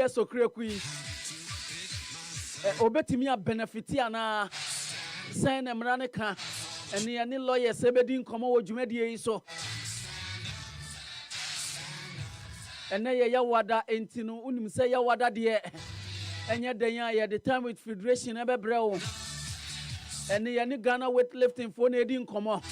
ES Okrekui obetimi a benefit ana sign emrane ka ene ne lawyer sebedi nkomo wo dwumadie yi so ene ye yawada enti no unim se yawada de enye den a ye the time with federation ebebre wo ene ye ne Ghana weightlifting for na edi nkomo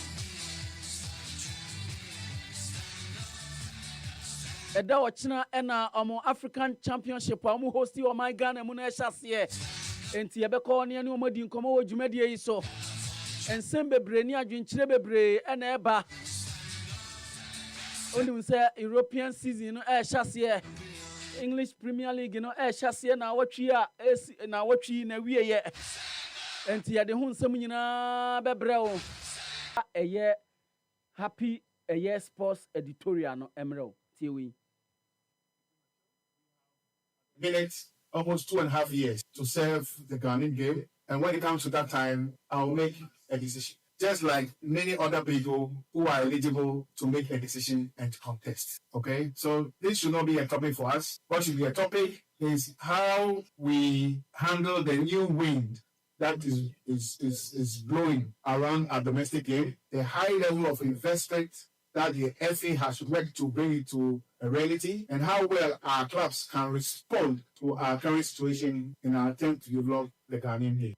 eda ochina ena omo African Championship omo hosti o my Ghana mu na ehase enti ye beko ne omo di nkomo wo dwumadie yi so ensem bebre ni adwenkyire bebre ena eba onim say European season no ehase English Premier League no ehase na watwi a na watwi na wieye enti ye de hu nsem nyina bebre wo eye happy eye sports editorial no emre tiewi minutes, almost 2.5 years to serve the Ghanaian game. And when it comes to that time, I'll make a decision. Just like many other people who are eligible to make a decision and contest. Okay? So this should not be a topic for us. What should be a topic is how we handle the new wind that is blowing around our domestic game, the high level of investment that the FA has worked to bring it to a reality, and how well our clubs can respond to our current situation in our attempt to develop the Ghanaian game.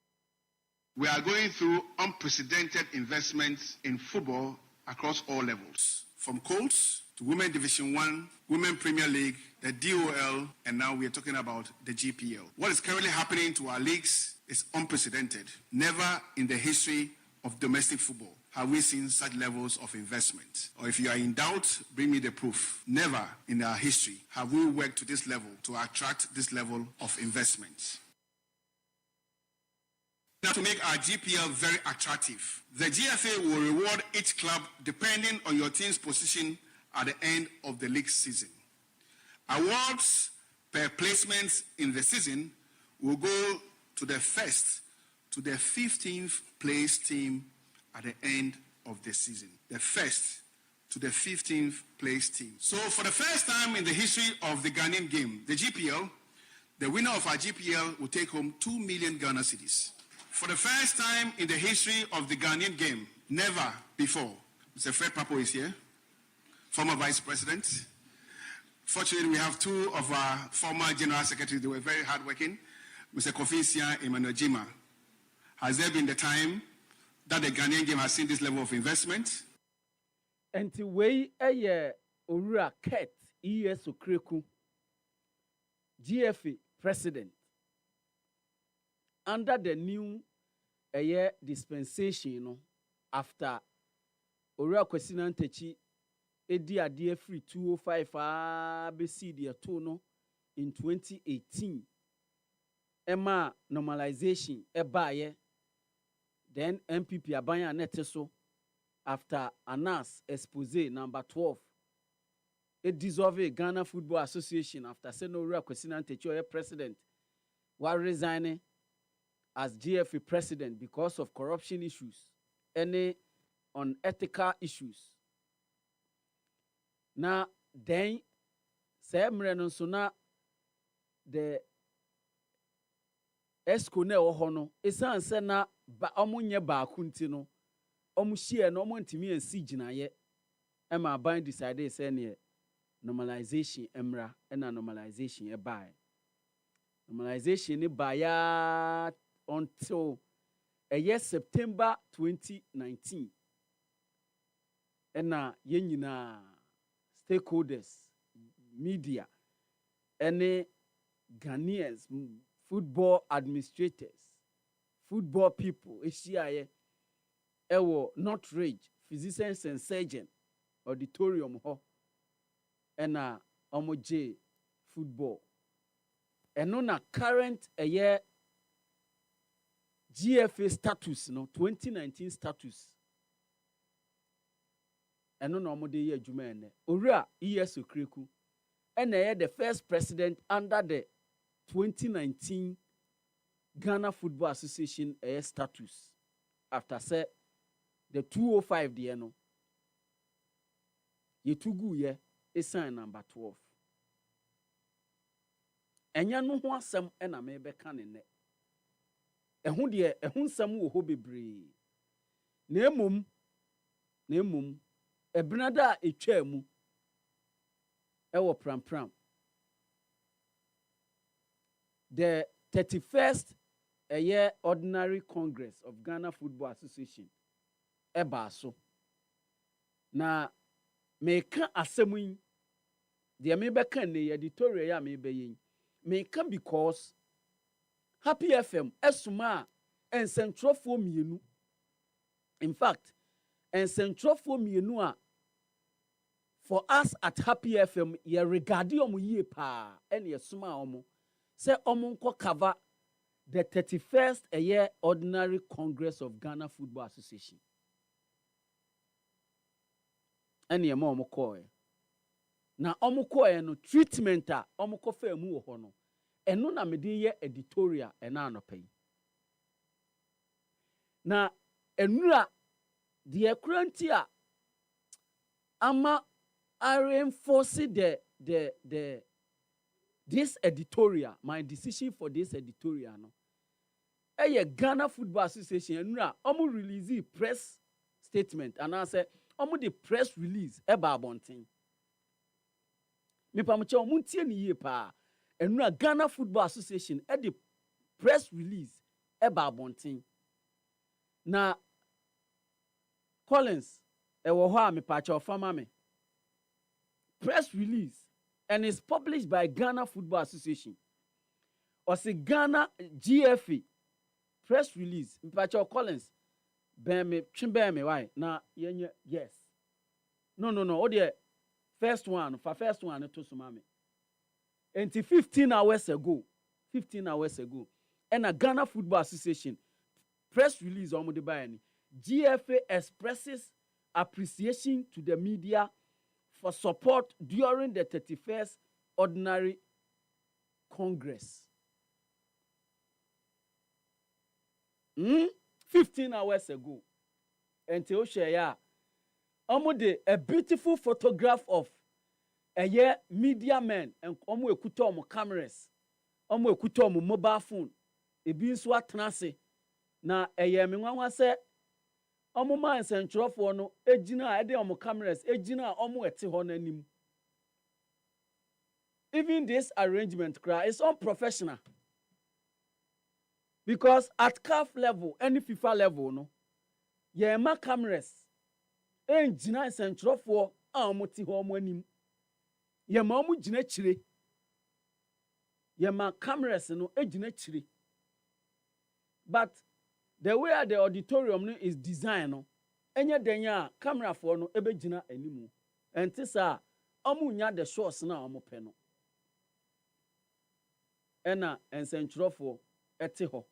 We are going through unprecedented investments in football across all levels, from Colts to Women Division 1, Women Premier League, the DOL, and now we are talking about the GPL. What is currently happening to our leagues is unprecedented. Never in the history of domestic football have we seen such levels of investment. Or if you are in doubt, bring me the proof. Never in our history have we worked to this level to attract this level of investment. Now, to make our GPL very attractive, the GFA will reward each club depending on your team's position at the end of the league season. Awards per placements in the season will go to the first to the 15th place team at the end of the season. The first to the 15th place team. So for the first time in the history of the Ghanaian game, the GPL, the winner of our GPL will take home 2 million Ghana cedis. For the first time in the history of the Ghanaian game, never before, Mr. Fred Papo is here, former Vice President. Fortunately, we have two of our former General Secretaries. They were very hardworking. Mr. Kofi Sia and Emmanuel Jima. Has there been the time that the Ghanaian game has seen this level of investment? And the way a Owura Ket ES Okrekui, GFA president, under the new dispensation, you know, after Owura Kwesi Ntechi edi ade free 205 BC the no in 2018. Emma normalization ebaye. Then MPP abanya neteso after Anas expose number 12. It dissolve Ghana Football Association after Owura Kwesi Ntechi president while resigning as GFA president because of corruption issues, any unethical issues. Now, then, so na the Escone Ohono, esan se na ba omunye ba akuntino, omushie no omontimi ensi gina ye, ema ban decide say ne normalization emra, ena normalization e buy. Normalization e buy ya until a year September 2019. Ena yenyina stakeholders, media, any Ghanaians, football administrators, football people, HCIA, ewo not rage, physicians and surgeon, auditorium ho, ena omoje football. And on a current a year GFA status, no 2019 status. And no normal day year Jumene. Owura ES Okrekui. And the first president under the 2019 Ghana Football Association status. After say the 205 the no. Ye tugu ye sign number 12. enya no ho asɛm na me bɛka ne nɛ ɛho deɛ ɛho nsɛm wɔ hɔ bebree na emom ɛbenada a etwa mu ɛwɔ prampram the 31st ordinary congress of Ghana Football Association ɛbaa so na meka asɛm yi deɛ mebɛka ne editorial a mebɛyɛ yi meka because Happy FM ɛsoma a nsɛntrɔfoɔ mmienu in fact nsɛntrɔfoɔ mmienu a for us at Happy FM yɛ regard ɔmo yie paa ɛna yɛsoma ɔmo sɛ ɔmo nkɔ cover the 31st ordinary congress of Ghana Football Association ɛna yɛma ɔmo kɔɛ na ɔmo kɔɛ no treatment a ɔmo kɔfa mu wɔ hɔ no ɛno na mede yɛ editorial ɛna anɔpa yi na ɛnura deɛ kura nti a ama reinforce this editorial, my decision for this editorial no Ghana Football Association ɛnura ɔmo release press statement and I say ɔmo the press release ɛba abɔnten mepamkyɛ ɔmo ntie ne yie paa ɛnura Ghana Football Association the press release ɛba abɔnten na Collins ɛwɔ hɔ a mepaakyɛ ɔfama me press release and is published by Ghana Football Association or say Ghana GFA press release mepaakyɛ Collins bɛn me why na yenye yes no o the first one to soma me until 15 hours ago and a Ghana Football Association press release on the bayani GFA expresses appreciation to the media for support during the 31st ordinary congress 15 hours ago until share a beautiful photograph of a media men and ekuta cameras ekuta mobile phone ebi nso atena na me nwanwa se man nsɛnkyerɛfoɔ no egyina ɛde cameras egyina ete hɔ n'anim even this arrangement is unprofessional because at CAF level any FIFA level no yɛma cameras engyina nsɛnkyerɛfoɔ a te hɔ anim yɛma gyina kyire yɛma cameras no egyina kyire but the way the auditorium no is designed no enye denya camera for no ebegyina animu enti sa nya the shots na pɛ no ɛna nsɛnkyerɛfoɔ ɛte hɔ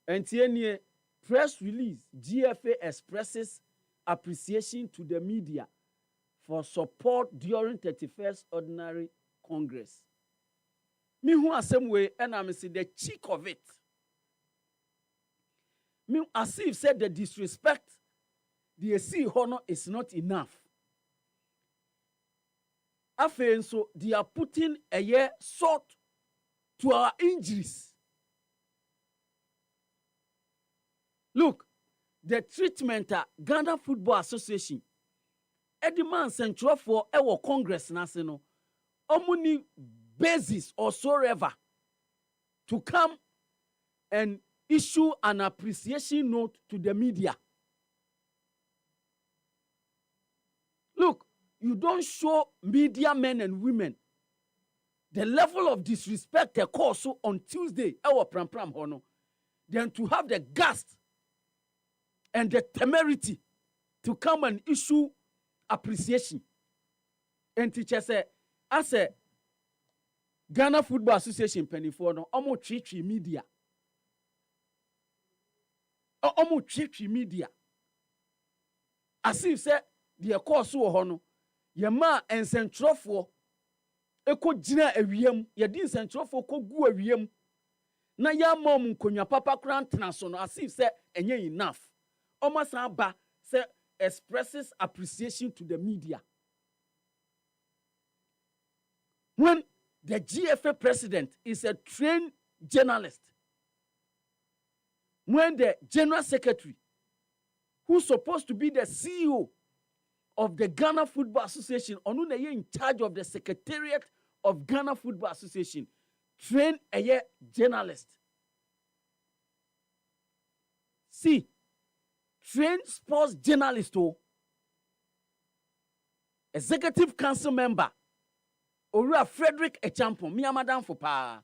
enti enie press release GFA expresses appreciation to the media for support during 31st ordinary congress me hu asɛm we ɛna me see the cheek of it me as if said the disrespect the see honor is not enough afei so they are putting a year salt to our injuries. Look, the treatment at Ghana Football Association Ediman Central for our Congress National omuni basis or so ever to come and issue an appreciation note to the media. Look, you don't show media men and women the level of disrespect they cause so on Tuesday, our pram hono, then to have the gust and the temerity to come and issue appreciation. And teacher say, I say, Ghana Football Association penny for no omo treat media. Omo treat media. As if say the course so hono, yema and centrofo eko jina ewiem, yedi centrofo ko gu ewiem. Na ya mom nkonya papa kran tena no as if say enye enough. Omo san ba say expresses appreciation to the media. When the GFA president is a trained journalist, when the general secretary, who's supposed to be the CEO of the Ghana Football Association, in charge of the Secretariat of Ghana Football Association, train a journalist. See, trained sports journalist, executive council member, Ora Frederick Echampon, Mia Madam for pa.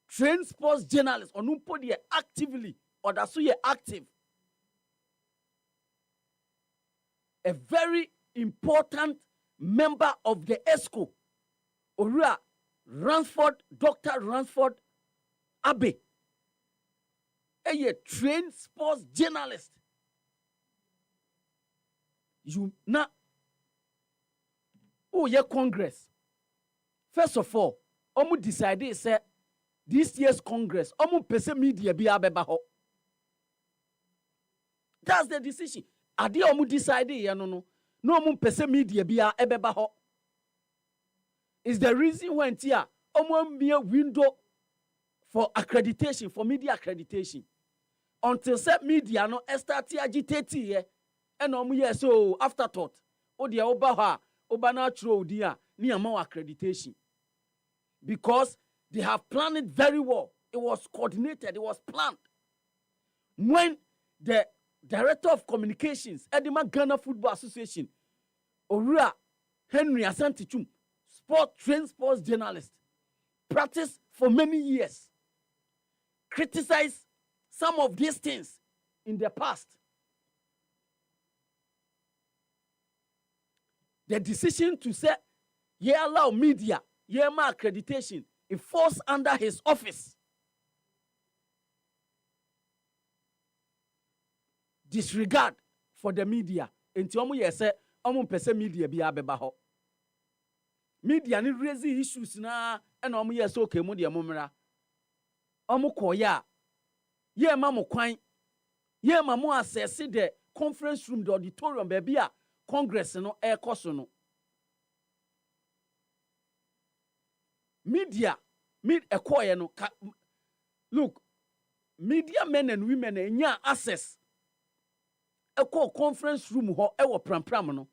Trained sports journalist, podi actively, or that's so active. A very important member of the ESCO, Ora Ransford, Dr. Ransford Abe, a trained sports journalist. You na Congress. First of all, omu decided say this year's Congress, omu pese media bi abeba ho. That's the decision. Ade omu decided ya no omu pese media bi abeba ho. Is the reason when tia omu mere window for accreditation, for media accreditation. Until set media no start agitate ye, and omu ye so afterthought. O dia oba ha, oba na tro dia ni ama accreditation. Because they have planned it very well. It was coordinated, it was planned. When the Director of Communications, Edema Ghana Football Association, Orua Henry Asantichum, trained sports journalist, practiced for many years, criticized some of these things in the past. The decision to say, allow media, ma accreditation, it falls under his office. Disregard for the media. Enti omu yese, omu pese media bi abeba ho. Media ni raise issues na, and omu yese okay mu de mumra. Omu koya, ma mo kwan, ma mo access the conference room, the auditorium, baby a Congress no air koso no. Media, ekoye no. Look, media men and women enya access. Eko conference room ho ewo pram no.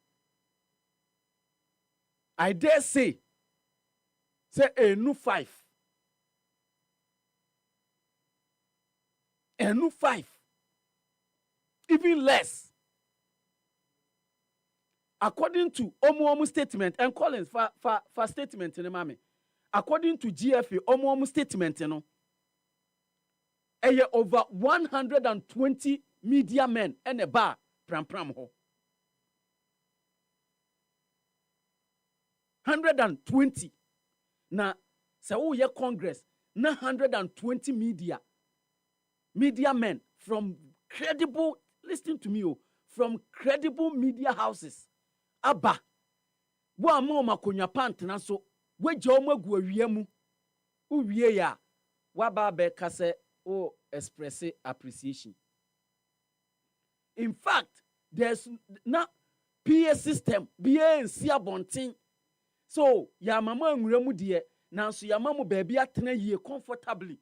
I dare say enu 5. Enu 5. Even less. According to Omu statement, and Collins for statement in the mame. According to GFA, Omu statement, over 120 media men and a bar pram ho. 120. Na sa ye Congress, na 120 media men from credible, listen to me, from credible media houses. Aba, wa mo makonya pant na so, we jomo gu awie mu. Uwie ya, wa ba be kase o express appreciation. In fact, there's na PA system, BA and Sia Bonting. So, ya mama nwuremu de, nanso ya mama baby atena ye comfortably.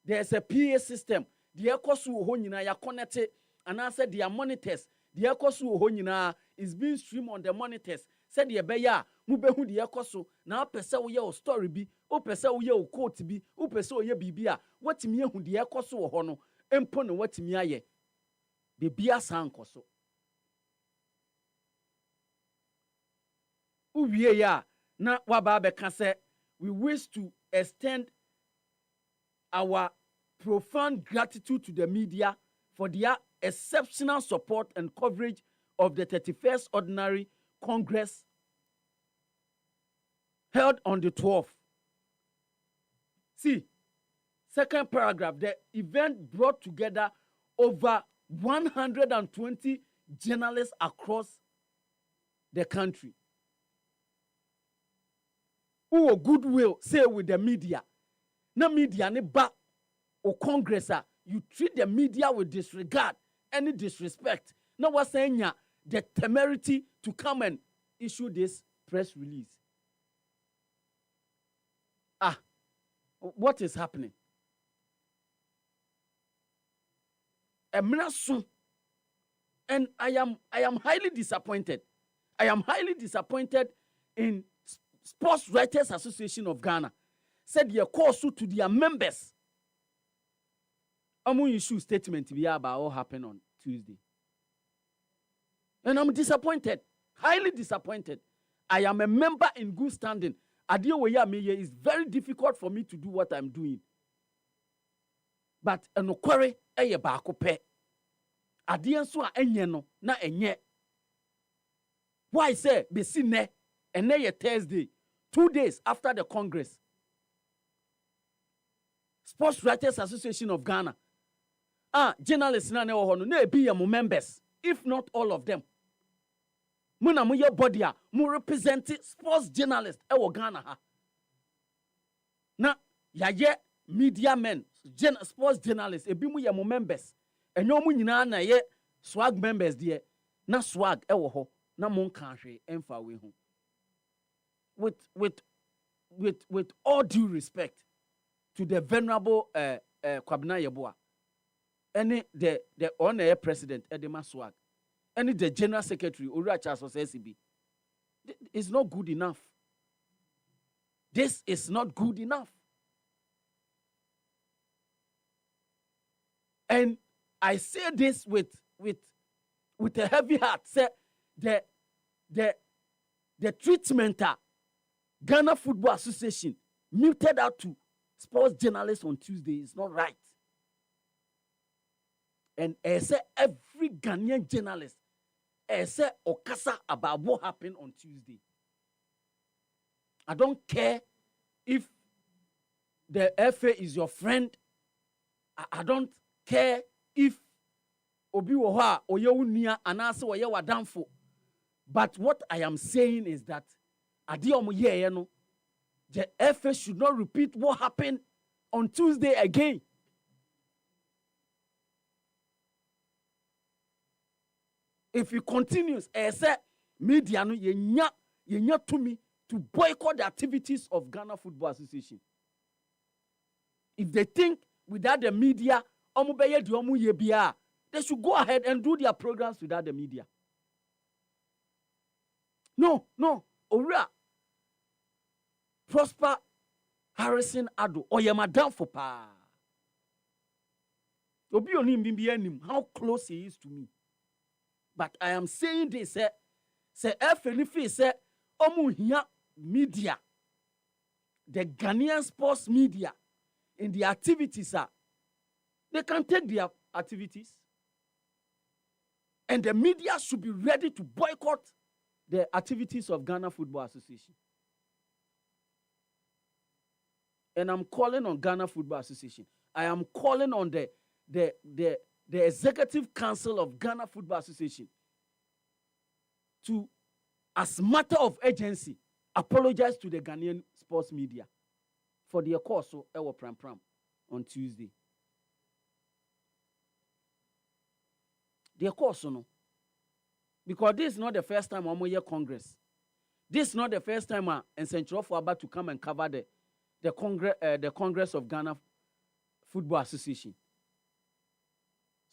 There's a PA system. The ekosu ho nyina ya connect and answer their monitors. The ekosu ho nyina is being streamed on the monitors. Said the beya, mubehu the ekosu. Now pesa wo ye o story bi, o pesa wo ye o quote bi, o pesa wo ye bibia. What me hu the ekosu ho no, empo no what me aye. Bibia sankoso. Uwie ya na waba beka say we wish to extend our profound gratitude to the media for their exceptional support and coverage of the 31st Ordinary Congress held on the 12th. See, second paragraph, the event brought together over 120 journalists across the country who goodwill say with the media. Na media ne ba o Congress you treat the media with disregard, any disrespect. Now what's saying the temerity to come and issue this press release. What is happening? And I am highly disappointed. I am highly disappointed in Sports Writers Association of Ghana. Said your course to their members. I'm going to issue statement about what happened on Tuesday. And I'm disappointed, highly disappointed. I am a member in good standing. It's very difficult for me to do what I'm doing. But no query, ba kope. Adeɛ nso a enye no na enye. Why say be ne ene Thursday, 2 days after the Congress. Sports Writers Association of Ghana. Journalists na wo no na ebi ye members, if not all of them. Muna mo ye body a mo represent sports journalists e Ghana ha. Na ya media men, sports journalists ebi mo ye mo members. Enyo mu nyina na ye swag members there. Na swag e wo ho na mo nka hwe emfa we ho. With all due respect to the venerable Kwabena Yeboah, any the on-air president Edema Swag, any the general secretary Ura Charles SCB, it's not good enough. This is not good enough. And I say this with a heavy heart. Say the treatment Ghana Football Association muted out to sports journalists on Tuesday is not right. And I say every Ghanaian journalist, I say okasa about what happened on Tuesday. I don't care if the FA is your friend. I don't care if Obi woha oyewunia anase oye wadamfo. But what I am saying is that the FA should not repeat what happened on Tuesday again. If it continues, media no yenya to me to boycott the activities of Ghana Football Association. If they think without the media, they should go ahead and do their programs without the media. No. Ora. Prosper Harrison Ado. Oye madam for pa. Obi onim bimbi enim how close he is to me. But I am saying this, say FNF say omu hiya media. The Ghanaian sports media in the activities they can take their activities. And the media should be ready to boycott the activities of Ghana Football Association. And I'm calling on Ghana Football Association. I am calling on the Executive Council of Ghana Football Association to, as matter of urgency, apologize to the Ghanaian sports media for their course ewo pram on Tuesday. Their course no. Because this is not the first time I'm here Congress. This is not the first time and Central for about to come and cover the Congress of Ghana Football Association.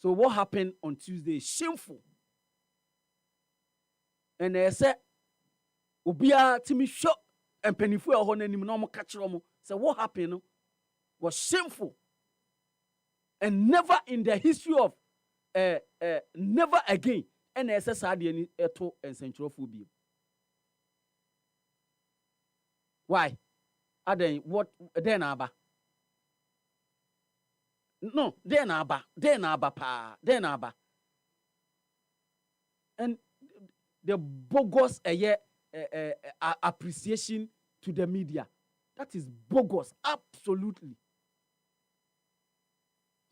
So what happened on Tuesday is shameful. And they said, Obia Timmy shot and Pennyfu or Honanim no catch romo. So what happened was shameful. And never in the history of never again. And SSRD eto and Central Phobia. Why? Then what? Then Abba. No, then Abba. And the bogus appreciation to the media. That is bogus, absolutely.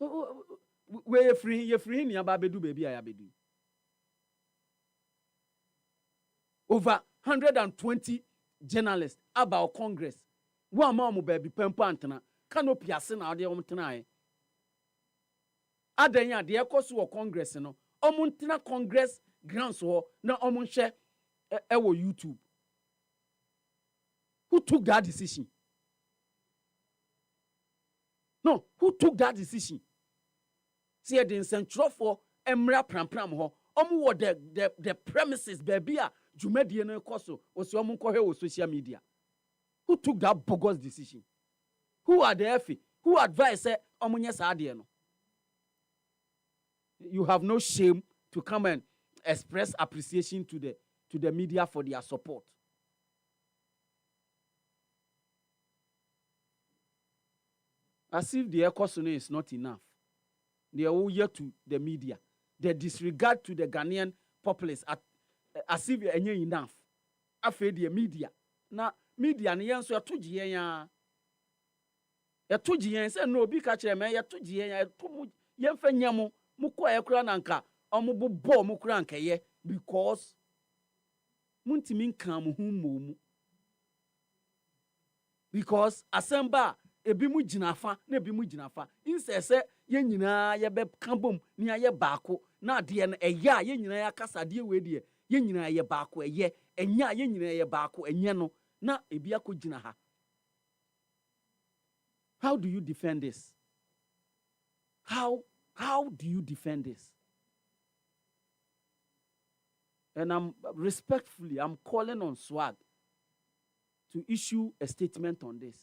You're free, baby, I be. Over 120 journalists about Congress. One more baby pempantana. Canopy asena ade omtena. Adenya de ekoso wo Congress no. Omuntina Congress grounds wo na omunhye ewo YouTube. Who took that decision? No, who took that decision? See, the incentro for Emra Pram ho. The premises, baby, Jumedi no koso, was your munko social media. Who took that bogus decision? Who are the FE? Who advised Omunya Sadiano? You have no shame to come and express appreciation to the media for their support. As if the economy is not enough. They are all yet to the media. The disregard to the Ghanaian populace as if it's enough. After the media. Now, media ni yanso ya tuji ya. Ya tuji ya say no bi ka kire me ya tuji ya to yemfa nyamo mukọ ya kura nanka omubo bo mu kura nka ye because muntimi nkan mu hu because asamba ebi mu ginafa na ebi mu ginafa insese ye nyina ye be kambom ni aye baako na de no eya ye nyina ya kasa de we de ye nyina ye baako eye enya ye nyina ye baako enye no na ebi akogina ha. How do you defend this? How do you defend this? And I'm calling on SWAG to issue a statement on this.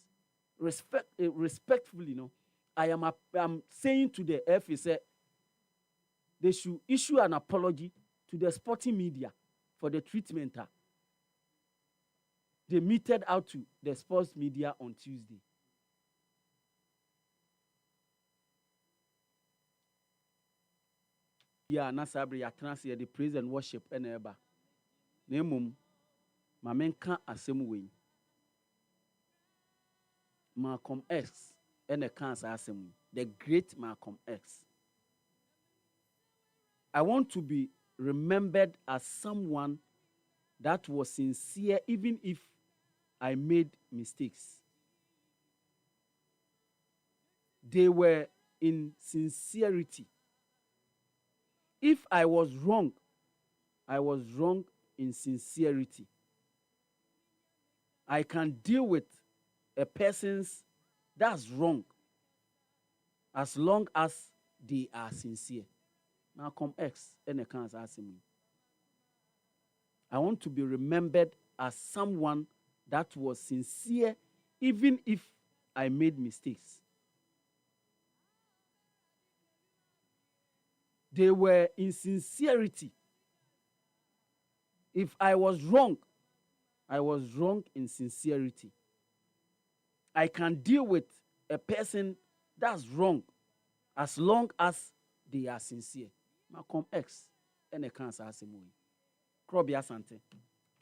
Respectfully, I'm saying to the FA, they should issue an apology to the sporting media for the treatment they meted out to the sports media on Tuesday. Yeah, Nasabri, ya translate the praise and worship and eba. Nemum, my men can't assume way. Malcolm X and the cancer assembly, the great Malcolm X. I want to be remembered as someone that was sincere, even if I made mistakes. They were in sincerity. If I was wrong in sincerity. I can deal with a person's that's wrong as long as they are sincere. Malcolm X and the cancer asking me. I want to be remembered as someone that was sincere, even if I made mistakes. They were in sincerity. If I was wrong in sincerity. I can deal with a person that's wrong as long as they are sincere. Malcolm X and the cancer asemui. Krobi asante.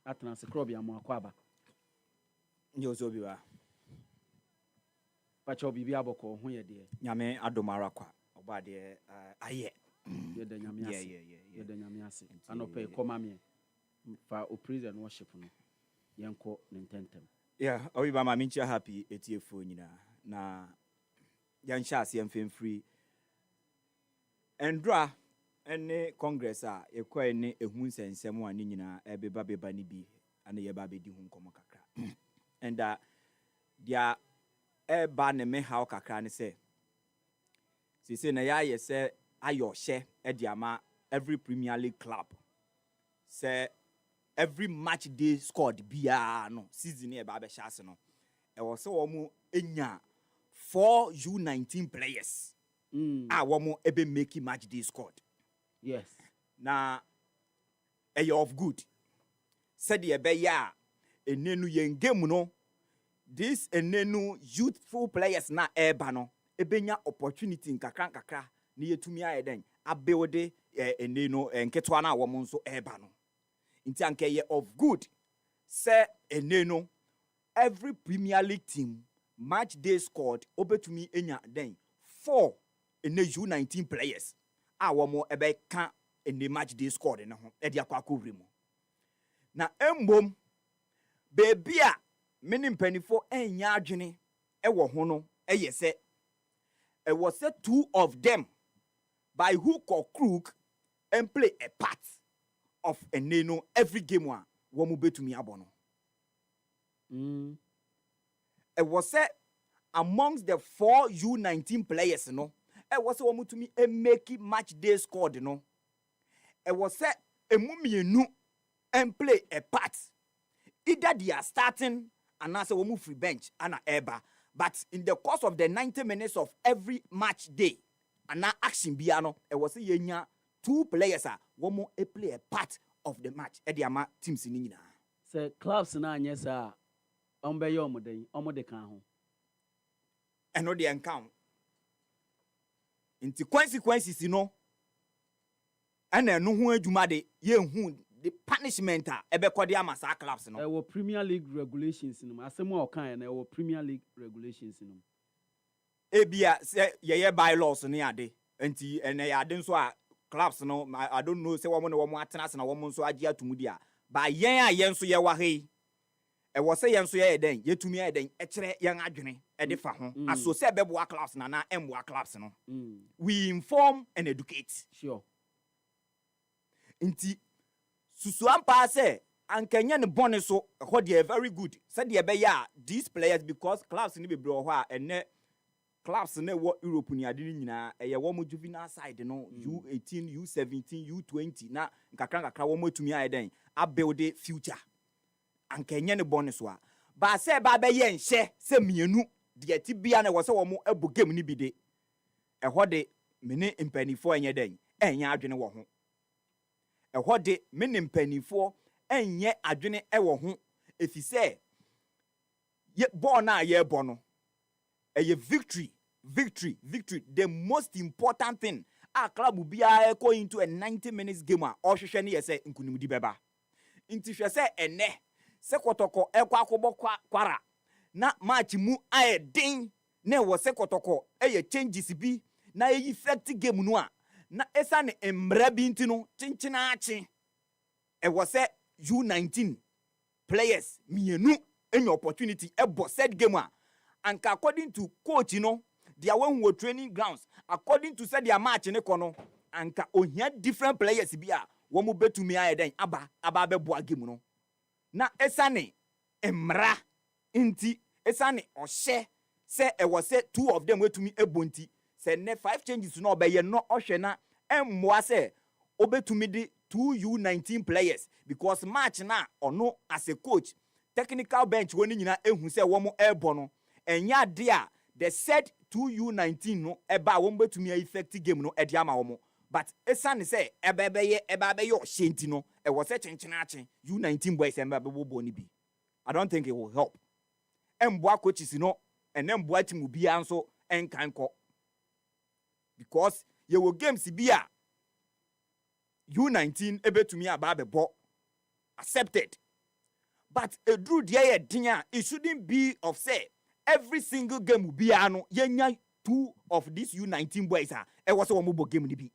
Atranse krobi amwakwaba. Nyozo Obiba. Pacho bibi aboko huye die. Nyame adomara kwa. Oba de aye. Yede nyame ase. Yede nyame ase. Anope koma me fa o praise and worship no. Yenko nintentem. Yeah, Obiba ma mincha happy etiefo nyina na yansha ase mfemfiri. Endra ene congress a ekwa ne ehun nsensem a ne nyina beba ni bi ane ye ba bedi hu nkomo kakra. And dia eba ne me haw kakra ne se na ya ye se ayoshe e dia ma every Premier League club say every match day scored bia no season e ba be chance no e wo se wo mu enya 4 U19 players wo mu ebe make match day scored. Yes. Na of good said ye be ya enenu yen game no this enenu youthful players na eba no ebenya opportunity nkakra na yetumi ayeden abuild enenu nketwa na wo mu nso eba no inti anke ye of good say enenu every Premier League team match day scored obetumi enya den 4 ene U19 players wo mo ebe ka ene match day scored ne ho e dia kwakowri mu na embom baby a many mpanifo enya adwene e wo ho no ye se e was say 2 of them by hook or crook and play a part of eneno every game one wo mo betumi abono. E was say amongst the 4 U19 players no was say wɔn to me make match day squad no was say emu mienu and play a part either they are starting and now say wɔn free bench and eba but in the course of the 90 minutes of every match day and now action bia no was say yenya 2 players wɔn play a part of the match e dey ama teams ni nyina say clubs na anya sa ɔmbɛyɛ ɔmɔden ɔmɔde kan ho ɛno de encounter nti consequences no ɛna ɛno ho adwuma de yɛnhu the punishment ɛbɛkɔ de ama saa clubs no ɛwɔ Premier League regulations no asɛm a ɔkan na ɛwɔ Premier League regulations no ebia sɛ yɛyɛ bylaws ne ade nti ɛna yɛ ade nso a clubs no I don't know sɛ wɔn atena ase na wɔn nso agye atum di a ba yɛn a yɛn nso yɛwɔ ha yi ɛwɔ sɛ yɛn nso yɛyɛ dɛn yɛtumi yɛyɛ dɛn ɛkyerɛ yɛn adwene ɛde fa ho aso sɛ ɛbɛboa clubs na ɛmboa clubs no we inform and educate sure nti susuampa sɛ ankanya ne bɔne so ɛhɔ deɛ very good sɛdeɛ ɛbɛyɛ a these players because clubs ne bebree wɔ hɔ a ɛnɛ clubs ne wɔ Europe ni ade ne nyinaa ɛyɛ wɔn juvenile side no U18 U17 U20 na nkakra wɔn atumi ayɛ dɛn abuild future ankanya ne bɔne so a ba sɛ ba bɛyɛ nhyɛ sɛ mienu deɛ ti bia na wɔ sɛ wɔn abu game ni bi de ɛhɔ de mene mpanifo ɛnyɛ dɛn ɛnyɛ adwene wɔ ho ɛhɔ de mene mpanifo ɛnyɛ adwene ɛwɔ ho efisɛ ye ball na yɛ bɔ no ɛyɛ victory the most important thing a club biara go into a 90 minutes game a ɔhwehwɛ ne yɛ sɛ nkunimdi bɛba nti hwɛ sɛ ɛnɛ sɛ kɔtɔkɔ ɛkɔ akɔbɔ kwara na match mu ayɛ den na ɛwɔ sɛ kɔtɔkɔ ɛyɛ changes bi na ɛyi effect game no a na esa ne mmra bi nti no kyenkyena ɛwɔ sɛ U19 players mienu any opportunity ɛbɔ set game a anka according to coach no their when we training grounds according to say their match ne kono anka ohia different players bi a wo mo betumi ayɛ den aba bɛboa game no na esane emra nti esane ɔhyɛ sɛ ɛwɔ sɛ 2 of them wetumi ebonti sɛ ne 5 changes no ɔbɛyɛ no ɔhwɛ na emmoa sɛ obetumi di 2 U19 players because match na ɔno as a coach technical bench woni nyina ehu sɛ wo mo ɛbɔ no enya de a the said 2 U19 no eba wo betumi effect game no ede ama wo but esane say eba bɛyɛ ɔhyenti no ɛwɔ sɛ kyenkyena U19 boys emba bɛbɔ ni bi I don't think it will help emboa coaches no ene emboa team bi anso enkanko because ye wo games bi a U19 ebetumi aba bɛbɔ accepted but edru de ye dinya it shouldn't be of say every single game will be ano yenya 2 of these U19 boys e was one mo game ni bi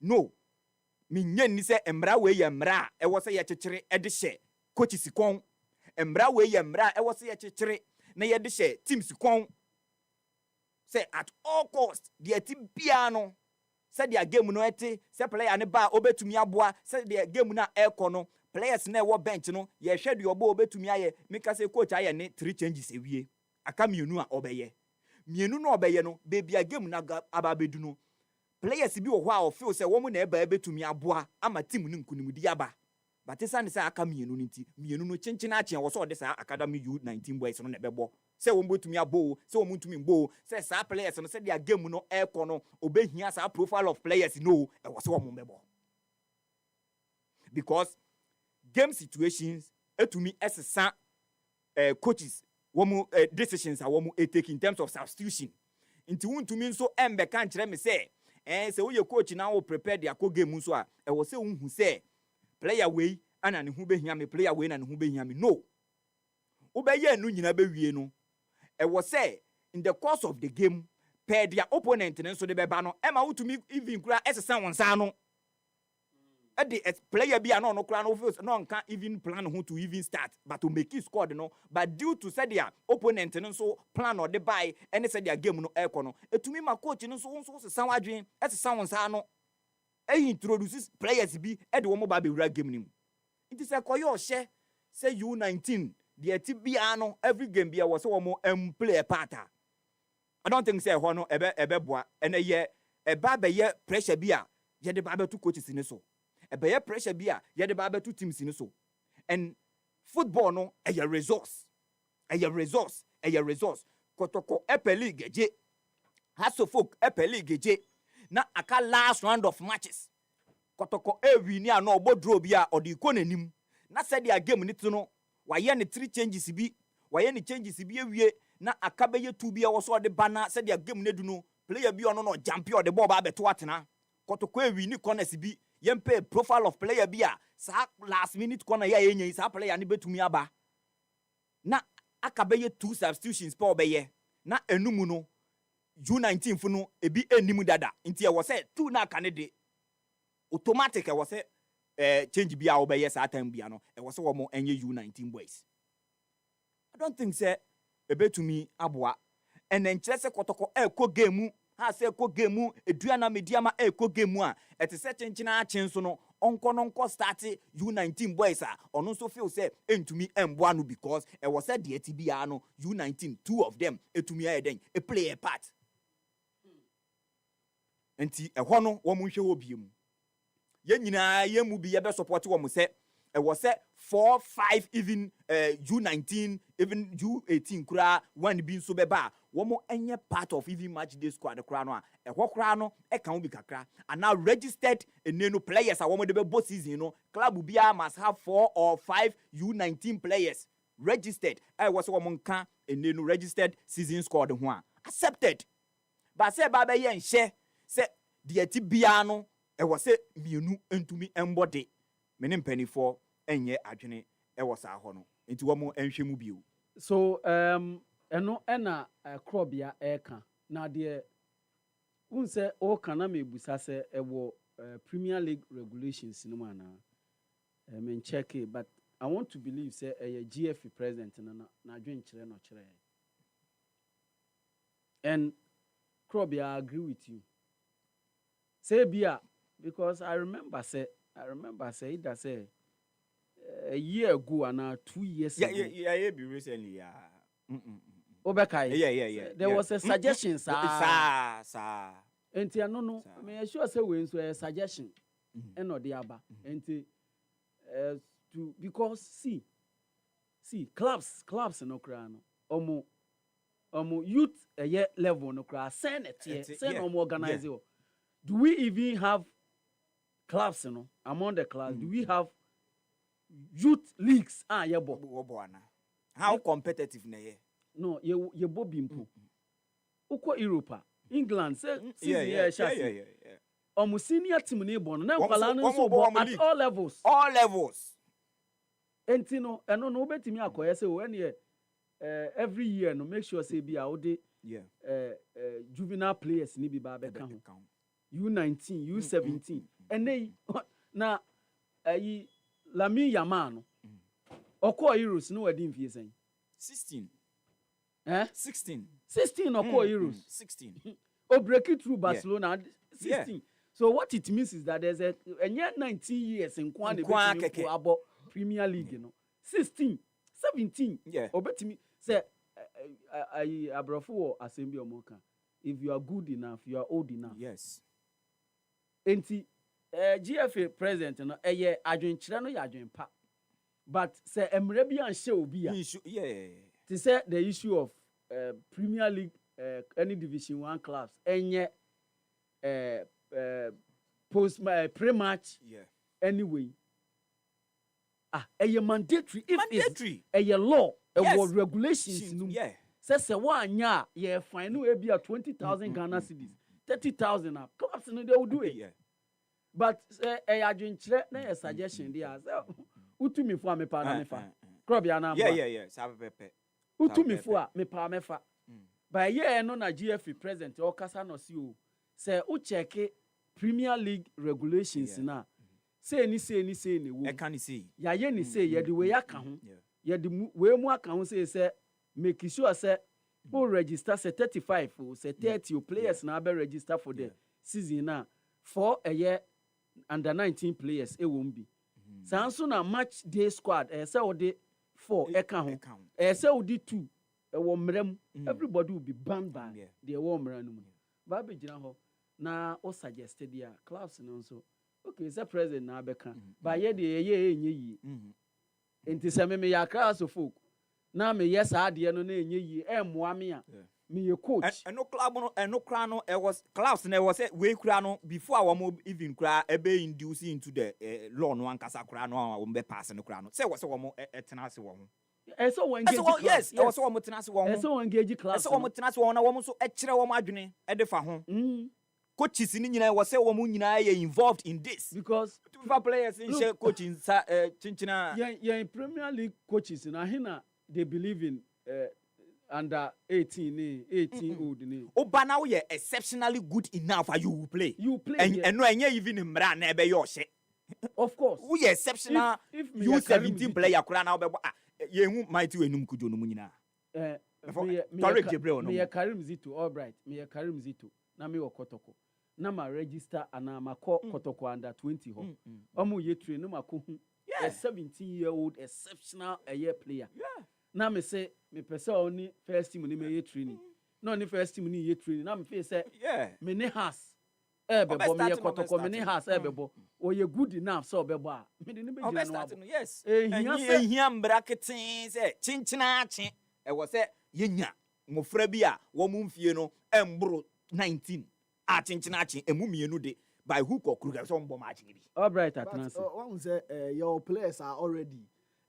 no me nya ni se emra we ye emra e was ye kyekere e de hye coach sikon emra we ye emra e was ye kyekere na ye de hye team sikon say at all cost the team bia no say their game no ete say player ne ba obetumi aboa say their game na e kɔ no players na e wo bench no ye hwɛ de obo obetumi aye meka say coach aye ne 3 changes ewie aka mienu a obeye mienu no obeye no baby a game na ababedu no players bi wo ho a ofeel say wo mu na eba betumi aboa ama team no nkunimudi aba but esa ne say aka mienu nti mienu no kyenkyena akyen wo so de say academy U19 boys no na bebo say wo betumi abo say wo ntumi mbo say sa players no say dia game no ekɔ no obehia sa profile of players no e wo say wo mbebo because game situations etumi esesa coaches womu decisions a womu take in terms of substitution nti wuntumi nso embe kan kire me say say wo ye coach na wo prepare their game nso a e wo say unhu say player wey ana ne hu behia me player wey na ne hu behia me no wo be ye anu nyina be wie no e wo say in the course of the game per their opponent nso de beba no e ma wutumi even kura esesa wonsa no the player be no kura no no can even plan who to even start but to make it squad no but due to say their opponent no so plan or the buy and say their game no ekɔ no etumi ma coach no so san wadwen san wonsa no introduce players bi e de wo mo ba be wura game nim it is a koyo hye say U19 the ti bia no every game bia wo say wo mo play a part I don't think say hono ebe boa ene ye eba be ye pressure bi a ye de ba betu coaches ni so. Ebe ye pressure bi a ye de ba betu teams ni so. And football no e ye resource. E ye resource. Kotoko Epe League je. Hasofok Epe League je. Na aka last round of matches. Kotoko win ya no bodro bi a odi ko nanim. Na said ya game ni to no wa ye ne 3 changes bi. Wa ye ne changes bi ewie na aka be ye 2 bi a wo so de bana said ya game ne du no player bi ono no jump or the ball ba beto atena. Kotoko win corners bi. Yempe profile of player bi a sa last minute corner ya yenye sa player ni betumi aba. Na aka be ye 2 substitutions pa obeye. Na enumu no U19 fu no ebi enimu dada. Nti e wo say 2 na aka ne de automatic e wo say change bi a obeye sa time bi no e wo say wo mo enye U19 boys. I don't think say ebetumi aboa. And then chese kotoko ko game ha say ko game eduana mediama ko game a ete se chenchina achen so no onko start U19 boys a ono so feel say entumi emboa no because e was said the TBA no U19 2 of them etumi ayeden e play a part. Enti e ho no wo mo hwe wo biem ye nyina ye mu bi ye be support wo mo say e was say 4 5 even U19 even U18 kura one bi so beba womo enye part of even match day squad kura no a e ho kura no e kan bi kakra and now registered enenu players a womo de be both season no club bia must have 4 or 5 U19 players registered e was womo nka enenu registered season squad ho a accepted but say ba be ye nhye say de ati bia no e was say mienu entumi embody menim penifo enye adwene e was a ho no enti womo enhwe mu bio. So eno ena krobia eka na de unse o kana mebusa se ewo Premier League regulations no mana men check it, but I want to believe say GFA president na adwen kire no kire. And krobia I agree with you. Say bia because I remember say it that say a year ago and 2 years ago. Yeah, be recently, yeah. Obekai. Yeah. There was a suggestion, sir. And no, me sure say we so a suggestion. And no the aba. And to because see clubs no crano. Omo youth a year level no cra send organize you. Do we even have clubs among the clubs? Do we have youth leagues? How competitive na ye? No, ye bobimpo. Uko Europa, England say season almost senior team ni born. Now at all levels. All levels. Entino, and no bet me akoya say when ye every year no make sure say be out juvenile players ni bi ba be kan U19, U17. And they na Lami Yamano. Oko Euros no wedding fee saying 16. 16 Oko Euros. 16. Oh, break it through Barcelona 16. Yeah. So what it means is that there's a 19 years in Kwan about Premier League, 16, 17. Yeah. Or bet me say I abrafo assembly omoka. If you are good enough, you are old enough. Yes. Enti GFA president no eye adwen kire no ya adwen pa. But say emre bi an hye obi a. Yeah. To say the issue of Premier League any Division 1 clubs enye post pre-match anyway. Eye mandatory if it's eye law or regulations no. Yeah. Say one nya ye fine no e bia 20,000 Ghana cedis. 30,000 up. Clubs no they will do it. Yeah. But adwen kire na your suggestion there. Utumi fo me pa na me fa. Club ya na ba. Yeah. Sabe pepe. Utumi fo a me pa me fa. By year no na GFA president o kasa no si o. Say u check Premier League regulations na. Say ni ne wo. E kan say. Ya ye ni say ye de we aka ho. Ye de we mu aka ho say make sure say who register say 35 or say 30 players na be register for the season na for a year under 19 players e won bi. Sanso na match day squad say o de 4 eka ho. Say o de 2 ɛwɔ mmram everybody will be bound by the ɛwɔ mmara no mu ba be gyina hɔ na o suggested dia clubs no nso okay say president na abɛka ba ye de ye enye yi enti sɛ me ya class of folk na me yes ade no na enye yi emmoa me a me ye coach eno club no eno kra no e was clubs na e was we kra no before our even kra ebe induce into the law no ankasa kra no a be pass no kra no say was wo etena ase wo ho so we engage club yes e was wo etena ase wo ho so we engage club so wo etena ase wo na wo so e kire wo adwene e de fa ho coaches ni nyina was say wo nyina ye involved in this because for players in share coaching chinchina yeah Premier League coaches na hina they believe in under 18 old ni oba now you exceptionally good enough for you play and no enye even mra na ebe yo hye of course we exceptional if you 17 player kura na obebo ye hu mighty enum kujo no munyina me Karim Zito alright me Karim Zito na me Kotoko na ma register ana makọ Kotoko under 20 ho omo ye train no makọ a 17-year-old exceptional player na me say me pese oni first team ni me ye training no ni first team ni ye training na me feel say me ne has bebo me ye Kotoko me ne has bebo o ye good enough so bebo a me de ni be jira no yes ehia mbraketen say chinchina chi e wo say yenya mofra bi a wo mu mfie no embro 19 a chinchina chi emu mienu de by hook or crook so mbo ma chi bi all right atnance one say your players are already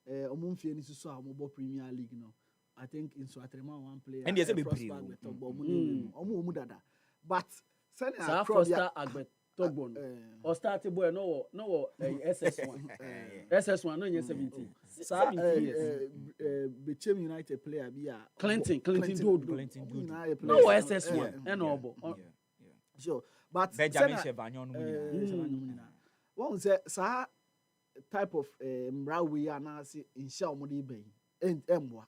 omumfie ni so a mo Premier League no I think in Swatrema one player and yes be pre omo dada but send a Foster Agbetogbo or start boy no SS1 no 17 Bechem United player be a Clinton Dodo no SS1 and obo sure but Benjamin Chevanyon one say sa type of mrawe anase insha omode ben emboa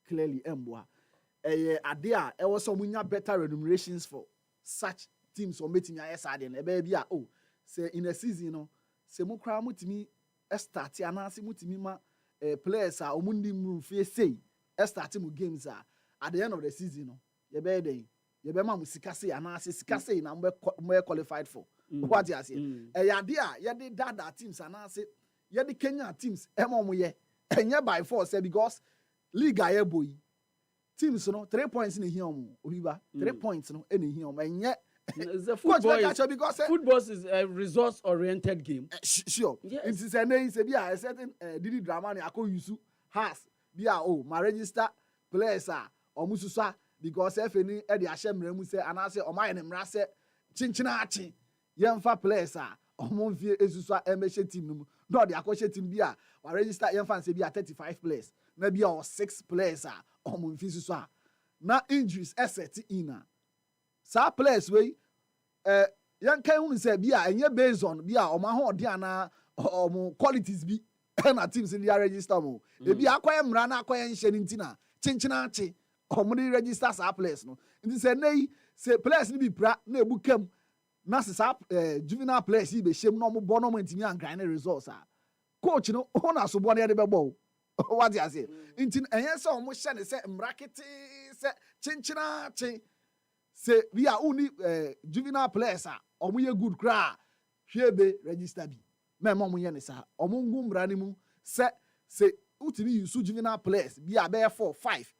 clearly emboa ade a e was omunya better remunerations for such teams or meeting ayesade na ebe bia oh say in a season no say mukra mutimi start anase mutimi ma players a omundi mrumfie say start mu games a at the end of the season no ye be den ye be ma musika say anase sika say na mo qualified for what you say ade a ye de dada teams anase ye de Kenya teams mo ye enye by force because league aye boy teams no 3 points in here Obiba 3 points no in here enye the football is a resource oriented game sure yes. It is say be a certain Didi Dramani ako yusu has be a my register players are omususa because if any e de ahye mu say anase o my nemra say chinchina achi yemfa players are omonfie esusa emehye team no no de akɔhye team bi a wa register yemfa say be a 35 players na be a 6 players are omonfie susa na injuries asset in a sa players we yan kan hu say bi a enye based on bi a o ma ho de ana o qualities bi na teams in their register mo e bi akoye mra na akoye nhye ni ntina chinchina achi o mo dey register sa players no nti say nei say players ni bi pra na ebukam na sa juvenile players yi be shem no mo bo no mo ntimi angran results a coach no ho na so bo na ye de be bo what you say nti enye say o mo hye ne say mrakete say chinchina achi say we are only juvenile players a omo ye good cra hwebe register bi me mo ye ne sa omo ngu mra ne mu say utimi use juvenile players bi a be 4-5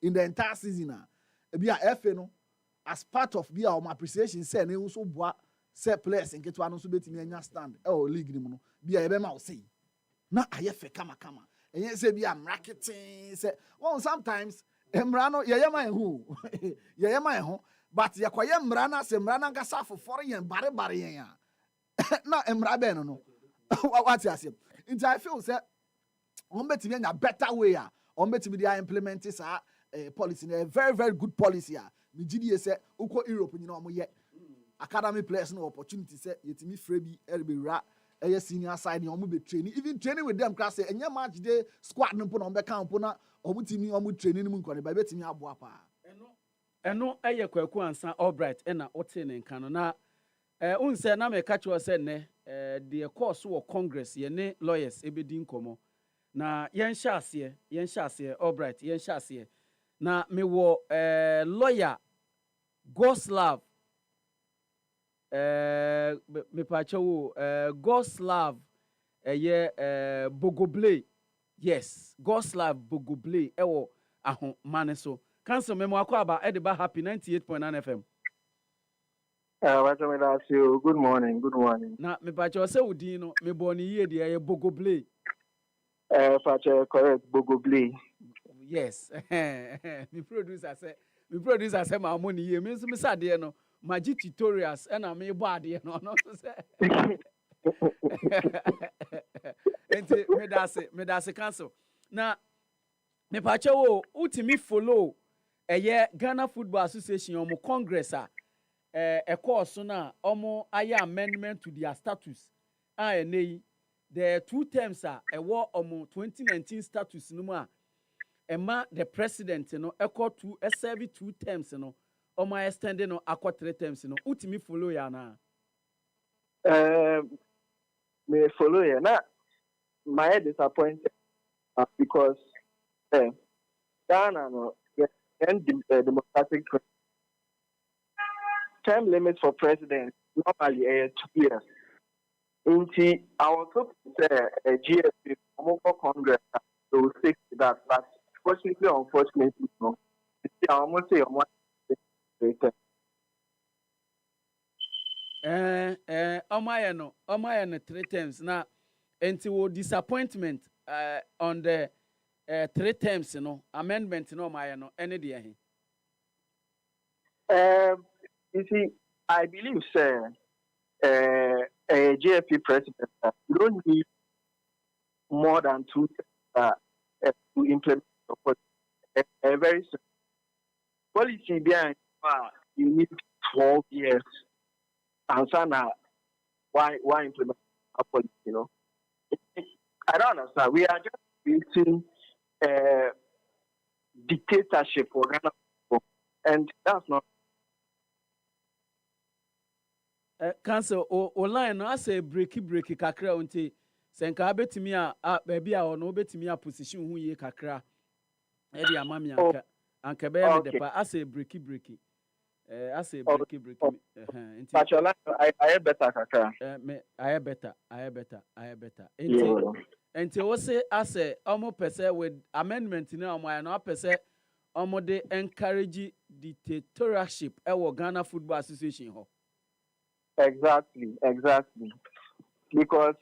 in the entire season a bi a FA no as part of bi a omo appreciation say na so boa say players nketo no so betimi anya stand league ni mu no bi a ye be ma o say na aye fe kama enye say bi a marketing say one sometimes emra no ye ma ehu but ye koye mra na se mra na ngasa foforo yen bare yen a na emra be no what you say nti I feel say on betimi anya better way a on betimi dey implement this policy a very very good policy a me gidi say uko Europe nyina omo ye academy players no opportunity say yetimi free bi elbewra senior side omo be training even training with them class say enye match day squad no na omo be camp na omo timi omo training mu nkone ba betimi aboa pa eno eye kwaku ansa Albright na ote ne nka no na unse na me catch us ne the course wo congress ye ne lawyers ebedi nkomo na yen hya ase Albright yen hya ase na me wo lawyer Goslav me pacha wo Goslav Bogoble. Yes, Goslav Bogoble ewo aho mane so. Cancel memo akwaba ediba happy 98.9 FM. Good morning. Good morning. Na me pacha se udi no me boni ye de Bogoble. Pacha correct Bogoble. Yes. Me producer say my money ye me so me sa de no magic tutorials and I me bo ade no no so say. Enti me da se cancel. Na me pacha wo ultimi follow Ghana Football Association omo congress a course na omo aya amendment to their status the 2 terms war omo 2019 status no ma ema the president no equal to serve 2 terms no omo extend no akwa 3 terms no ultimi follow ya na me follow ya na my disappointed because Ghana no and democratic term limit for president normally 2 years. Inti I was hoping to say a GSP for Congress to stick to that, but unfortunately, no. I almost say on one. Omo no 3 terms na enti wo disappointment on the 3 terms no amendment no my no any dey You see, I believe, sir, a JFP president, you don't need more than 2 to implement the policy. A very simple policy behind you need 12 years. And so now, why implement a policy, you know? I don't understand. We are just creating dictatorship for Ghana people, and that's not. Cancel o line no ase breaki kakra unti senka betimi a baby a ono betimi a position hu ye kakra e dia mami anka be me depa ase breaki ase breaki nti pachola I better kakra me I better nti wo se ase omo pese with amendment na omo na pese omo de encourage dictatorship e wo Ghana Football Association ho. Exactly. Because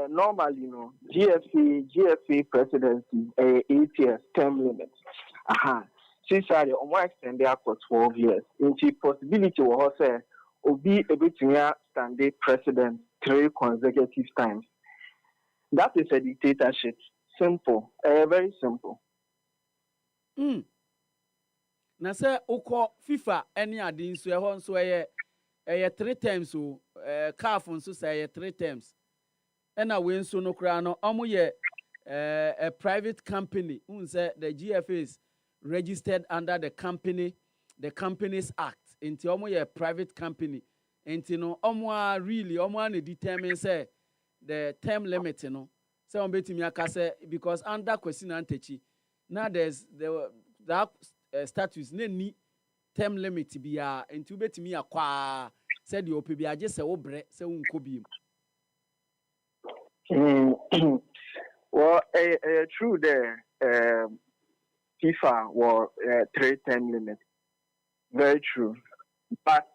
normally, you know, GFA presidency 8 years term limit. Since I almost extend there for 12 years. In the possibility was say Obi Ebitimia stand president 3 consecutive times. That is a dictatorship. Simple, very simple. Na say uko FIFA any adin so e ho so 3 times o CAF nso say 3 times and we nso no kra no omo a private company say the GFA is registered under the Companies Act into omo private company into no omo really omo na determine say the term limit no say on betimi aka say because under question antechi now there's that status na ni term limit bia into betimi akwa said the opi bia je se wo bre se wo nko bi. Well, true there. FIFA was 3 term limit. Very true. But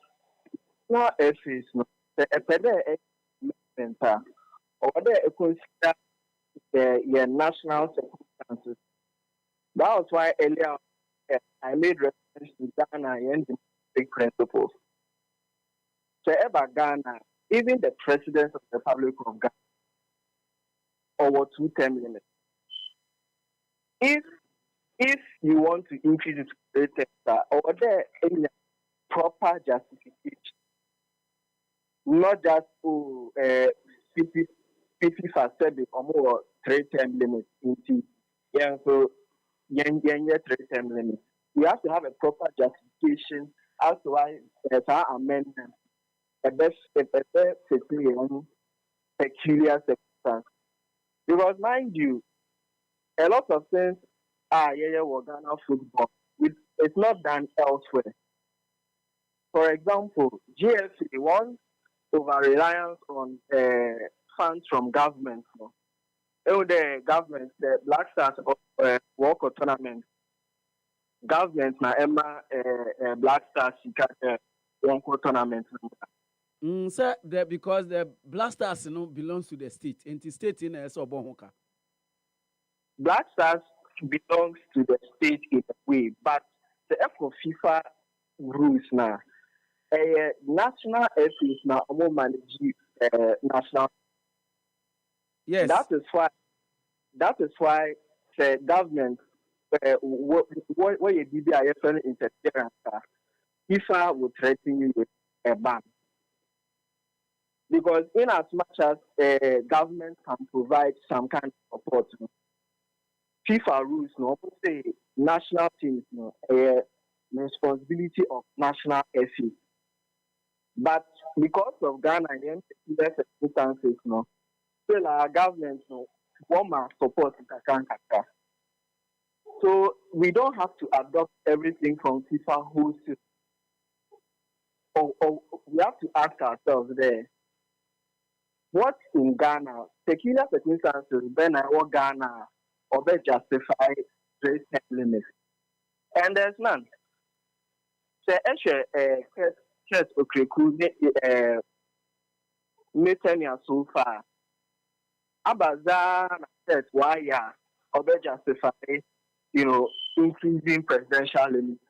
no FAs no the epede or the consider the national circumstances. That was why earlier I made reference to Ghana and the big principles. So ever Ghana, even the president of the Republic of Ghana, over 2 term limits. If you want to increase its rate, or there any proper justification, not just to 50% or more 3 term limits into so 3 term limits. We have to have a proper justification as to why there's an amendment. A best peculiar circumstance. Because mind you, a lot of things are Ghana football. it's not done elsewhere. For example, GFA wants over reliance on funds from government. No? The government, the Black Stars Walker tournament, government na Emma Black Stars Walker tournament. Sir, because the Blasters belongs to the state, and the state in Bohoka. Black Stars belongs to the state in a way, but the F of FIFA rules now. National FAs now manage national. Yes. That is why the government what you did interference, FIFA will threaten you with a ban. Because in as much as government can provide some kind of support, FIFA rules no say national teams responsibility of national FA. But because of Ghana and circumstances, still our government want more support in. So we don't have to adopt everything from FIFA who or we have to ask ourselves there. What in Ghana, peculiar circumstances, then I want Ghana or they justify trade limits. And there's none. So actually, Chess Okreku, Metania so far. Abaza says why or they justify, increasing presidential limits.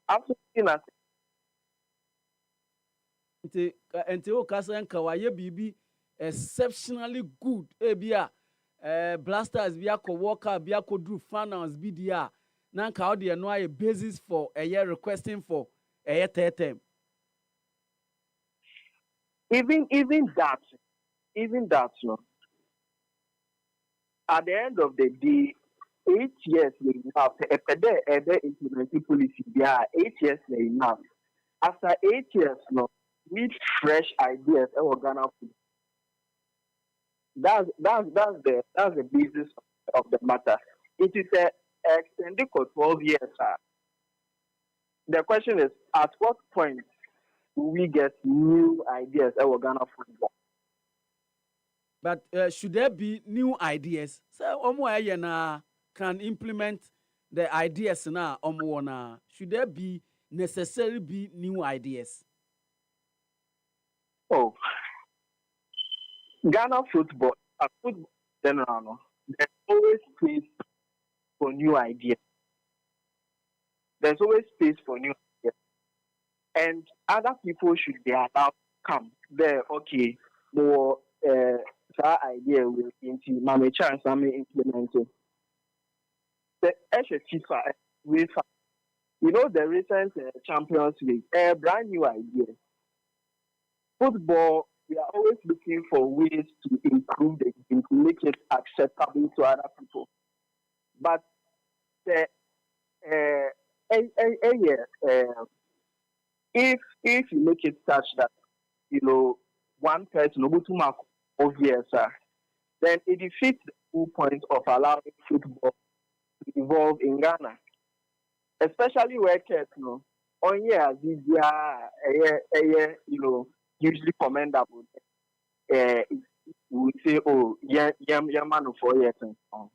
Absolutely nothing. Nti o kasa nka wa ye bibi exceptionally good ebia Blasters bi akọ Walker bi akọdru finals bi dia na nka o de no aye basis for requesting for third term. Even that no. At the end of the day, 8 years may enough. If implementing policy, there 8 years may enough. After 8 years, need fresh ideas. Ghana food. That's the basis of the matter. It is extended for 12 years. The question is, at what point do we get new ideas? Ghana football. But should there be new ideas? So can implement the ideas now. Should there be necessarily be new ideas? Oh, Ghana football, football in general, there's always space for new ideas. There's always space for new ideas. And other people should be allowed to come there. Okay, more that idea will into my chance I'm implementing. The FIFA, the recent Champions League, a brand new idea. Football, we are always looking for ways to improve the game, to make it acceptable to other people. But if you make it such that one person obvious, then it defeats the whole point of allowing football to evolve in Ghana, especially where kids on usually commendable. We say, oh, yeah, man of 4 years and so on.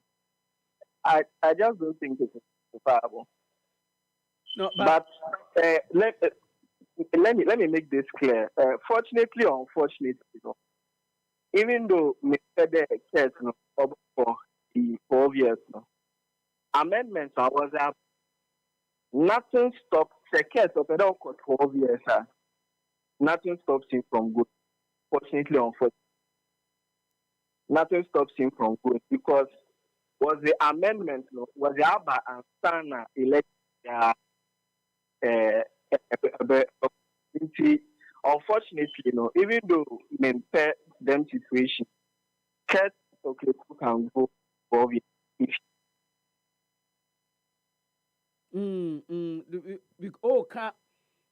I just don't think it's viable. No, but let me make this clear. Fortunately or unfortunately, even though we said the case for the 12 years, amendments was up. Nothing stopped the case of 12 years. Nothing stops him from good. Fortunately, unfortunately, nothing stops him from good because was the amendment was the Abba and Sana elect unfortunately, even though we impair them situation, cats can go for it.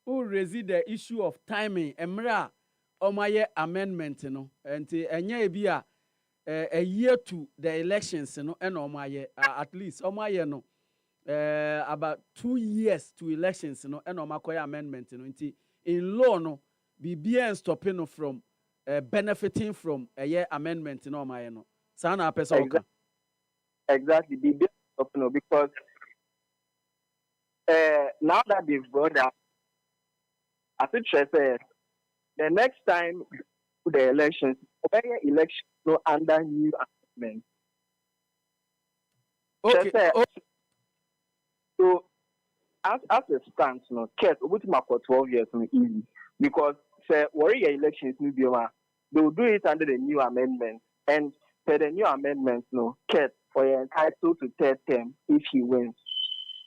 Who raise the issue of timing? Emra, my amendment, and enye a year to the elections, and at least my about 2 years to elections no ɛna ɔmo akɔyɛ amendment no nti in law no biribiara stopping no from benefiting from amendment no ɔmo ayɛ no saa na apɛ sɛ ɔka. Exactly, because now that they've brought up, I think the next time the elections, election no under new amendment. Okay. So as a stance, no, case over for 12 years no easy because say worry elections no be they will do it under the new amendment and for the new amendment no case for entitled to third term if he wins.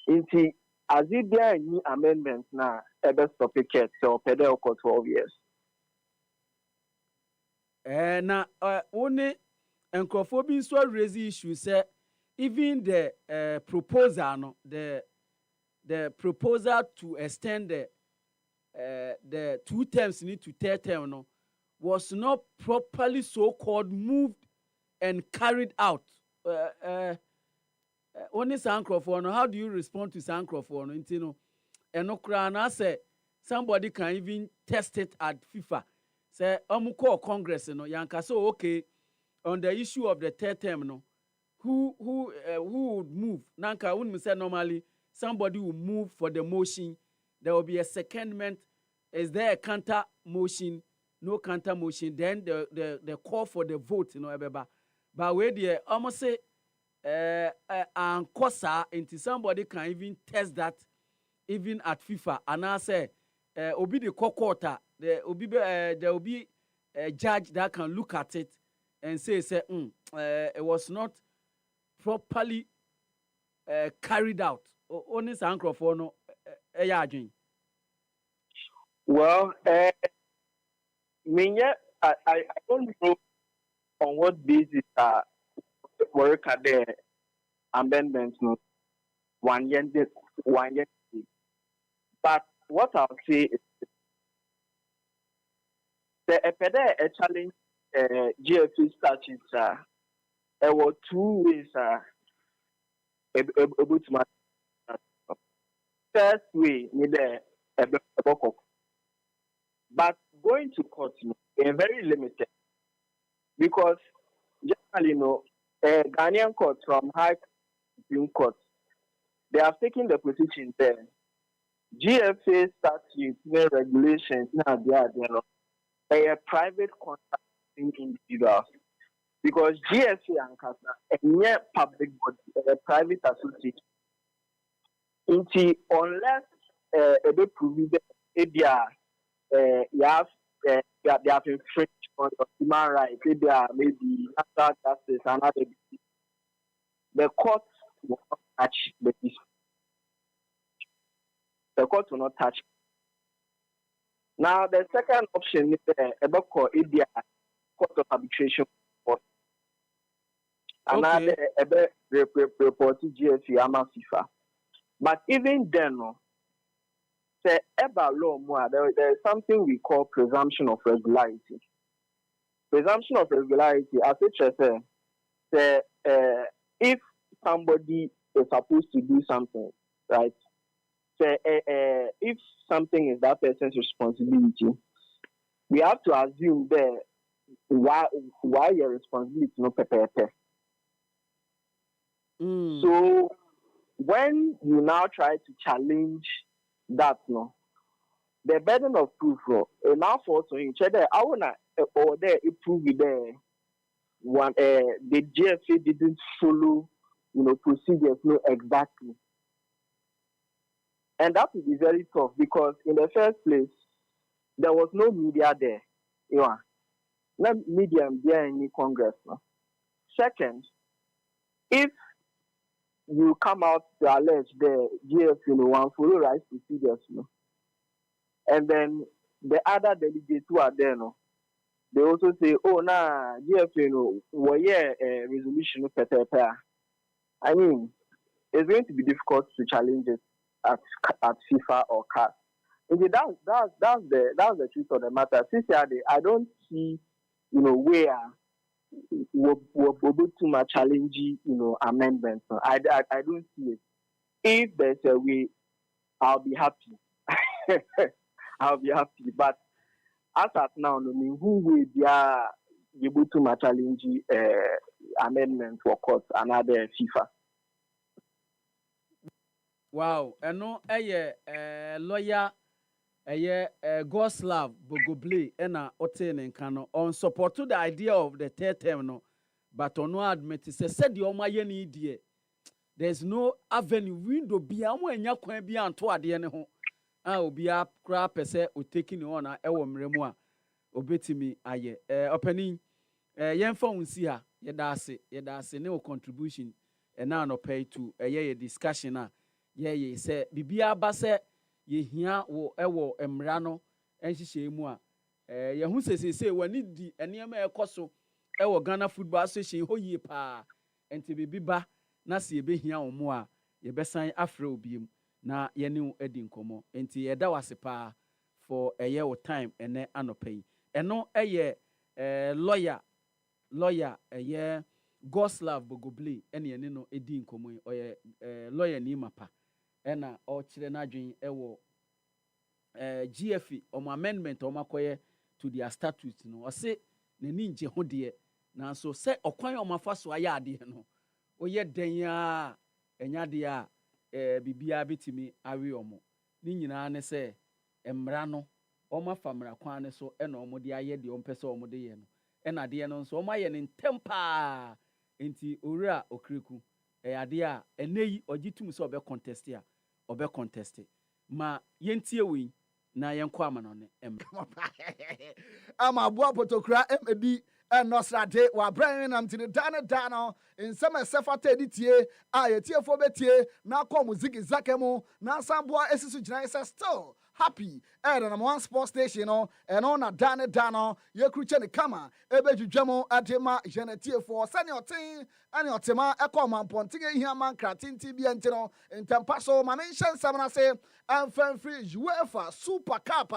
Inti as if there are new amendments now, ever stop a case so per 12 years. Na only nkurɔfoɔ bi nso raise issue say even the proposal no the proposal to extend the 2 terms need to third term no was not properly so called moved and carried out. Only saa nkurɔfoɔ no, how do you respond to saa nkurɔfoɔ no nti no ɛno koraa na sɛ somebody can even test it at FIFA. Say ɔmo kɔɔ Congress no yanka so okay on the issue of the third term no who would move nanka wouldn't say normally somebody will move for the motion, there will be a secondment. Is there a counter motion? No counter motion, then the call for the vote ebeba but where the almost say and kosa into somebody can even test that even at FIFA and I say obi the quarter there will be a judge that can look at it and say it was not properly carried out. Only Sankrofono adwin. Well, I don't know on what basis work at the amendments no 1 year. But what I'll say is the a challenge GFA statutes there were 2 ways able to first way need a but going to court is very limited because generally Ghanaian court from High Supreme Court they have taken the position there. GFA statutes, regulations, they are private contracting individuals because GFA and CASA a public body, a private association. Unless they prove that they have infringed on human rights, they are maybe natural justice and other, the court will not touch the issue. The court will not touch. Now, the second option is the court of arbitration court. Another report to GFA and FIFA. But even then, say law more, there is something we call presumption of regularity. Presumption of regularity, as it say, if somebody is supposed to do something, right? Say, if something is that person's responsibility, we have to assume that why your responsibility no prepare. So when you now try to challenge that, the burden of proof now falls on you. I wanna or there prove there one the GFA didn't follow procedures exactly. And that would be very tough because in the first place, there was no media there. No media there in Congress. Second, if you come out to allege the GF, one follow rights procedures, and then the other delegates who are there, they also say, oh, GF, resolution, I mean, it's going to be difficult to challenge it at FIFA or CAS. That's the truth of the matter. Sincerely, I don't see, where we're able to challenge, amendments. I don't see it. if there's a way, I'll be happy. I'll be happy. But as at now, no mean who will be able to challenge amendment for court another FIFA. Wow, ɛno ɛyɛ lawyer ɛyɛ Goslav Bogoble ɛna ɔte ne nka no on support the idea of the third term no, but ɔno admit sɛ sɛdeɛ ɔmo ayɛ ne deɛ there's no avenue window bia ɔmo anya kwan bi anto adeɛ ne ho a obia kra pɛ sɛ o taking on a ɛwɔ mmerɛ mu a obetimi ayɛ ɔpanin yɛmfa wo nsi ha yɛda ase ne o contribution ɛna anɔpɛ to ɛyɛ yɛ discussion a yɛyɛ sɛ bibia ba sɛ yɛhia wo ɛwɔ mmara no nhyehyɛ mu a yɛho sesese wani di nneɛma ɛkɔ so ɛwɔ Ghana Football Association hɔ yie paa enti bibi ba na sɛ yɛbɛhia wo mu a yɛbɛsan afrɛ obiem na yɛne wo adi nkɔmmɔ enti yɛda wase paa for ɛyɛ wo time ɛnɛ anɔpɛ yi ɛno ɛyɛ lawyer ɛyɛ Goslav Bogoble ɛne yɛne no adi nkɔmmɔ yi ɔyɛ lawyer ni mapa ɛna ɔkyerɛ n'adwen ɛwɔ GFA ɔmo amendment ɔmo akɔyɛ to their statute no ɔse n'ani ngye ho deɛ nanso sɛ ɔkwan ɔmo afa so ayɛ adeɛ no ɔyɛ den a ɛnya deɛ a biribiara betumi awe ɔmo ne nyinaa ne sɛ mmara no ɔmo afa mmara kwan ne so ɛna ɔmo de ayɛ deɛ ɔmo pɛ sɛ ɔmo de yɛ no ɛna adeɛ no nso ɔmo ayɛ ne ntɛm paa nti owura okiriku ɛyɛ adeɛ a ɛnɛ yi ɔgye tum sɛ ɔbɛ contest a ɔbɛ contest ma yɛntie wei na yɛnkɔ ama no ne ama aboa potokura md ɛnɔsrade wabrɛ nam tene da no nsɛm ɛsɛ fata edi tie a yɛtiefo bɛtie na akɔ mu zigi zake mu na asamboa esi so gyina sɛ still happy ɛyɛ nam one sports station no ɛno na da no yɛkuru ne kama ɛbɛdwidwa mu ade ma yɛnatiefo sɛne ɔten ɛne ɔtema ɛkɔ mampɔnten ehia man kratenti bi enti no ntampa so ma menhyɛ nsɛm no se ɛmfɛmfiri UEFA Super Cup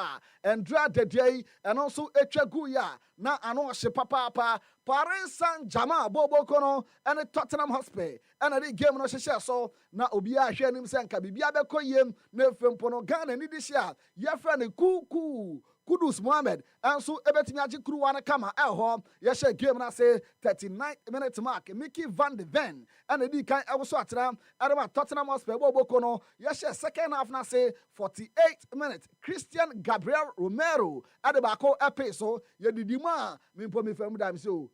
ɛndra dadeɛ yi ɛno nso etwa gu ya na ano ɔhye papaapa Paris Saint-Germain boboko no ɛne Tottenham Hotspur ɛna de game no hyehyɛ so na obiara hwɛ anim sɛ nka bibia bɛkɔ yiem na efempo no Ghana ni de hyɛ yɛfrɛ ne kuku Kudus Mohammed ɛnso ebetumi agye kuruwa no kama ɛhɔ yɛhyɛ game na say 39-minute mark Mickey van de Ven ɛna di kan ɛwoso atena ɛdema Tottenham Hotspur boboko no yɛhyɛ second half na say 48 minutes Christian Gabriel Romero ɛde baako ɛpe so yɛdidi mu a mimpo mi fam da mi so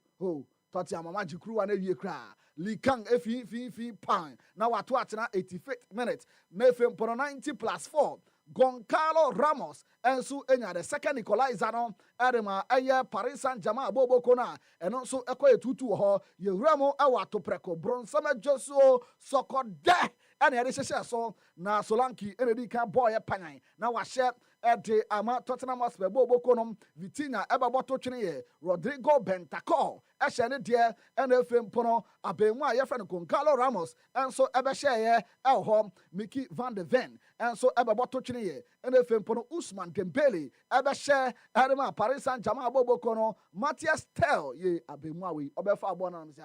Tottenham mama gye kuruwa na wie kra Likang efi pan na wato atena 85 minutes na efempo 90+4 Goncalo Ramos enso enya the second equalizer no edema eye Paris Saint-Germain boboko na eno nso ekoye tutu ho yewura mo ewa topreko bronsama joso sokode ene yede hyehye so na Solanke enedi kan boy panyan na wahye ede ama Tottenham Hotspur boboko no Vitinha ebeboto twene ye Rodrigo Bentancur ehye ne de ene efempo no abenmu a yefre no Goncalo Ramos enso ebehye ye elho Mickey van de Ven enso ebeboto twene ye ene efempo no Ousmane Dembele ebehye edema Paris Saint-Germain boboko no Matthias Tel ye abenmu a we obefa abo na say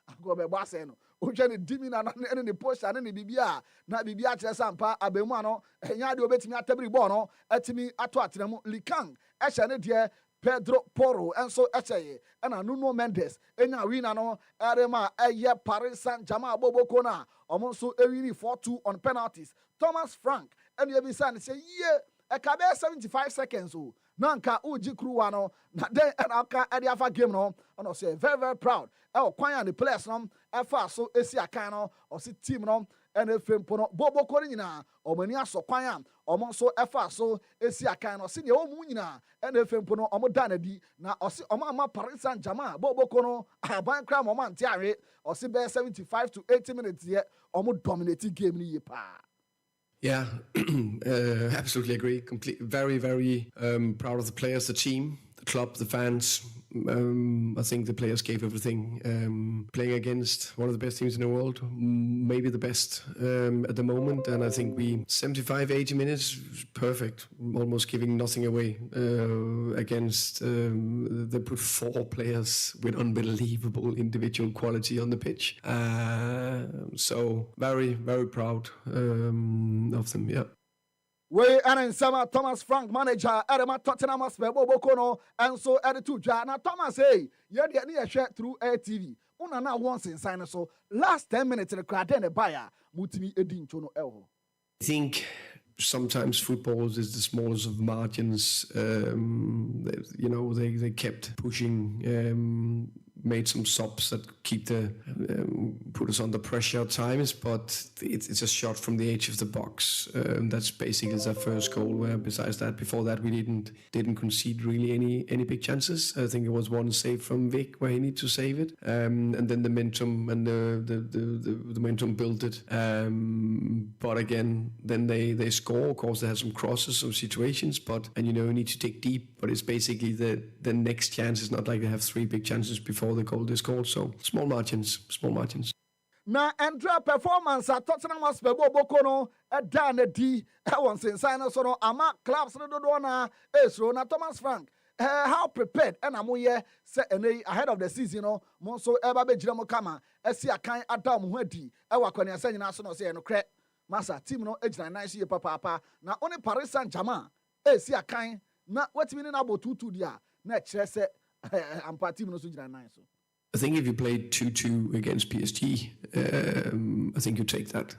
ago be bo ase no oje ne dimi na ne ne poster ne bibia na bibia kire sampa abenmu ano enya de obetimi atabiri ball no atimi ato atenemu Likang ehye ne de Pedro Porro enso ehye na Nuno Mendes enya wina no erema eye Paris Saint-Germain boboko na omo nso ewini 4-2 on penalties Thomas Frank enu ebisa ne say ye eka be 75 seconds o nanka uji kruwa no na den aka ede afa game no ono say very proud kwan and the players no efa so esi akan no o si team no ene fempo no boboko ni nyina omani aso kwan a omo so efa so esi akan no se ne omu nyina ene fempo no omo da na di na o si omo ama Paris Saint-Germain boboko no aban kra mo man ti awe o si be 75 to 80 minutes ye omo dominate game ni ye pa. Yeah, absolutely agree. Very proud of the players, the team club, the fans. I think the players gave everything. Playing against one of the best teams in the world, maybe the best at the moment. And I think 75, 80 minutes, perfect. Almost giving nothing away against. They put 4 players with unbelievable individual quality on the pitch. So very, very proud of them, yeah. We and Sama Thomas Frank manager Edema Tottenham Hotspur Bobokono and so edit to now Thomas hey you're the near share through AirTV. Una now once in sign so last 10 minutes in the crowd then a buyer mutimi edin chono elho. I think sometimes football is the smallest of margins. They kept pushing. Made some subs that keep put us under pressure at times, but it's a shot from the edge of the box. That's basically their first goal. Where besides that, before that, we didn't concede really any big chances. I think it was one save from Vic where he needed to save it, and then the momentum and the momentum built it. But again, then they score. Of course, they have some crosses, some situations, and you need to dig deep. But it's basically the next chance. It's not like they have 3 big chances before the goal is scored. So small margins. Na Andrea performance at Tottenham Hotspur Bobokono dan di once in sign so no ama clubs no do na esro na Thomas Frank. How prepared and amoye say ahead of the season no mo so eba be gira mo kama esi akan adam ho adi e wakwane asa nyina so no say no kre masa team no ejina nice ye papa na only Paris Saint-Germain esi akan na wetimi na abo 2-2 dia na kire se ampa team no so ejina nice. I think if you played 2-2 against PSG, I think you take that.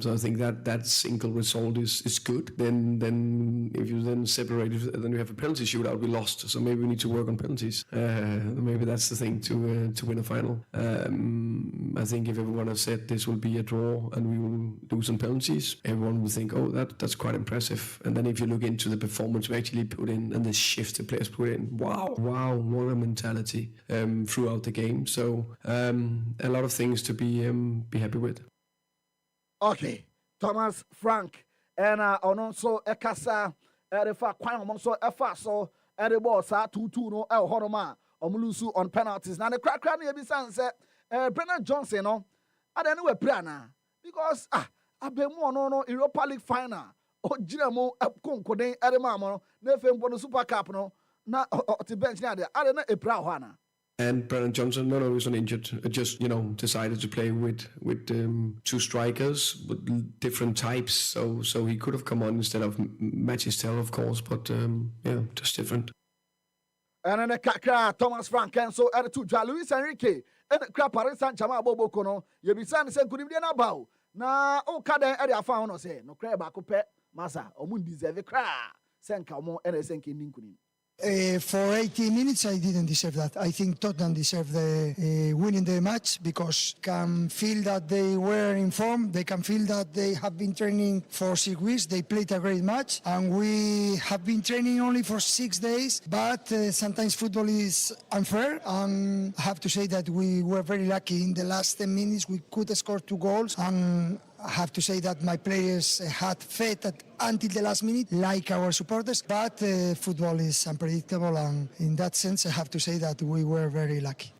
So I think that single result is good. Then if you then separate it, then you have a penalty shootout. We lost, so maybe we need to work on penalties. Maybe that's the thing to win a final. I think if everyone has said this will be a draw and we will lose on penalties, everyone will think, oh, that's quite impressive. And then if you look into the performance we actually put in and the shift the players put in, wow, what a mentality. Throughout the game, so a lot of things to be happy with. Okay, Thomas Frank and also Ekasa Erefa Kwan so Efa so Erebo sa 2-2 no El Horoma Omulusu on penalties. Now the crack ebisan say Brennan Johnson no I don't know a plana because abemu no Europa League final o jinamo konkoden Erema mo na fembo no Super Cup no na the bench na there I don't know a pra hwana. And Brennan Johnson, no, he was not injured. Just decided to play with 2 strikers with different types. So he could have come on instead of Magistel, of course, but just different. And then the Kaka Thomas Frank and so added to Luis Enrique and the crap Paris Saint-Germain Bobo Kono. You be saying could be an about now. Oh, Kada Eddie found no say no crab back up Massa or Moon deserve a cry. Senka more and a senking Ninkunin. For 80 minutes, I didn't deserve that. I think Tottenham deserved the winning the match because can feel that they were in form. They can feel that they have been training for 6 weeks. They played a great match, and we have been training only for 6 days. But sometimes football is unfair, and I have to say that we were very lucky. In the last 10 minutes, we could score 2 goals, and I have to say that my players had faith until the last minute, like our supporters, but football is unpredictable, and in that sense, I have to say that we were very lucky.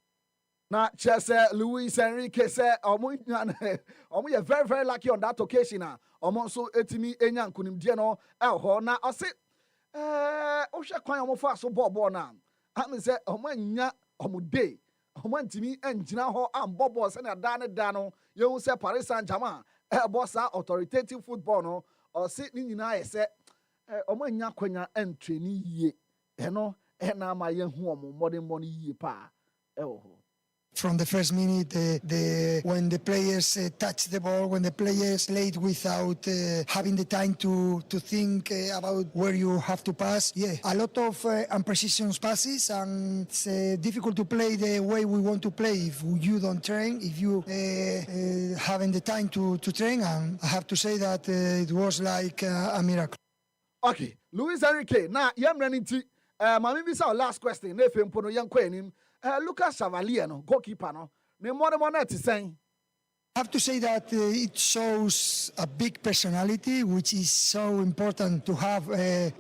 Now, just Luis Enrique said, "Omo, very, very lucky on that occasion. Omo, so etimi enyan kunim dieno elho na ose. Osha kwan omo fa so ball na. I say omo nya omo day. Omo ntimi enjina ho am ball se na dano. You say Paris Saint-Germain. Bossa authoritative football no or sit ni nyina ye se omo nya kwanya entre ni yie eno na ma ye hu omo modern money yie pa From the first minute, when the players touch the ball, when the players played without having the time to think about where you have to pass, a lot of unprecision passes, and it's difficult to play the way we want to play if you don't train, if you haven't the time to train, and I have to say that it was like a miracle. Okay, Luis Enrique, now yam running to my maybe last question, if you Lucas Chevalier, no goalkeeper, no. Ne more than one saying. I have to say that it shows a big personality, which is so important to have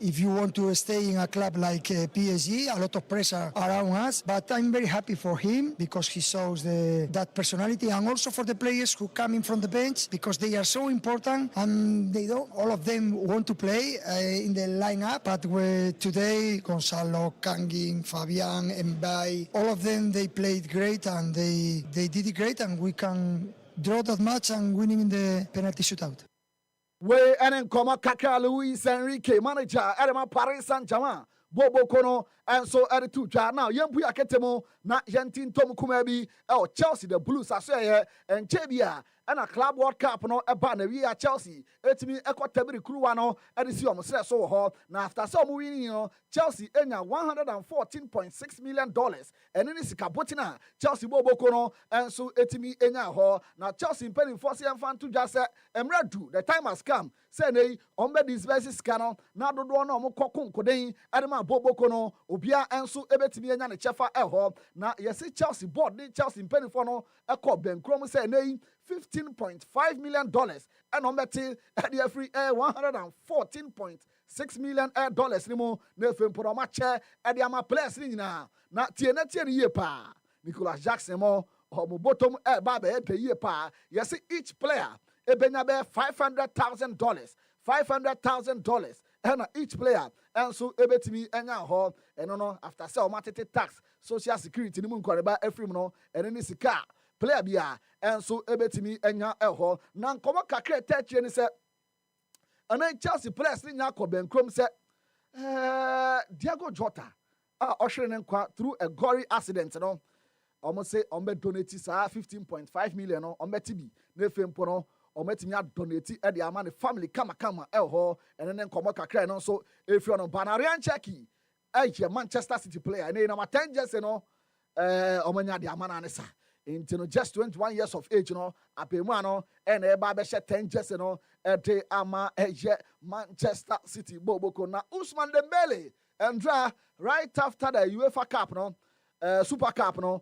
if you want to stay in a club like PSG. A lot of pressure around us, but I'm very happy for him because he shows that personality, and also for the players who come in from the bench because they are so important and they don't. All of them want to play in the lineup, but today Gonzalo, Kangin, Fabian, Mbai, all of them they played great and they did it great, and we can draw that match and winning in the penalty shootout. We and Nkoma Kaka Luis Enrique, manager, Edema Paris Saint-Germain, Bobo Kono, and so at the two. Now, Yampu Aketemo, not Yantin Tom Kumebi, or Chelsea, the Blues, I say, and Chebia. And a club World Cup no a banner we are Chelsea. It's me echo tabri cruano and it's your so hall. Now after some winning, Chelsea enya $114.6 million. And then it's Kabotina, Chelsea Bobo Kono, and so it's me enya hall. Now Chelsea penny for and fan to just say Emradu, the time has come. Say they on this versus canon. Now do no more kokun kodin, Adama Bobo Kono, Obia and so ebetimi enya chefa hall. Now you see Chelsea board, Chelsea penny for no echo Ben Chrome say nay. $15.5 million and on betting at the free air $114.6 million anymore. Nefim for a match at the ama place now. Not TNT year pa Nicolas Jackson more or bottom air baby per year pa. Yes, each player a benabe $500,000 and each player and so ebet me and hall and no after sell matete tax social security ni mun kwariba every no and any sika player bia and so ebetimi enya eho na nkoma kakra teche ni se ana Chelsea players ni nya ko benkrom se Diego Jota ushering nkwa through a gory accident no almost say ombe donate sa 15.5 million no ombe tibi na fempo no ometimi donate e de ama ne family kama eho and then nkoma kakra no so if you no Banarian Cheki Manchester City player na number 10 jersey no omanya de ama na ne sa into just 21 years of age, Apemano, and Eba 10 jersey, Ete Ama Manchester City, Boboko, na Usman Dembele, and right after the UEFA Cup, Super Cup, and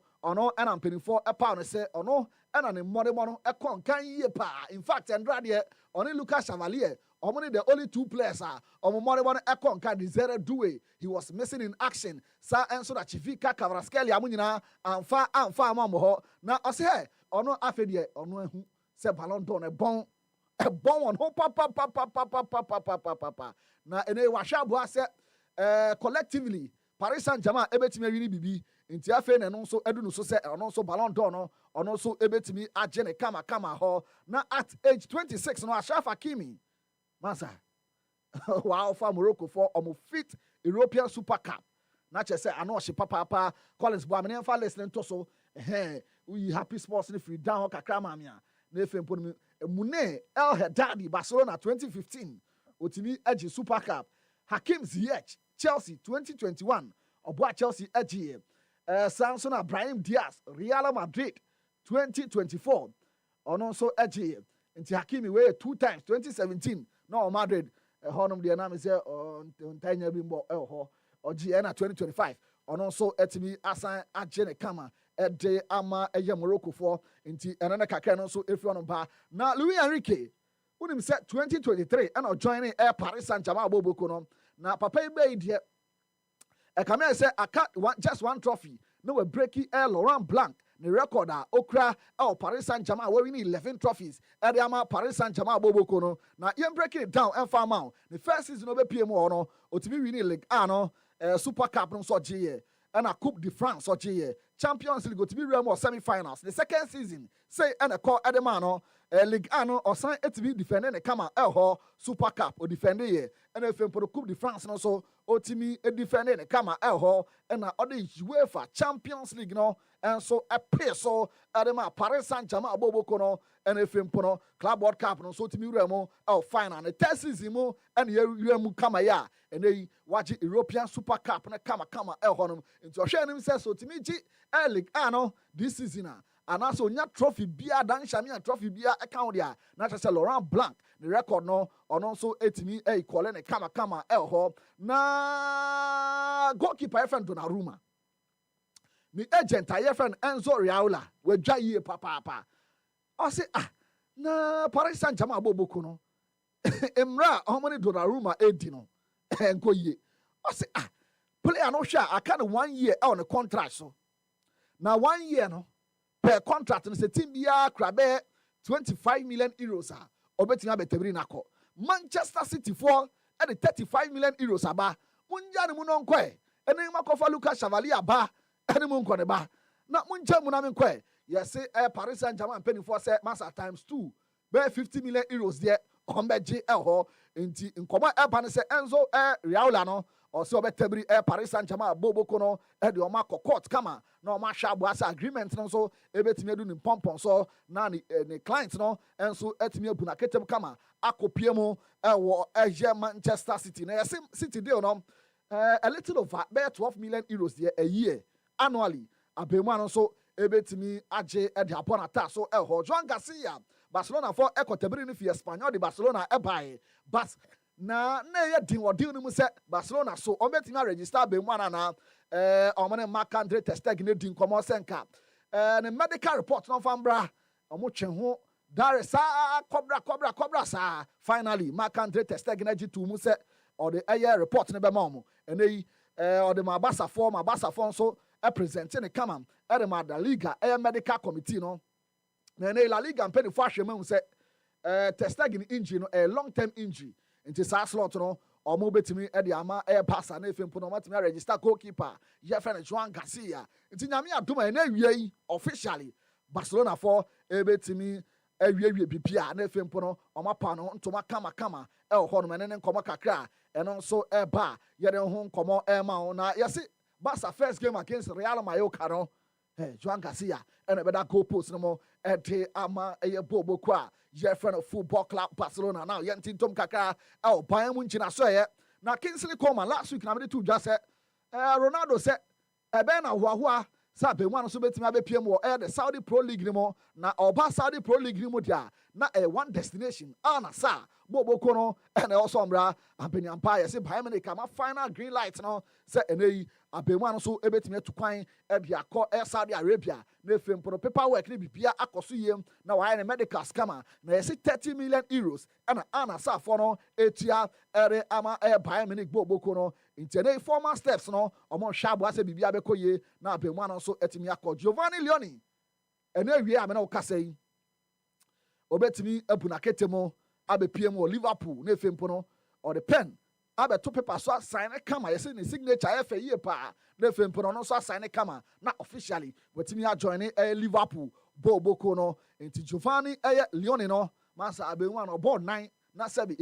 I'm paying for a pound, say, and an mono, a con, can ye pa. In fact, and only Lucas Chevalier, only the only two players are on Moribon Ekon can desire do it. He was missing in action. Sa and so that Chivika Kavraskeli Amunina and far Mamoho. Now I say, no Afedie, no who say Ballon d'Or a bon on ho papa. Now and Washabua said collectively Paris Saint-Germain ebetimi bibi nti afa na no so edunu so say no so Ballon d'Or no ono so ebetimi agene kama ho na at age 26 no Ashraf Hakimi Masa, wow, for Morocco for fit European Super Cup. Not just say, I know she papa Collins Boamini for listening to so, we happy sports if we down Kakramamia. Nefim put me Mune El Haddadi Barcelona 2015, Otimi Edge Super Cup, Hakim Ziyech, Chelsea 2021, Oboa Chelsea Edge, Samson Ibrahim Diaz, Real Madrid 2024, on also Edge, and Hakimi way 2 times 2017. No, Madrid, Honum the name is on Tanya Bimbo or Gianna 2025. And also Etimi Asan Ajene Kama at de Ama Eya Morocco for into another Kakan also if you're on bar. Now Luis Enrique, when him set 2023 and joining Air Paris Saint-Germain Bobokono. Now Papa Bay dear. I come here say I can't just one trophy. No a breaky Air Laurent Blanc. The record Okra Paris Saint-Germain where we need 11 trophies. Ediama Paris Saint-Germain Bobokono. Now you breaking it down and farm out. The first season of PMO no Otimi winning League no Super Cup no so GA and a Coupe de France so GA. Champions League to be more semi-finals. The second season say and a call Edemano League Ano or sign it to be defending the Kama Super Cup or defending ye. And if you put the Coupe de France no so Otimi defending the Kama and other UEFA Champions League no. And so a peso Adema Paris Saint-Germain Bobokono and if you put Club World Cup no so to me remo final and the test season and you kama ya and they watch European Super Cup and kama honum into share himself so to me League ano this season and also nya trophy bia dan shamia trophy bia account dia na say Laurent Blanc the record no on also etimi equal ne kama na goalkeeper friend Donnarumma the agent, my friend Enzo Riaula, we dry ye papa. I say na Paris Saint-Germain aboboko no. Emra how many Donnarumma edi no. Enko ye. I say player no sure I can 1 year on a contract so. Now 1 year no per contract no say team bia krabe 25 million euros obetinga betebri nako. Manchester City for at the 35 million euros aba. Munja ne mu no nkwe. Ene makofa Lucas Chevalier aba. Ene mu nkone ba. Na munja mu na me nkwe. Yes Paris Saint-Germain penny for say master times 2. Be 50 million euros there. Ombeji ho nti nkoma eba ne say Enzo Raiola no or so betebri Paris Saint-Germain boboko no e de oma court kama na oma hwa boasa agreement no so ebetimi adu ni pompon so na ni client no enso etimi abu na ketem kama akopie mu wo Manchester City na yes City deal no a little over 12 million euros there a year annually abemu no so ebetimi age e de upon attack so ho Joan Garcia Barcelona for ekotebiri ni fi Espanyol de Barcelona ebae but na ye din odin ni mu se Barcelona so o betimi register abemu na omane Marc Andre ter Stegen ne din komo senka ne medical report no fambra omo twe ho dare sa cobra sa finally Marc Andre ter Stegen agitu mu se or the air report ne be ma omo eneyi or the Mabasa form so present ne kama the La Liga medical committee no na La Liga mpeni fo ahwema hu se ter Stegen injury no a long term injury into sa slot no omo betimi e de ama passa na efempo no matimi register goalkeeper ye friend Joan Garcia nti nyame adoma na awie officially Barcelona for betimi awie bibia na efempo no omo pa no ntoma kama e ho no mene nkomo kakra eno nso ba ye de ho nkomo ma na yesi Barca first game against Real Mallorca no Joan Garcia and better goal post no more ete ama bobo kwa ye friend football club Barcelona now yentin tom kaka Bayern Munich na so ye na Kingsley Coman last week na me two just said Ronaldo said ebe na hoahoa sa be one so betimi abepiem wo the Saudi Pro League ni mo na oba Saudi Pro League ni mo dia na one destination na sa bobo kono and also mbra ampani empire say Bayern Munich ma final green light no say enei abemu so ebetimi atukwan de akọ Saudi Arabia na efempo paperwork ni bibia akoso yem na why na medical scammer na yesi 30 million euros ana sa for no etia ere ama Bayern Munich boboko no intene formal steps no omo hwa abo ase bibia bekoye na abemu so etimi akọ Giovanni Leoni ene wie amena okasai obetimi abuna ketemo abepiem o Liverpool na efempo no or the pen abeto paper so sign kama yesi ni signature fa ye pa na fempo no so sign kama na officially wetimi a join Liverpool boboko no enti Giovanni Leoni no masa abenwa no ball 9 na sabi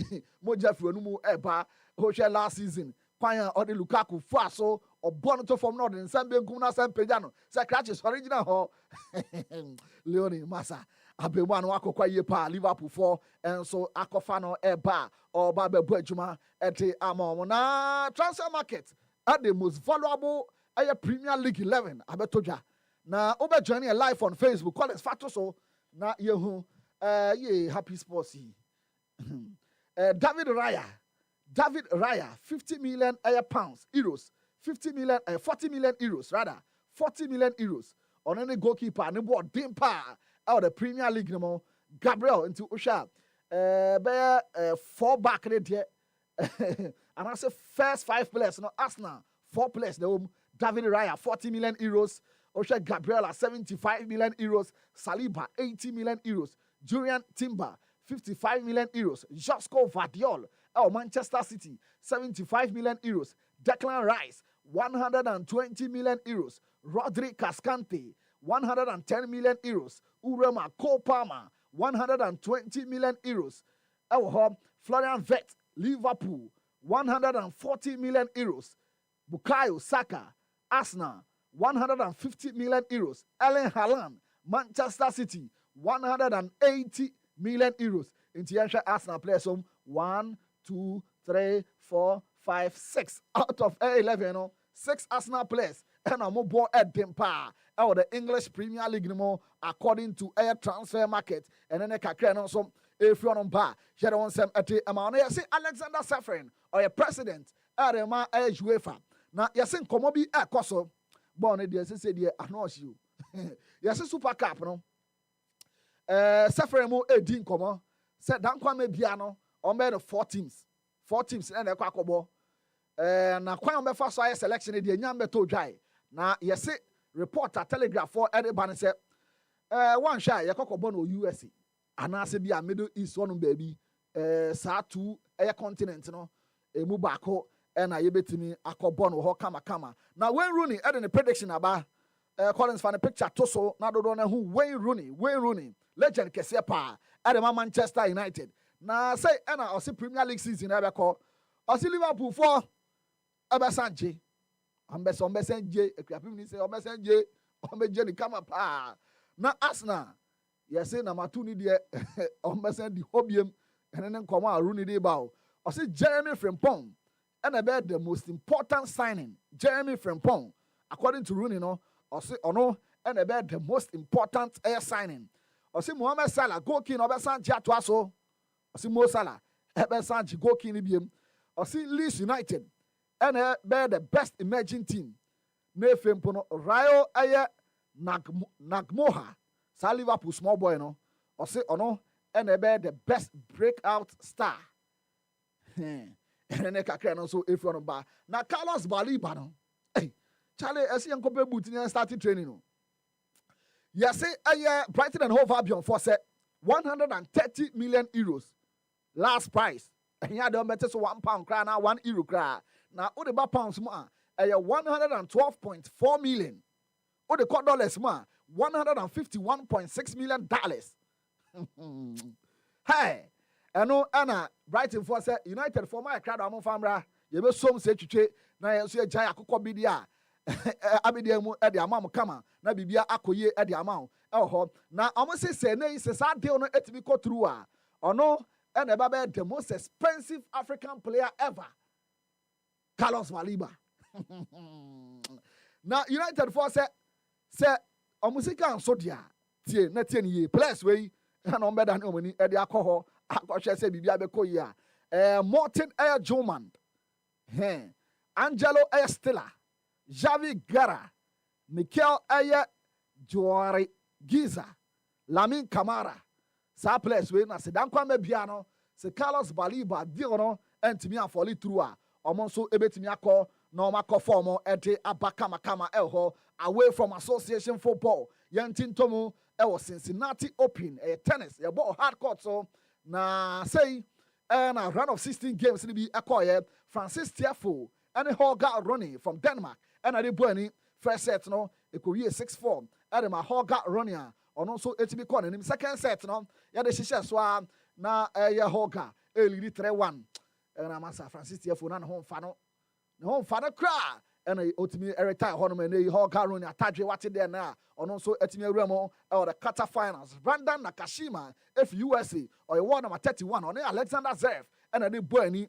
moja fi anu mu eba ho hwe last season kwan o de Lukaku fu aso obo no to form no de nsambe ngum na sampeja no say crutches original ho Leoni masa abemu no akokwa ye pa Liverpool for enso akofa no eba oba bebu adwuma ete amon na transfer market at the most valuable Premier League 11 abetodwa na oba joining live on Facebook call it fato so na yehu ye happy sports David Raya 50 million pounds euros 40 million euros rather 40 million euros on any goalkeeper ne board dimpa out the Premier League no more Gabriel into Usha be 4 back there and I say first 5 players no Arsenal 4 players the David Raya 40 million euros Usha Gabriel 75 million euros Saliba 80 million euros Julian Timber 55 million euros Josko Vardiol Manchester City 75 million euros Declan Rice 120 million euros Rodri Cascante 110 million euros Urema Kopama 120 million euros Florian Wirtz Liverpool 140 million euros Bukayo Saka Arsenal 150 million euros Erling Haaland Manchester City 180 million euros Intiansha Arsenal players 1 2 3 4 5 6 out of 11 6 Arsenal players and a more at Dempa or the English Premier League no according to air transfer market and then a kakra so if you're on bar here on some at amount say Alexander Safran or a president Arema UEFA now yes in komobi koso born there say they acknowledge you yes super cup no Sefremo edi nkomo say dan kwa me bia no on be no 4 teams na na kwa akobo na kwan on be fa so selection de nya beto dwai na yesi reporter telegraph for everybody say one shy yakokobo no USA anase bia Middle East one baby saa two continent no emu baako na yebetimi akobo no ho kama na when Rooney the prediction aba Collins fan picture to so na do na hu Wayne Rooney legend kese pa the Manchester United na say na o Premier League season ebe ko o Liverpool for ebe sanje ombe sanje ekuapim ni say ombe sanje ombe ni kama pa na Arsenal yes na matu ni de ombe sanje hobiem ene nkomo a Rooney de ba o Jeremy Frimpong and about the most important signing Jeremy Frimpong according to Rooney no ono and about the most important air signing Mohamed Salah goalkeeper obesanji atoaso Mo Salah obesanji goalkeeper biem Leeds United and about the best emerging team ne fempo no Rayo aye Nagmoha sa Liverpool small boy no ono and about the best breakout star ene kakra no so if you ba na Carlos Baliba no Charlie esi enkope boot ni start training no yes Brighton and Hove Albion for say 130 million euros last price here dey better so £1 kra na €1 kra na o de ba pounds mo a 112.4 million o de dollars mo a $151.6 million hey eno ana Brighton for say United for my crowd amon famra ye be som se twetwe na ye so agya akokɔ bi dia abidi mu e de amam kama na bibia akoye e de amam ho na omo se na yi se sa de no etimi ko through a ono e na ba be the most expensive African player ever Carlos Baliba na United for say omo sika nso dia tie ni players we na on better na omani e de akɔ akɔhwɛ sɛ bibia bɛkɔ yi a Martin Joman Angelo Stiller Javi Guerra Mikel Joari Giza Lamin Kamara saa players we na se dan kwa mabia no se Carlos Baliba di no entimi afoli through a ɔmo nso ebetimi akɔ na ɔmo akɔ form ɛde aba kama away from association football yɛntintomu ɛwɔ Cincinnati Open tennis yɛbɔ hard court so na say na round of 16 games ni bi ekoye Francis Tiafoe and Holger Ronny from Denmark and the boy first set no ekowie 6-4 and ma Holger Ronny ono so etibi call him second set no ya de hihye so na Holger lead 3-1 and ma Francis Tiafoe na ne ho mfa no kra and otimi retire hono na Holger Ronny atadwe wate there na ono so etimi awuramo or the quarter finals Brandon Nakashima if USA or a war number 31 on Alexander Zverev and the boy ni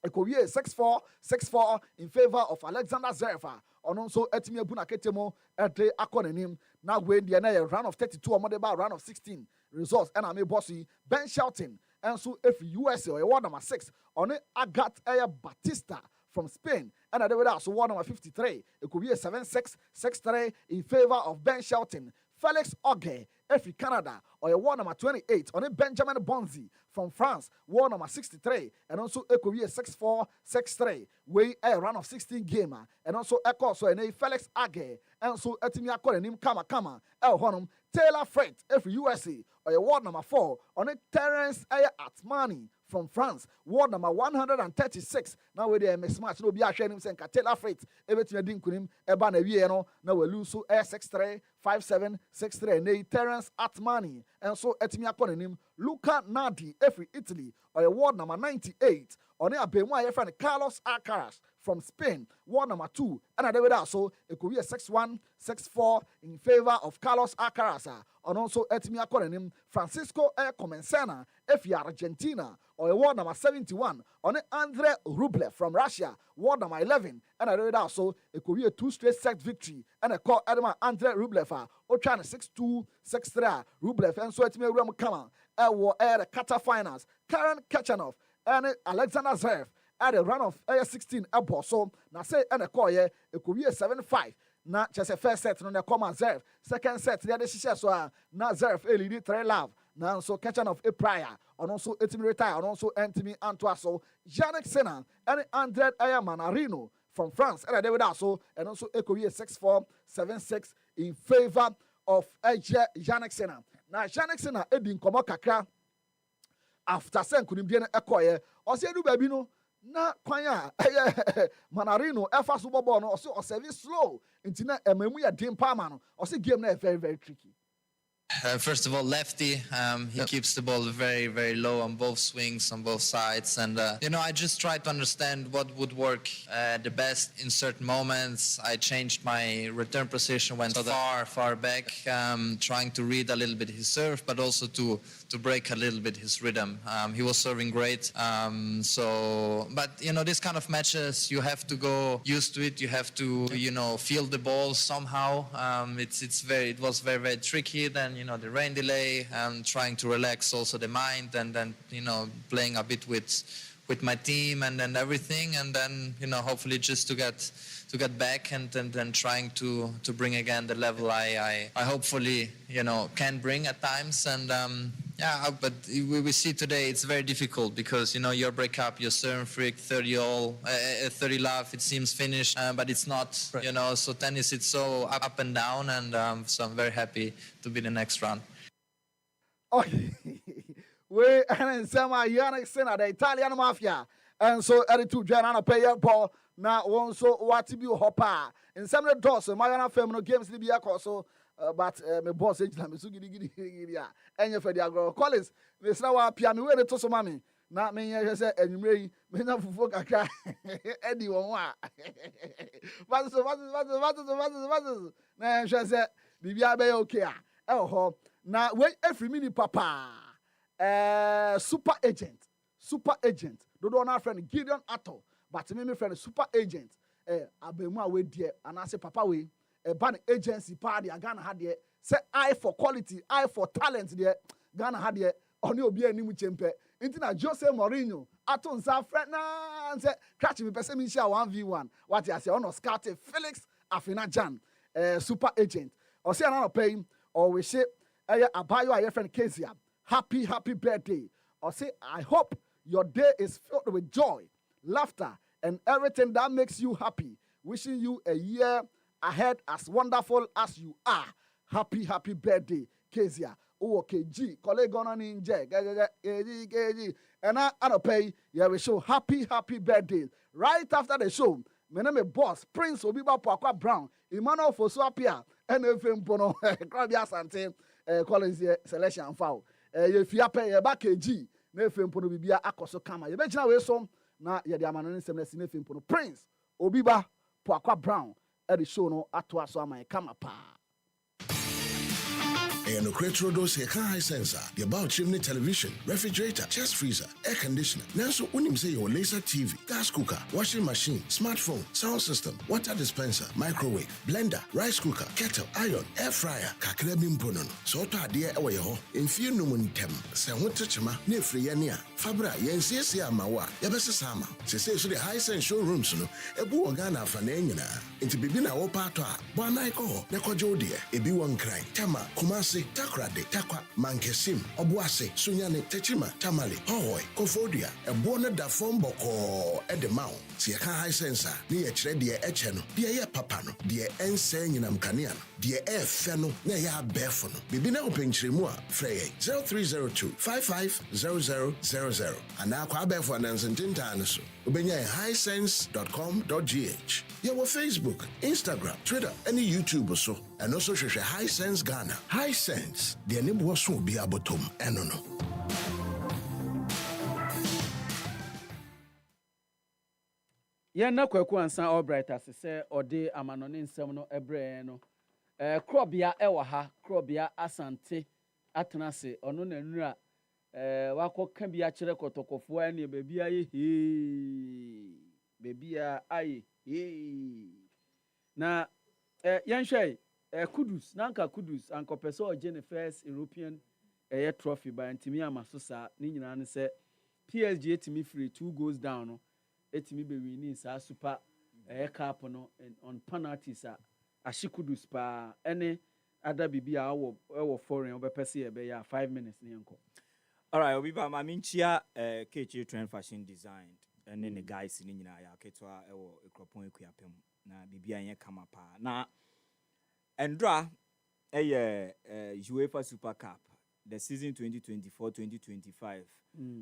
ekowie 6-4 in favor of Alexander Zverev ono so etimi abu na ketemo ede akonanim na we the na round of 32 or more round of 16 results and am bossy Ben Shelton and so if USA or a war number 6 on Agat Batista from Spain and they were also war number 53 it could be a 7-6 6-3 in favor of Ben Shelton Felix Auger F Canada or a war number 28 on a Benjamin Bonzi from France war number 63 and also it could be a 6-4 6-3 way a run of 16 gamer and also echo so a Felix Auger and so etimia calling him kama El Honum Taylor Freight F USA or a war number 4 on a Terence Atmani from France, ward number 136. Now we there mismatch. No be a shame him saying Taylor Freight. Everything didn't kunim. Eba na wie no. Now we lose so 6-3, 5-7, 6-3. Nay Terence Atmani and so etimi akon him Luca Nardi, every Italy or a ward number 98. On a Benoit your friend Carlos Alcaraz from Spain, ward number 2. And I did also it could be a 6-1, 6-4 in favor of Carlos Alcaraz. And also etimi akon him Francisco Comensana, if Argentina. Or a ward number 71 on Andre Rublev from Russia, ward number 11. And I read also it could be a 2 straight set victory. And I call Edema Andre Rublev, or China 6-2, 6-3. Rublev and so it's me Ram Kama, the quarter finals. Karen Kachanov and Alexander Zverev at a run of 16 airport. So now say and a call it could be a 7-5. na kyerɛ sɛ first set no na ɛkɔma Zerf second set deɛ de hyehyɛ so a na Zerf elidi 3-love nanso Kitchen of Apraya ɔno nso etimi retire ɔno nso ɛntimi antoa so Yannick Sinner ɛne Andre Manarino from France ɛna de weda so ɛno nso ekowie 6-4 7-6 in favor of Yannick Sinner na Yannick Sinner edi nkɔmɔ kakra after sɛ nkunimdie no ɛkɔyɛ ɔsɛ edu baabi no na kwan a Manarino ɛfa so bɔbɔ no ɔsɛ ɔsɛvi slow nti na ɛmɛmu yɛ den paama no ɔsɛ game na very very tricky. First of all, lefty. He keeps the ball very, very low on both swings, on both sides. And, I just try to understand what would work the best in certain moments. I changed my return position, went far back, trying to read a little bit his serve, but also to break a little bit his rhythm. He was serving great. But, this kind of matches, you have to go used to it. You have to, feel the ball somehow. It was very, very tricky. Then, the rain delay, trying to relax also the mind, and then, playing a bit with my team and everything, and then, hopefully just to get back and then trying to bring again the level I hopefully, can bring at times. And, but we see today it's very difficult because, your breakup, your serve freak, 30 love, it seems finished, but it's not, so tennis, it's so up and down, and so I'm very happy to be the next round. Okay. We and some Yannick Sinner, the Italian mafia, and so attitude Janana pay ball now one so what to be hopper in some of the doors so my feminine games to be a so but my boss age and you for the agro Collins this now piano where to so mommy not me say and you may not folk a cry Eddie one what now she said Bibia be okay oh now wait every minute papa super agent do not friend Gideon Atto but me friend super agent abemu a we die anase papa we ban agency party Ghana had there say eye for quality eye for talent there Ghana had there oni obi anim chempe nti na Jose Mourinho ato nsa friend na say catch me person me share 1v1 what you say on scout Felix Afinajan super agent or say another pay or we say abayo a friend Kezia happy birthday or say I hope your day is filled with joy, laughter, and everything that makes you happy. Wishing you a year ahead as wonderful as you are. Happy birthday, Kezia. Oh, KG, colleague on in KG. And I don't pay. Yeah, we show happy birthday. Right after the show, my name is Boss Prince Obiba Poakwa Brown, Emmanuel Fosuapia, and FM Bono, Krabia Sante, Collins selection foul. If you pay back KG. Nefem pono bibia akoso kama. Ye be gina we so na ye de amano nsem na sinefem pono Prince Obiba Poakwa Brown e de show no ato aso aman kama pa. And no cretro dos here high sensor, the about chimney television, refrigerator, chest freezer, air conditioner. Now so when say your laser TV, gas cooker, washing machine, smartphone, sound system, water dispenser, microwave, blender, rice cooker, kettle, iron, air fryer, kakrabim ponono. So to adie away ho, in few numuntem, se hontachima, ne free ania, fabra, yen see amawa, yabesa sama. Se say so the high sense showrooms no, ebu organa fanenina, into bibina opato, banaiko, nekojo dear, ebi one cry, tama, kumasi. Takrade, Takwa, Mankesim, Obuase, Sunyane, Techima, Tamale, Hoy, Kofodia, a bona da Fomboko, at the mount. See a high sensor, near Tredia Echeno, dear Papano, dear Ensen in Amcanian, dear F Feno, Naya Befono, Bibina Open Chrimua, Frey 0302 550000, and now Quabefon and Santintanaso, Ubenya highsense.com.gh. Yeah, Facebook, Instagram, Twitter, any YouTube or so, and also share High Sense Ghana. High Sense, the name was so be abotum, and no. Yen na kwaku ansa Albright asese ode amanone nsem no ebre no krobia ewa ha krobia asante atenase ono na nura wakoka bia kire kotokofo ene bebia ye bebia aye na yenhwe Kudus nanka Kudus ankopeso oje first European trophy by ntimi amasosa ni nyina ne se PSG etimi free 2 goals down no etimi be winning sa super cup no on penalties Ashikudus pa any other bibi our foreign over perceive 5 minutes near. All right, Obiba, my minchia, KH Trend Fashion Design, and then the guys in India, Ketwa, or a cropon equiapem, na Bibia Kama pa. Na Andra, UEFA Super Cup, the season 2024-2025,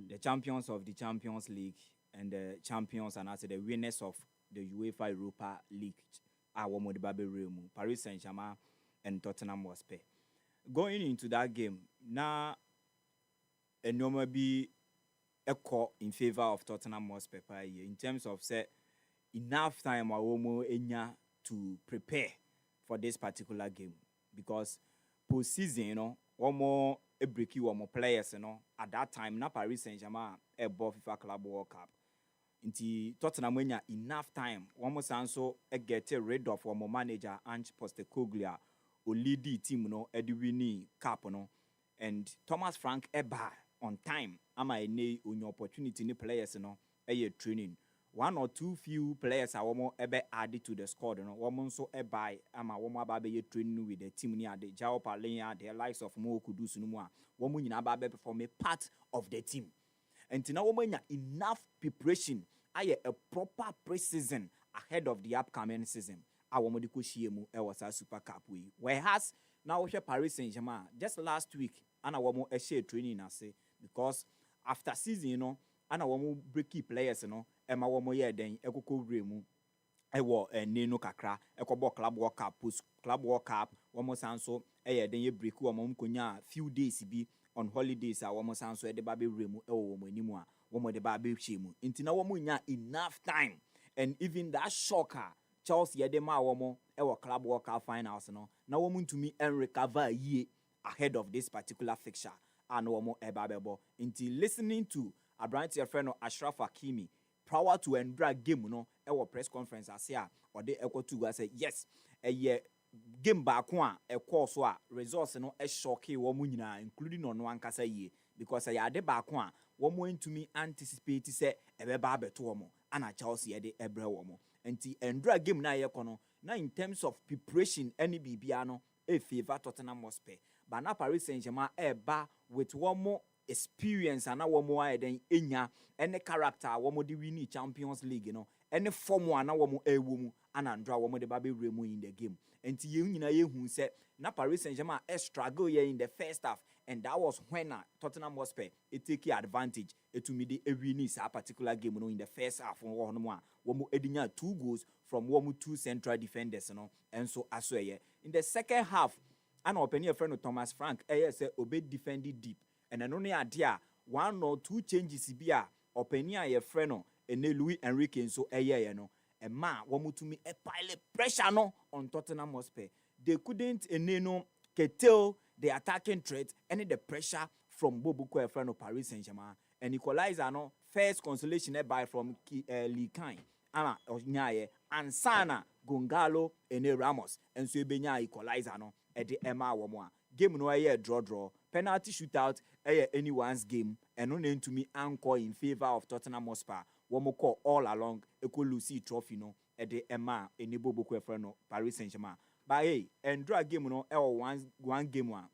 the champions of the Champions League and the champions and also the winners of the UEFA Europa League, our Modibabe Remu, Paris Saint-Germain and Tottenham Hotspur. Going into that game, now, and normally be a call in favor of Tottenham Hotspur in terms of say enough time to prepare for this particular game, because post-season, one more a breaky, one more players, at that time, na Paris Saint-Germain above FIFA Club World Cup. Inti Tottenham wenya enough time, one more sanso get rid of one more manager Ange Postecoglou, who lead the team, Edwini Cup, and Thomas Frank eba on time. Ama ene on your opportunity ni players training. One or two few players are more ebe added to the squad. One so eba ama one babe training with the team ni ade Jao Palenya, the likes of Mo Kudus Numwa. One na babe form a part of the team. And now woman enough preparation. A proper pre-season ahead of the upcoming season. Our medical shiemu was a Super Cup we. Whereas now we Paris Saint-Germain just last week, and our more share training I say, because after season, and our more breaky players, and my one year then Eko Remu, Neno Kakra, Eko Club World Cup, Post Club World Cup, one more sanso, then you break one konya few days be on holidays, our one sanso at the baby Remu, anymore, one more the baby shimu. Intina one enough time, and even that shocker. Chelsea Yedema Womo, our Club World Cup finals, now woman to me and recover ye ahead of this particular fixture. And Womo Ebabebo. Until listening to a brand your friend Ashraf Hakimi prior to Endra game, our press conference, I say, or they echo to say, yes, a year game back one, a course, results, a shocky woman, including on one cassa ye, because I had the back one going to me anticipate, say, a babe to Womo, and a Chelsea at the Ebra Womo. And drag game na yekono na in terms of preparation any bibiano favor Tottenham Hotspur, but na Paris Saint-Germain eba with one more experience and one more than enya any character one more the winning Champions League any form one na one more ewumu and andra one more the baby remu in the game. And you nyina ye hu say na Paris Saint-Germain struggle here in the first half, and that was when Tottenham Hotspur take advantage to me the winning a particular game in the first half one edinya 2 goals from 2 central defenders and so as well in the second half an open your friend Thomas Frank say obey defended deep, and then only idea 1 or 2 changes bia open your friend and Louis Enrique so a man to me a pile pressure on Tottenham Hotspur. They couldn't curtail the attacking threat and the pressure from Bobuko a friend of Paris Saint-Germain and equalizer first consolation by from Lee Kine and Sana Gongalo and Ramos and so benya equalizer at the Emma Wamoa game draw penalty shootout anyone's game and no name to me anchor in favor of Tottenham Hotspur. One more call all along a cool Lucy trophy at the Emma in the Bobo Quefreno, Paris Saint-Germain. But hey, and draw game one game one.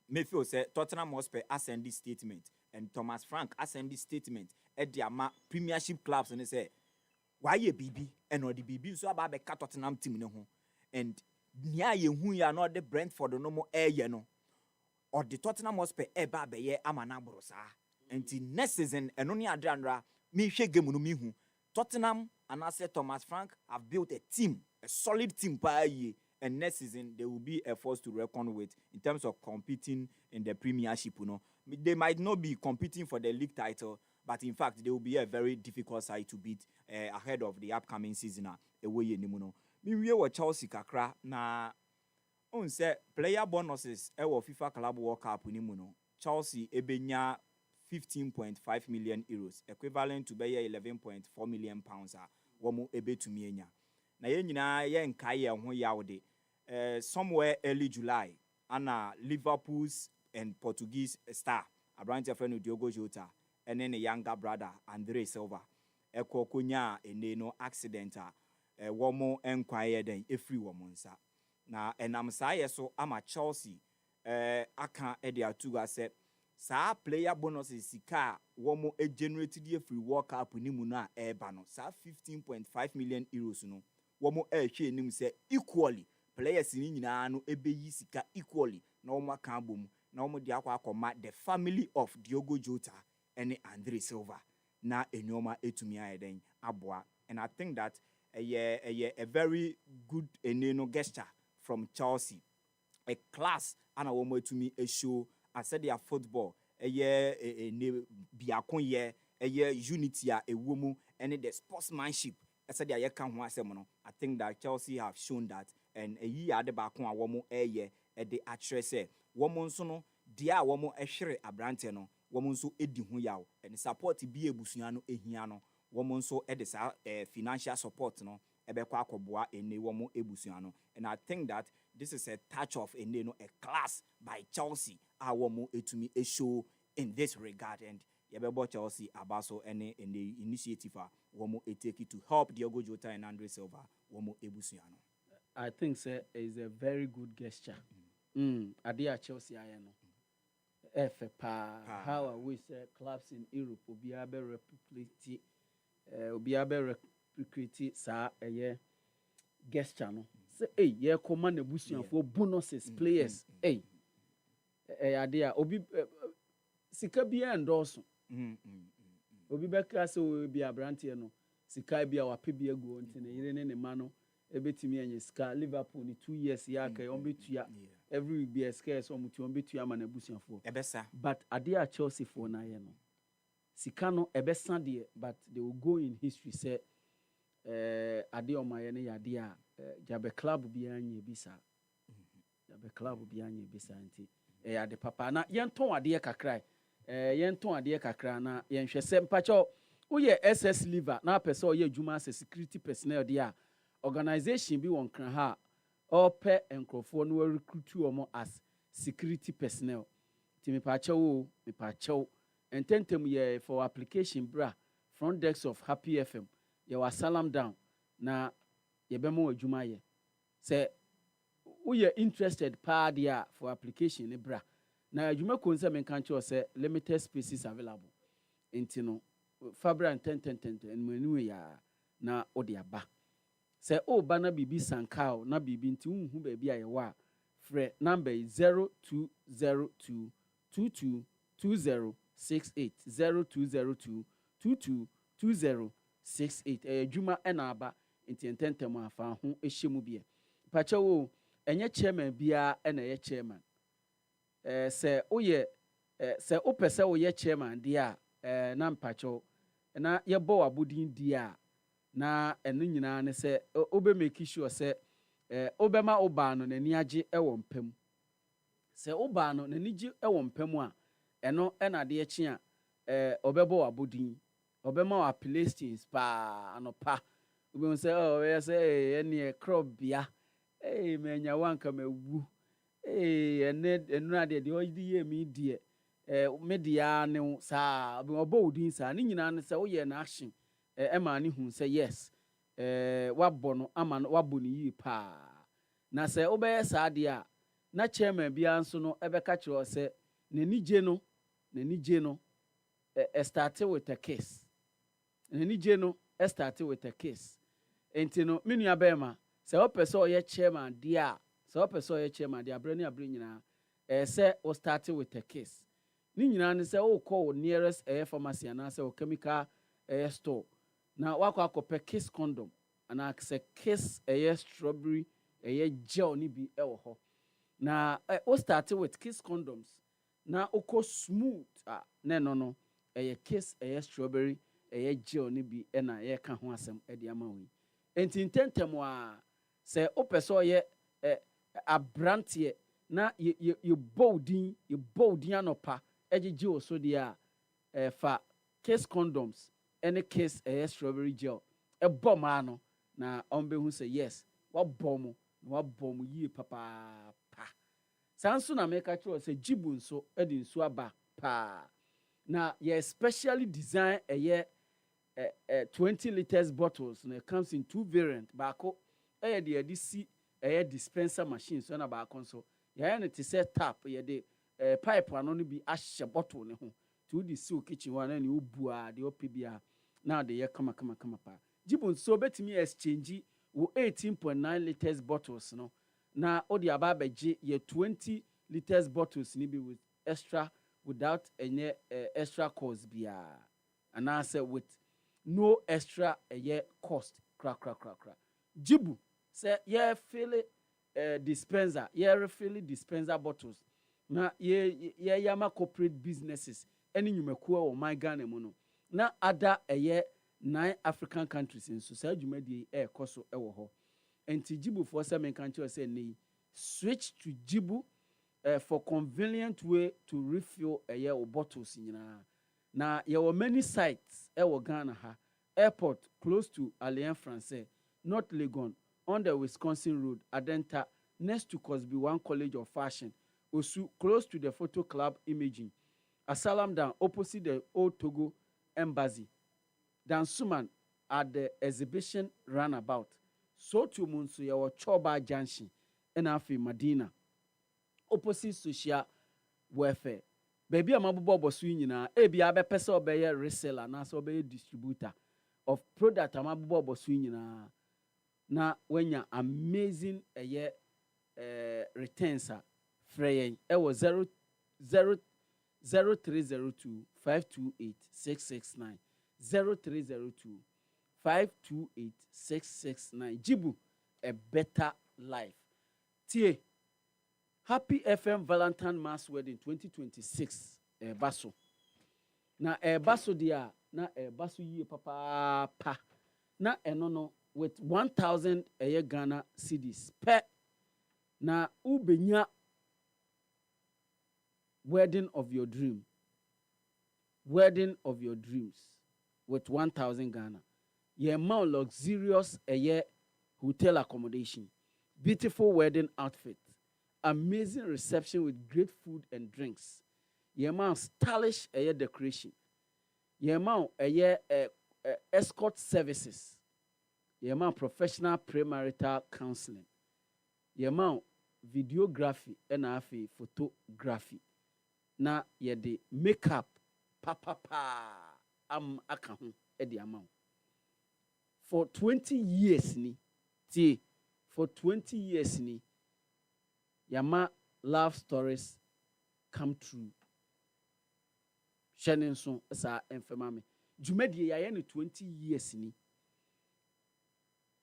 Mayfield said Tottenham Hotspur send this statement, and Thomas Frank send this statement at the Premiership clubs, and they say, why ye BB and or the BB so about the Tottenham team and near you who you are not the Brentford no more air or the Tottenham Hotspur eba be ye amanabrosa. And the next season and only Adrianra me game no me who Tottenham and I said Thomas Frank have built a team, a solid team per year, and next season they will be a force to reckon with in terms of competing in the Premiership. They might not be competing for the league title, but in fact they will be a very difficult side to beat ahead of the upcoming season. Away nimuno. Me we Chelsea kakra na on say player bonuses FIFA Club World Cup nimuno. Chelsea ebenya 15.5 million euros, equivalent to 11.4 million pounds. Womo ebe to me enya. Na ye nyina ye nkae ho yawde. Somewhere early July, ana Liverpool's and Portuguese star Abrante friend Diogo Jota and then a younger brother Andre Silva. Eko konya no accident womo enquire then every womansa. na enam saa yɛ so ama Chelsea aka de atu asɛ saa player bonuses sika a wɔn generate die free World Cup ni mu no a ɛreba no saa 15.5 million euros no wɔn ɛrehwɛ anim sɛ equally players ni nyinaa no ɛbɛyi sika equally na wɔn aka abɔ mu na wɔn de akɔma the family of Diogo Jota ɛne Andre Silva na enyoma etumi ayɛ den aboa. And I think that a very good gesture from Chelsea, a class and a woman to me a show. I said their football a biakonye a unity a woman and the sportsmanship. I said I think that Chelsea have shown that and a year at the back on a woman a year at the actress woman sono dia woman a shere a branteno woman so edi yaw and support be a busiano a hiano. Woman so edis financial support no ebekwa akoboa ene womo ebusuano. And I think that this is a touch of a class by Chelsea a womo etumi a show in this regard. And yebebo Chelsea abaso ene in the initiative womo take it to help Diogo Jota and Andre Silva womo ebusuano. I think sir is a very good gesture. Adia Chelsea ayano. How I wish clubs in Europe will be able to replicate recruit sa gesture no say ye command ebusuan for bonuses players adea obi sika bia endorse obi beka say obi abrante no sika bia wape bia go nti ne yire ne ma no ebetimi anye sika Liverpool ni 2 years ya ka on betua every week be scarce on mutu on betua ma na ebusuan for ebesa but adea Chelsea for na ye no sika no ebesa de but they will go in history say ade omaye ne yade a jabe club bi anye bisa jabe club bi anye bisa nti ade papa na yenton ade kakra yenton ade kakra na yenhwɛ sɛ mpacho uye SS liver na pese oye adwuma as security personnel de a organization bi won kran ha ope enkrofo no recruit omo as security personnel ti me pacho ententem ye for application bra front desk of Happy FM ye wa salam down na ye be mo adwuma ye say we are interested pa dia for application ne bra na adwuma ko nse men kan cho say limited spaces available enti no fabra 10 enmanu ya na odi aba say o ba na bibi sankao na bibi nti unhu ba bia ye wa frɛ number 0202 222068 0202 222068 adwuma na aba ntientem afa ho ehyemu bia pacha wo enye chairman bia na ye chairman sɛ woyɛ sɛ opɛ wo ye chairman dia na mpacho na ye bo abodin dia na eno nyina ne sɛ obe make sure sɛ obema oba no nani age ɛwɔ mpam sɛ oba no nani gi ɛwɔ mpam a eno na de echi a obebo abodin obema wa Palestines pa anopa obi say oh yes ene crop bia menya wanka mawu enu ade de odi ye mi die media ne sa obo odin sa ne nyina ne sɛ woyɛ na action ma ne hu say yes wabɔ no ama no wabɔ ne yi pa na sɛ obɛyɛ sa de a na chairman bia nso no ebeka kyerɛ sɛ n'anigye no started with a case. N'anigye no started with a case. Enti no me nua bɛma sɛ wo pɛ sɛ ɔyɛ chairman dia sɛ wo pɛ sɛ ɔyɛ chairman dia abrɛ nyina sɛ o started with a case. Ni nyina ne sɛ wo call nearest pharmacy ana sɛ o chemical store na wakɔ akɔpɛ kiss condom ana sɛ kiss strawberry gel ni bi ɛwɔ hɔ na o started with kiss condoms na oko smooth no kiss strawberry gel ni bi na ka ho asem de ama wi enti tentem a se opese oye abrantie na ye boldin anopa egege oso de a fa kiss condoms any kiss strawberry gel bom ano na onbehu say yes wa bom yi papa sanso na make sure say jibu nso edi nso aba pa na ye specially design 20 liters bottles and it comes in 2 variant bako de si dispenser machine so na ba konso yɛyɛ no te sɛ tap yɛde pipe ano no bi ahyɛ bottle ne ho to di so kitchen wa na ne obu a de opɛ bia na de yɛ kama pa Jibu nso betimi exchange wo 18.9 liters bottles no na odi aba abegye ye 20 liters bottles ni bi with extra without any extra cost bia and I say with no extra cost kra Jibu say ye fill dispenser ye refill dispenser bottles na ye yama corporate businesses any nyumakuwa o my Ghana mu no na ada 9 African countries in society jumadi koso ewo ho enti Jibu for say men kan say nei switch to Jibu for convenient way to refill o bottles nyina na ye were many sites ewo Ghana ha airport close to Alliance Française North Legon on the Wisconsin Road Adenta next to Cosby One College of Fashion Osu close to the Photo Club Imaging Asalam down opposite the Old Togo Embassy Dansuman at the exhibition runabout. So to Munsu yawo Choba Junction Enafi Madina. Opposite social welfare. Baby amabubo bosu nyina ebi abepese obeye reseller na so obeye distributor of product amabubo bosu nyina na wenya amazing returns frey e was 0302 528 669 0302 528 669 Jibu a better life. Tie Happy FM Valentine Mass Wedding 2026 baso. Na baso dia na baso yie papa pa. Na enono with 1,000 Ghana cedis per na ubenya wedding of your dream. Wedding of your dreams with 1,000 Ghana. Ye more luxurious hotel accommodation, beautiful wedding outfit, amazing reception with great food and drinks. Ye more stylish decoration. Ye more escort services. Ye more professional premarital counseling. Ye more videography and photography. Na ye de makeup papa am aka ho the amount. For 20 years ni for 20 years ni yama love stories come true. Shenin so sa enfema me. Jumedi ya no 20 years ni.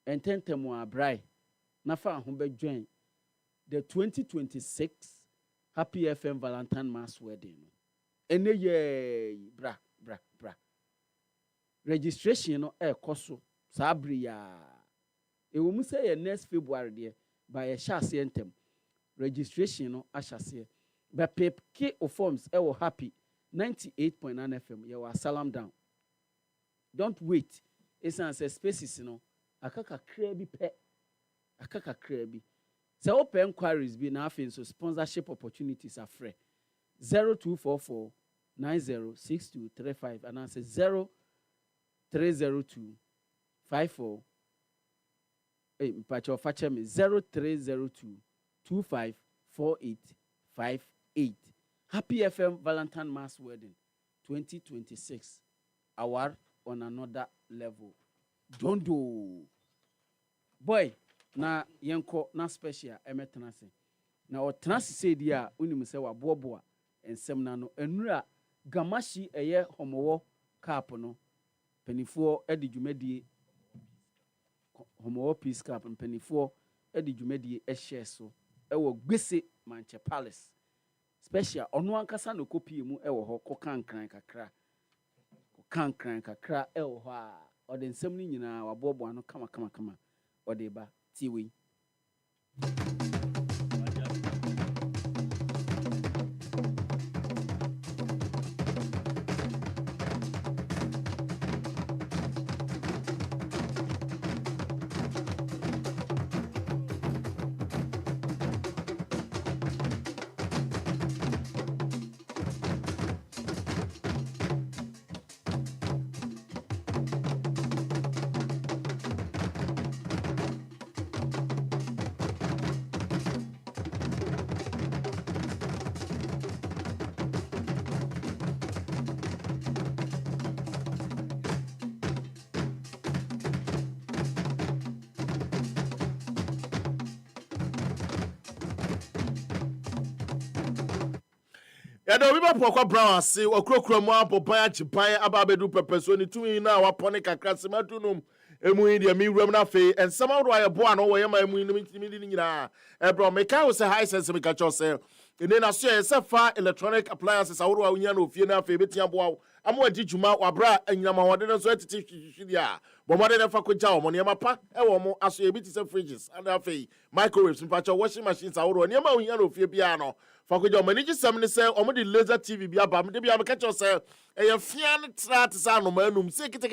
Ententemo abrai na fa ho be join the 2026 Happy FM Valentine Mass Wedding. Ene ye bra. Registration no koso sabri ya. E wo mu say next February there by a chase entem. Registration no achase. Ba pep ke o forms e wo Happy 98.9 FM ye wa salam down. Don't wait. It's an spaces no akaka krabi pe. Akaka krabi. Say open inquiries be na afin so sponsorship opportunities are free. 0244 906235 and answer 0302 54 mpacho fache me 0302 254858. Happy FM Valentine Mass Wedding 2026. Award on another level. Don't do. Boy, na yenko na special emetenase. Na o tenase say dia unim se wa boboa ensem na no enura gamashi homowo cap no penifo edi dwumadie homowo peace cap penifo edi dwumadie share so ewo gbese Manche Palace special ono ankasa no kopie mu ewo ho kokankran kakra ewo ho a ode nsem ni nyina wa boboa no kama ode ba tiwi. ya da Obiba Poakwa Brown ase okrokro mu apopan achipan ababedu pepeso ni tumi na wapone kakra sematunum emu yi de mi wram na fe ensem awro aye bo ano wo ye ma emu ni mi ni nyina bro me kai wo se high sense me ka cho se ene na so ye se fa electronic appliances awro a unya na ofie na fe betia bo amo adi juma wabra anyina ma wode no so etiti hwihwidi a bo mo de na fa ko ja wo ne ma pa e wo mo aso ye biti se fridges and afi microwaves mpacho washing machines awro ne ma unya na ofie bia no fakoja manage some ne say omo the laser TV bia ba me de bia me catch us say e fian trat sa no manum say kiti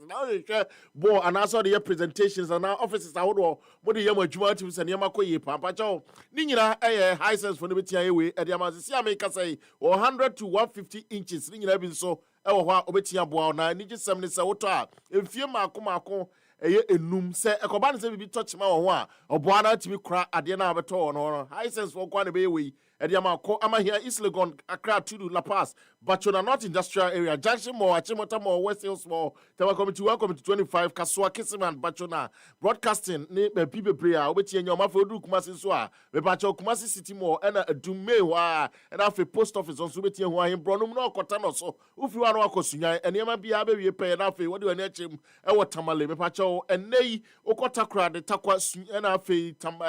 now you share bo and also the presentations and now offices awodo mo de yam adwuma team say ne makoye pampa cho ni nyina high sense for no betia ewe e de amase sia me ka say 100 to 150 inches ni nyina bi so e wo ho a obetia bo na ni gi some ne say woto a emfie maako eye enum se ekoba ne se bibi touch ma wo ho a obo ana timi kura ade na abeto no high sense for kwa ne be we Ediama ko ama here East Legon, Accra, Tudu, La Paz, Bachona North Industrial Area, Junction Mall, Achimota Mall, West Hills Mall, Tawa Committee 1, Committee 25, Kasua, Kisiman, Bachona, Broadcasting, People Prayer, Obeti and Yoma Fodu, Kumasi Swa, Bebacho, Kumasi City Mall, and a Dumewa, and after Post Office on Subeti and Wahim, Bronum no Cotano, so if you are no Kosunya, and Yama be a baby pay enough, what do you need him, and what Tamale, Bepacho, and Nay, Okotakra, the Takwa, and after Tam,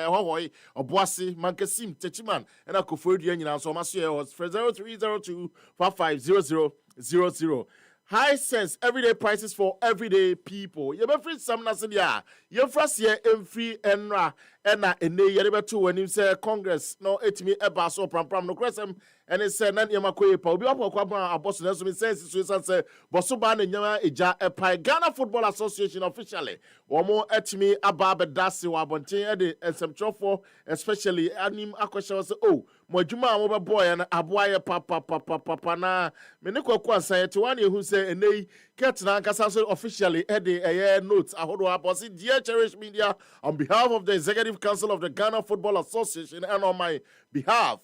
Hawaii, Obuasi, Mankasim, Chiman and I could forward you now. So my share was 0302-550000. High sense everyday prices for everyday people. You be free some nasia. You first year free enra ena ene yere to when him say Congress no etimi eba so pram no cresem and it said nan yema koye pa obi Poakwa Brown aboss na so me sense so say boso ba na nyama eja epa Ghana Football Association officially womo etimi aba bedase wa bonten e de ensemtrofo especially anim akwesha say oh mo adwuma a mo be boy na aboaye papa na me ne kwaku ansan te wan ehu say enei ketna nkasa so officially e de notes ahodo aboss dear Cherish Media on behalf of the Executive Council of the Ghana Football Association and on my behalf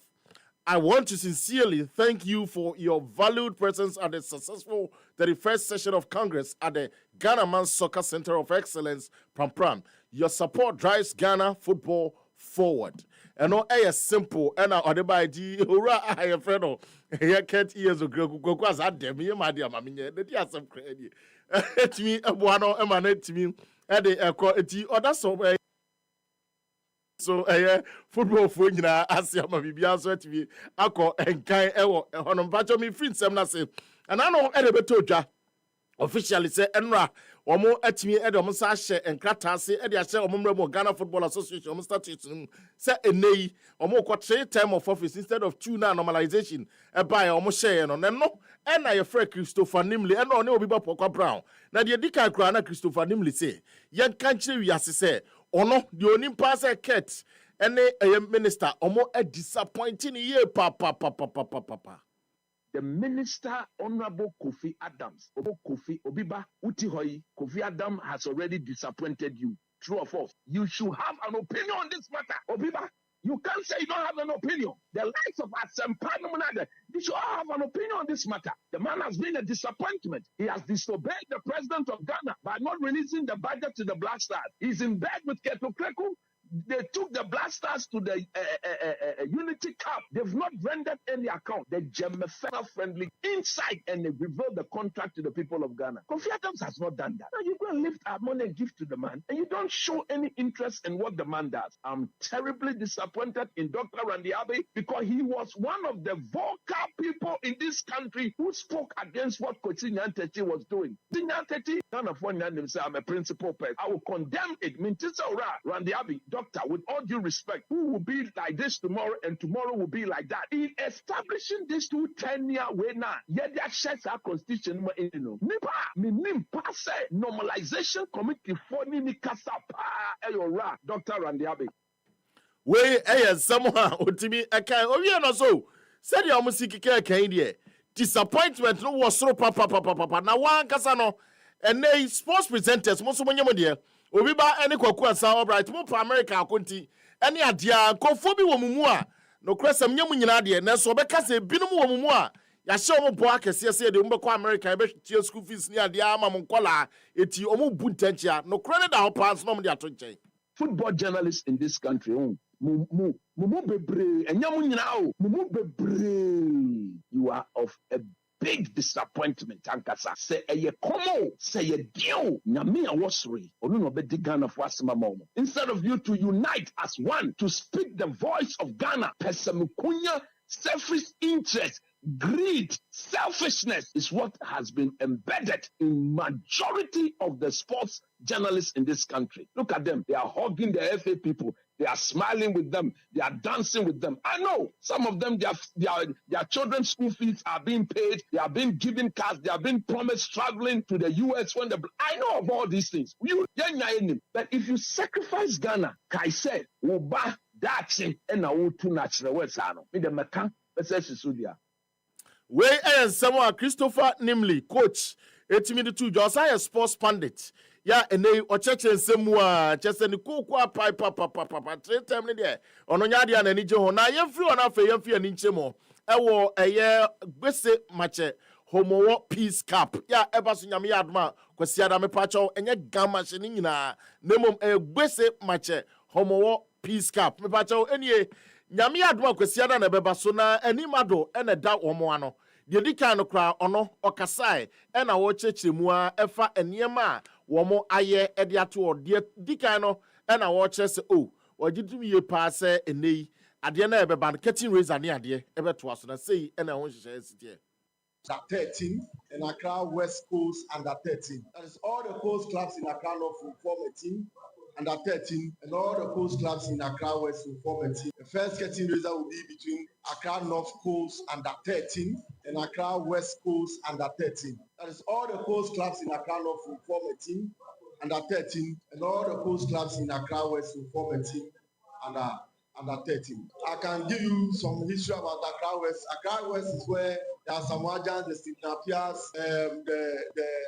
I want to sincerely thank you for your valued presence at the successful 31st session of Congress at the Ghana Men's Soccer Center of Excellence, Pram. Your support drives Ghana football forward. And no simple and Obiba di ora I friend no here can't years ago go as adem ye my dear mammy the dear some credit. Et me a buano emanate me at the eti other so football for nyina asia ma bibia so atimi akọ enkan ewo hono pacho me free nsem na se ana no e de beto dwa officially say enra omo atimi e de omo sa hye enkrata ase e de ahye omo mremo Ghana Football Association omo statute say enei omo ko 3 term of office instead of 2 na normalization e buy omo share no na ye free Christopher Nimley e no Obiba Poakwa Brown na de dika kra na Christopher Nimley say yen kan kire wiase say ono the only passer ket any minister omo a disappointing ye papa. The minister, Honorable Kofi Adams, Obiba, Utihoyi, Kofi Adams has already disappointed you. True or false? You should have an opinion on this matter. Obiba, you can't say you don't have an opinion. The likes of Asempa, you should have an opinion on this matter. The man has been a disappointment. He has disobeyed the president of Ghana by not releasing the budget to the Black Stars. He's in bed with Keto Kreku. They took the Black Stars to the Unity Cup. They've not rendered any account. They Jemefena friendly inside and they revealed the contract to the people of Ghana. Kofi Adams has not done that. Now you go and lift our money and give to the man and you don't show any interest in what the man does. I'm terribly disappointed in Dr. Randy Abbey because he was one of the vocal people in this country who spoke against what Kochi Nyantechi was doing. Nyantechi, none of one say I'm a principal person. I will condemn it. Mintisa Ora, Randy Abbey, Doctor, with all due respect, who will be like this tomorrow and tomorrow will be like that? In establishing this 10-year way now, yet that sheds our constitution. Nipa, minim passe normalization committee for Nini Kasapa, Ayora, Dr. Randy Abbey. We someone utimi akai owie no so said your music kan die disappointment no was so papa na wan kasa no and they sports presenters mo so nyemo die Obiba any kwaku asa alright mo pa America akonti any adia kofo bi wo mumu a no kresam nyemu nyina de na so obeka se binum wo mumu a ya hye omo bo akese se de mbekọ America be tie school fees ni adia ama mo nkola eti omo bu ntanchia no credit da ho pass no mo de ato nchen. Football journalists in this country, Mumu bebre, enyamu nyinaa mumu bebre. You are of a big disappointment ankasa. Say eye komo, say ye dio. Nyame a wasri. Onu no be di Ghana for asema mo. Instead of you to unite as one to speak the voice of Ghana, pesamukunya, selfish interest, greed, selfishness is what has been embedded in majority of the sports journalists in this country. Look at them. They are hugging the FA people. They are smiling with them. They are dancing with them. I know some of them, their children's school fees are being paid. They are being given cars. They are being promised traveling to the US. I know of all these things. But if you sacrifice Ghana, Kai said, Uba, Dachi, and Nautu Natural Wesano, in the Maka, Sudia. Way and someone Christopher Nimley, coach, 82 Josiah sports pundit. Ya ene ocheche nsemua chese ni kokwa papa 3 time ne de ono nyaade ana ni je ho na yemfiri ona afa yemfi ani nchemo ewo eye gbese mache homowo peace cup ya ebaso nyame ya adoma kwasi ada me pacho enye gama hye ni nyina nemom gbese mache homowo peace cup me pacho enie nyame ya adoma kwasi ada na bebaso na animado ene da omo ano de dika no kra ono okasai ena wo chechiremu a efa eniema womo aye ede ato de dika no ena wo chese o wagidumi ye pa se enei ade na ebeba no curtain raiser ne ade ebeto aso na sei ena ho hyehyɛ sitie. Under 13 and Accra West Coast under 13. That is all the coast clubs in Accra North will form a team under 13, and all the coast clubs in Accra West will form a team. The first curtain raiser will be between Accra North Coast under 13 and Accra West Coast under 13. That is all the coast clubs in Accra North will form a team under 13, and all the coast clubs in Accra West will form a team under 13. I can give you some history about Accra West. Accra West is where there are some Wajans, the Signapias, the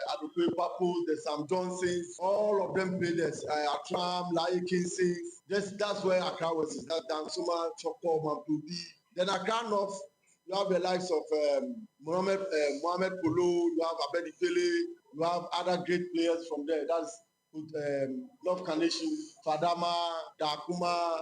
Adupe Papos, the Sam Johnsons, all of them played this. Atram, Lai Kinsons. That's where Accra West is. That's Dansuma, Choko, Mampudi. Then Accra North, you have the likes of Mohamed Polo, you have Abedi Pele, you have other great players from there. That's Love Carnation, Fadama, Dakuma,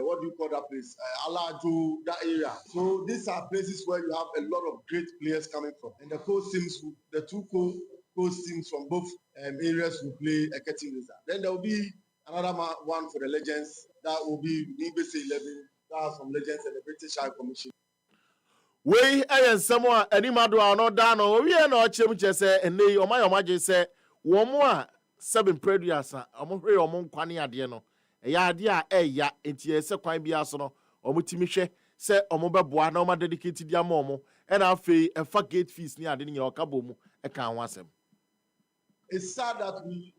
what do you call that place? Alaju, that area. So these are places where you have a lot of great players coming from. And the coast teams, the two coast teams from both areas will play a curtain raiser. Then there will be another one for the legends. That will be BBC 11. That are some legends and the British High Commission. We and someone animado are not done. We are not chimche say and they or my omaje say one more. 7 previous amore omon kwane ade no eya ade a eya enti ese kwan bia so no omutimi hwe se omobeboa na oma dedicate dia momo e na afei efa gate fees ni ade ni okabo mu e kan wasem. It's sad that we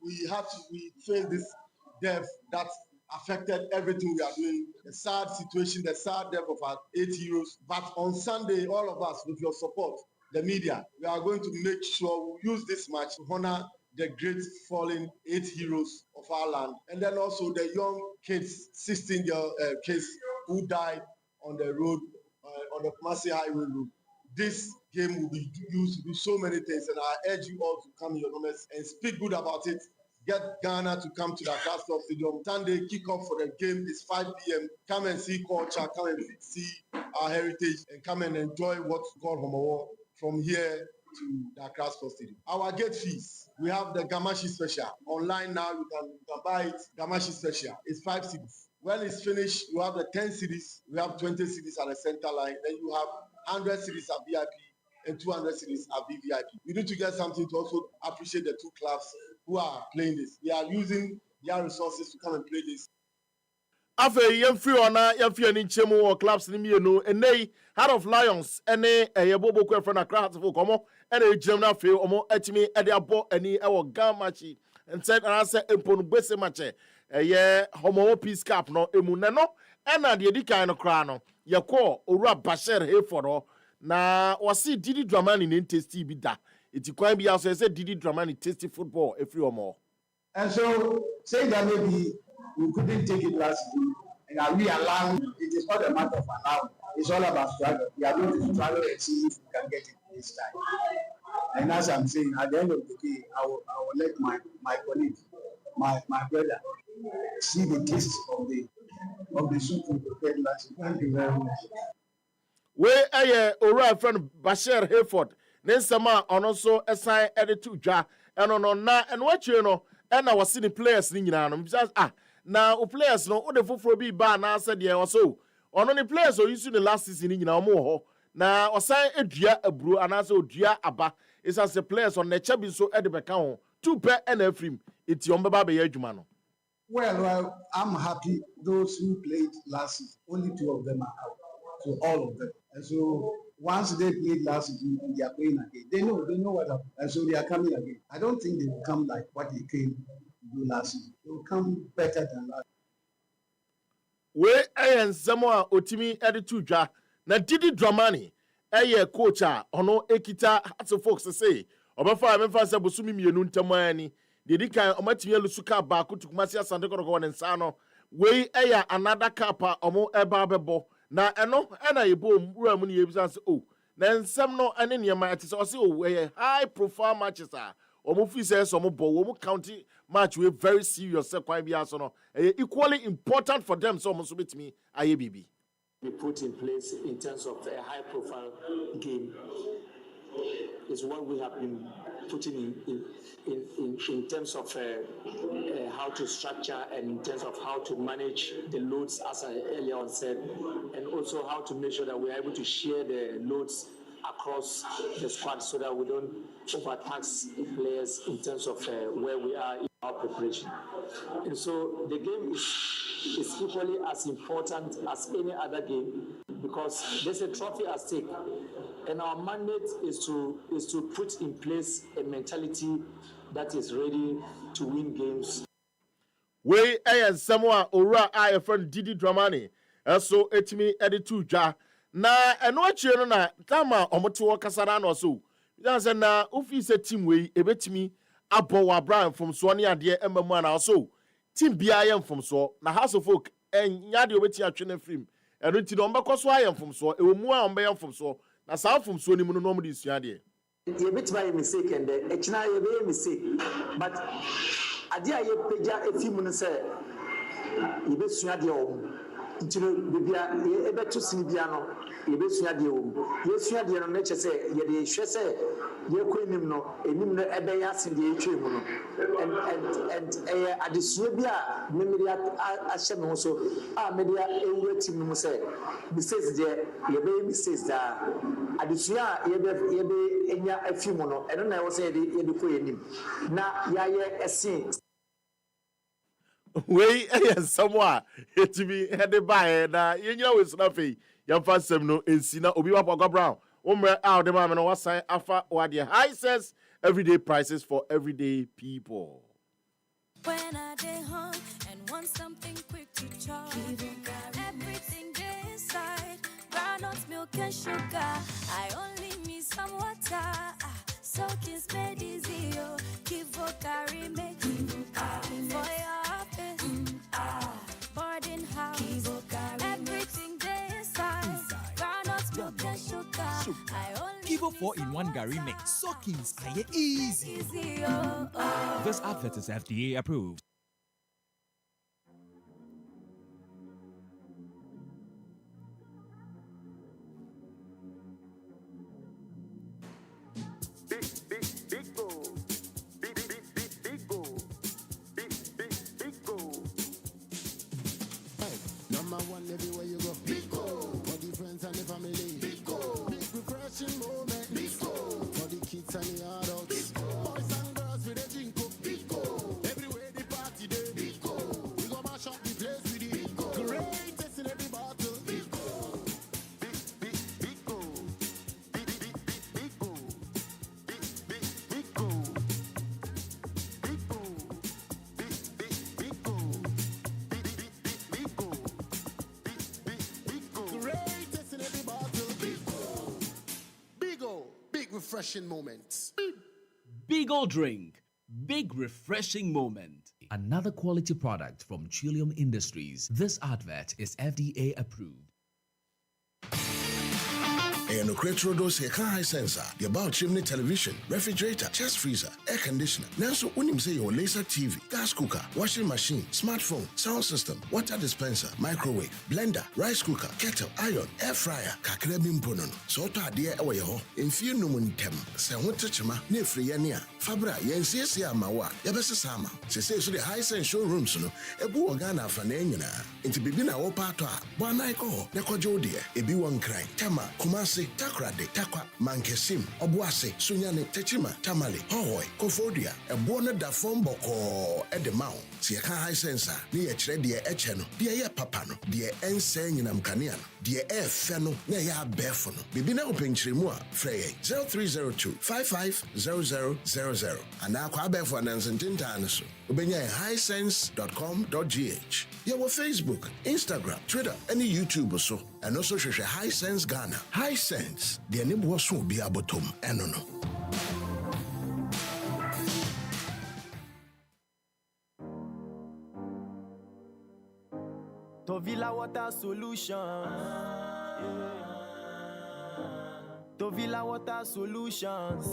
face this death that affected everything we are doing. The sad situation, the sad death of our 8 heroes. But on Sunday, all of us, with your support, the media, we are going to make sure we use this match to honor the great fallen 8 heroes of our land, and then also the young kids, 16-year kids who died on the road, on the Kumasi Highway road. This game will be used to do so many things, and I urge you all to come in your numbers and speak good about it. Get Ghana to come to the Accra Sports Stadium. Sunday kickoff for the game is 5 p.m. Come and see culture, come and see our heritage, and come and enjoy what's called Homowo from here to the Accra Sports Stadium. Our gate fees, we have the Gamashi Special. Online now, you can buy it. Gamashi Special. It's 5 cities. When it's finished, you have the 10 cities. We have 20 cities at the center line. Then you have 100 cities at VIP and 200 cities at VVIP. You need to get something to also appreciate the two clubs who are playing this. They are using their resources to come and play this. Afe yemfi ona yemfi ani nchemu o clubs ni mienu enei Heart of Lions ene eyebobo ko efra na Accra fo komo ene ejim na fe omo etimi ede abo ani ewo gamachi nsed na se emponu gbese mache eye Homowo Peace Cup no emu ne no ena de dikan no kra no ye ko Owura Bashir Hayford na wasi Didi Dramani ne tasty bi da iti kwan bi aso say Didi Dramani tasty football every omo. And so say that maybe we couldn't take it last week, and we allow it is not a matter of allowing. It's all about struggle. We are going to struggle and see if we can get it this time. And as I'm saying, at the end of the day, I will let my colleague, my brother, see the taste of the of the shooting prepared last season. Thank you very much. We owura friend Bashir Hayford ne nsɛm a ɔno nso ɛsan ɛde to dwa ɛno no na ɛno akyire no ɛna wɔse ne players ne nyinaa no because na o players no wo de foforo bi ba na sɛ deɛ ɔso ɔno ne players oyisu ne last season ne nyinaa ɔmo wɔ hɔ na ɔsan edua aburo anaasɛ odua aba isa sɛ players on ne kyɛ bi nso ɛde bɛka ho two pɛ ɛna afrim eti ɔmo bɛba bɛyɛ adwuma no. Well, I'm happy those who played last season, only 2 of them are out. So all of them. And so once they played last season and they are playing again, they know what happened. And so they are coming again. I don't think they will come like what they came to do last season. They will come better than last. We nsɛm a otimi ɛde to dwa na Didi Dramani coach a ɔno ekita Hearts of Folks say ɔbɛfa amemfa sɛ bosumi mienu ntamani dedi kan ɔmatimi alusu ka ba ko tukumasi asante kɔkɔ ne nsa no we another cap a ɔmo ɛba bɛbɔ na ɛno ɛna yɛbɔ mwura mu ne yɛbisa sɛ o na nsɛm no ɛne nneɛma ɛte sɛ ɔse o high profile matches a ɔmo fi sɛ ɔmo bɔ ɔmo county match we very serious sɛ kwan bi aso no equally important for them so ɔmo so betimi ayɛ bibi be put in place in terms of a high profile game is what we have been putting in terms of how to structure and in terms of how to manage the loads, as I earlier on said, and also how to make sure that we are able to share the loads across the squad so that we don't overtax players in terms of where we are in our preparation. And so the game is equally as important as any other game because there's a trophy at stake. And our mandate is to put in place a mentality that is ready to win games. We someone ora I friend Didi Dramani. So etimi editu ja. Na eno achire no na tama omoto kasara no so. That say na ofi se team we ebetimi abo wa Brian from so ne ade emamu na so. Team bia yem from so. Na House of Folk nya de obeti atwe na film. Eno ti no mbekoso ayem from so. Ewo mu a ombe yem from so. Na saa from so ni mu no mo de sua de. You bet by mistake and echina you be mistake. But ade a ye peja efimu no say you be sua de o. Ntino bibia ebeto sin bia no ye be sua de o. Ye sua de no na che say ye de hwe say ye ko enim no ebe ya sin de etwe mu no. And adesua bia memiri ahye me so a media ewura tim no say mistakes there ye be mistakes da adesua ye be enya afimu no eno na wo say ye de ko enim na ya ye esin we somewhere it be headed by na yenya we so fe yamfa sem no ensi na Obiba Poakwa Brown umre out the man no wasan afa what the high says everyday prices for everyday people. When I day home and want something quick to chop, everything day inside, groundnut milk and sugar. I only need some water, soak is made easy. Kivo carry make for your office, boarding house, everything day inside, groundnut milk and sugar. I only Kivo 4-in-1 Gary Mix. Soakings are easy. This advert is FDA approved. Number one everywhere you go. Big go. For the friends and the family. Big go. Big refreshing moment. Big go. For the kids and the adults. Big go. Boys and girls with a drink up. Big go. Everywhere the party day. Big go. We go mash up the place with it. Big go. Greatest in every battle. Big go. Big go. Big go. Big go. Big go. Big go. Greatest in every battle. Big refreshing moments. Big Ol' Drink. Big refreshing moment. Another quality product from Trillium Industries. This advert is FDA approved. no Cretrodos Heka High Sensor, the about chimney television, refrigerator, chest freezer, air conditioner. Now so unim say your laser TV, gas cooker, washing machine, smartphone, sound system, water dispenser, microwave, blender, rice cooker, kettle, iron, air fryer, kakrebim ponono. So to adie ewe yeho, infie numuntem, se hontechema, ne friyania, fabra, yensiesi amawa, yabese sama. Se so the High Sense showrooms no, ebu organa fanenina. Inti bibina opato a, bwana iko, nekojo die, ebi wankrai, tema, kumasi, takrade, takwa, mankesim, obuase, sunyane, techima, tamale, hohoi, kofodia, ebuone da fomboko, edemao. Si yaka High Sense ni yechre die echeno, die ye papano, die ense nyinam kaniano, die feno, ne ya befono. Bibina openchrimua, freye, 0302-550000. Anakwa abefo anansentinta anaso. Ubenya highsense.com.gh. Yawo Facebook, Instagram, Twitter, any YouTube so. And also share High Sense Ghana. High Sense, the anibu so be abotom enono. Tovila Water Solutions. Tovila Water Solutions.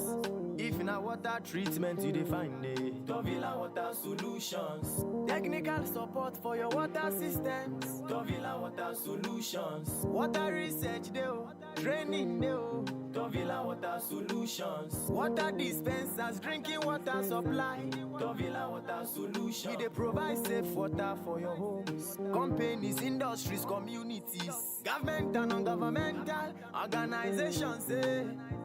If in a water treatment you define it. Tovila Water Solutions. Technical support for your water systems. Tovila Water Solutions. Water research deo, training deo. Tovila Water Solutions. Water dispensers, drinking water supply. Tovila Water Solutions. We dey provide safe water for your homes, companies, industries, communities, government and non-governmental organizations.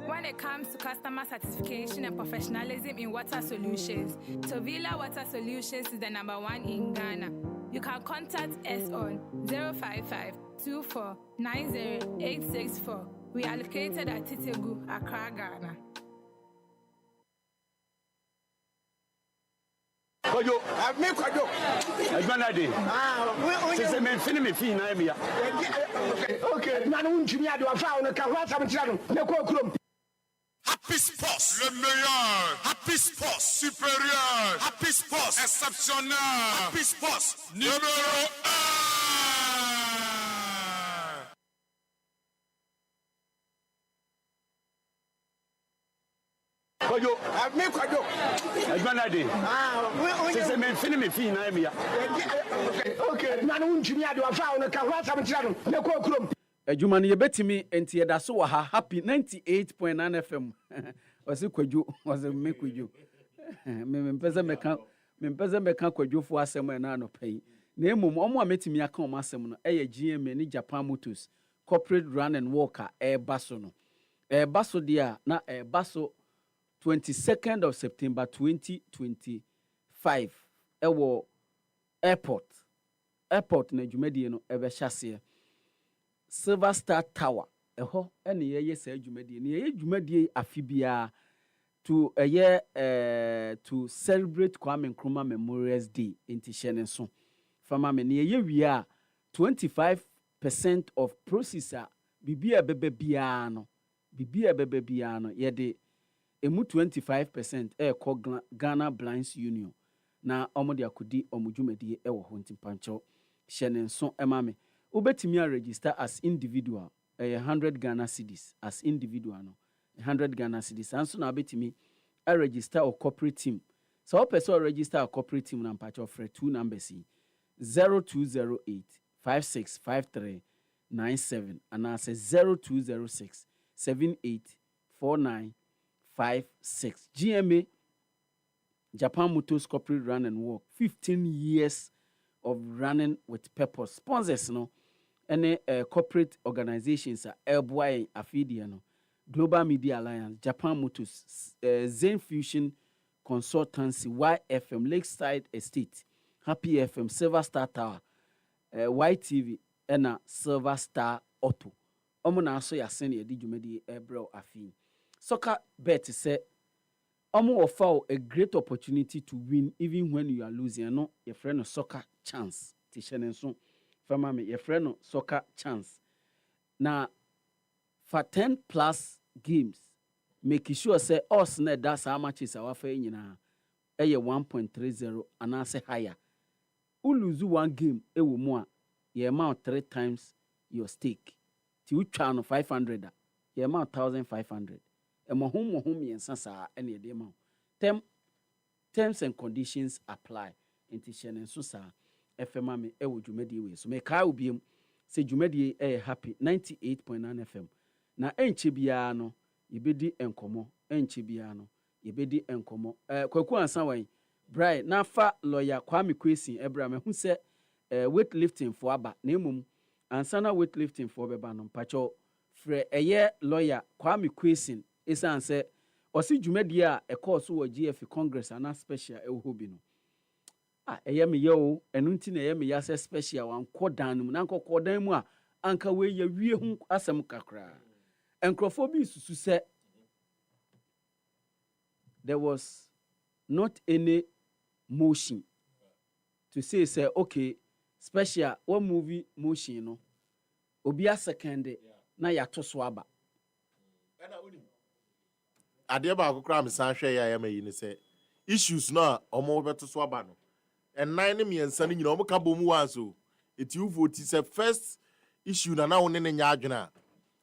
When it comes to customer satisfaction and professionalism in water solutions, Tovila Water Solutions is the #1 in Ghana. You can contact us on 055-2490-864. We are located at Titegu, Accra, Ghana. Kojo, me kojo. Adwanade. Se me fini me fi na me ya. Okay. Na no ntumi ade wa fa no ka ho asam tira no. Ne ko kurom. Happy Sports, le meilleur. Happy Sports, supérieur. Happy Sports, exceptionnel. Happy Sports, numéro 1. Kojo, me kojo. Adwanade. Se me fini me fi na me ya. Okay. Na no ntumi ade wa fa no ka ho asam tira no. Ne ko kurom. Adwuma no yɛbɛtumi enti yɛda so wɔ ha happy 98.9 FM ɔse kwadwo ɔse me kwadwo mempɛsɛ mɛka kwadwofo asɛm ɛna anɔpa yi na mmom ɔmo a mɛtumi aka ɔmo asɛm no ɛyɛ GMA ne Japan Motors corporate run and walk a ɛɛba so no ɛɛba so deɛ a na ɛɛba so 22nd of September 2025 ɛwɔ airport na dwumadie no ɛbɛhyɛ aseɛ Silver Star Tower ɛhɔ ɛne yɛyɛ saa dwumadie ne yɛyɛ dwumadie afi biara to to celebrate Kwame Nkrumah Memorial Day nti hyɛ ne so fama me ne yɛyɛ wie a 25% of proceeds a bibia bɛbɛ biara no yɛde emu 25% ɛkɔ Ghana Blinds Union na ɔmo de akodi ɔmo dwumadie ɛwɔ hɔ nti pankyɛw hyɛ ne so ɛma me Ubetimi a register as individual 100 Ghana cedis as individual no 100 Ghana cedis and so na betimi a register or corporate team so person register a corporate team na mpacho free two numbers 0208 565397 and I say 0206 784956 GMA Japan Motors Corporate Run and Walk 15 years of running with purpose sponsors no any corporate organizations are Elboy Afidia no Global Media Alliance, Japan Motors, Zen Fusion Consultancy, YFM, Lakeside Estate, Happy FM, Silver Star Tower, YTV, and Silver Star Auto. Omona so ya send ye di dwumadi ebro afi. Soccer bet say omo offer a great opportunity to win even when you are losing. No, your friend no soccer chance. Tishene so fama me your friend no soccer chance. Now for 10 plus games, make sure say us net that's how much is our fee nyina. Eye 1.30 and I say higher. U lose one game e wo mo a ye amount 3 times your stake. Ti u twa no 500 yɛ ma 1,500 ɛmɔ ho mmiɛnsa saa ɛna yɛde ma wo terms and conditions apply nti hyɛ ne nso saa ɛfɛ ma me ɛwɔ dwumadie wei so mekaa wo biam sɛ dwumadie ɛyɛ happy 98.9 FM na ɛnkyɛ biara no yɛbɛdi nkɔmmɔ ɛnkyɛ biara no yɛbɛdi nkɔmmɔ kwaku ansa wan Brian nafa lawyer Kwame Kwesi ebra me hu sɛ weightlifting for aba na emom ansa na weightlifting for beba no mpacho frɛ ɛyɛ lawyer Kwame Kwesi esan sɛ ɔsi dwumadi a ɛkɔɔ so wɔ GF Congress ana special ɛwɔ hɔ bi no ɛyɛ me yɛ o ɛno nti na ɛyɛ me yɛ sɛ special wankɔ dan no mu na nkɔkɔ dan mu a anka we yɛ wie hu asɛm kakra nkrɔfo bi susu sɛ there was not any motion to say okay special one movie motion no obi a second na ya to so aba ade ba akokra me san hwe ya ma yi ne say issues na omo beto so aba no and nine ne miensa ne nyina omo ka bom wan so eti u vote say first issue na wo ne ne nya adwena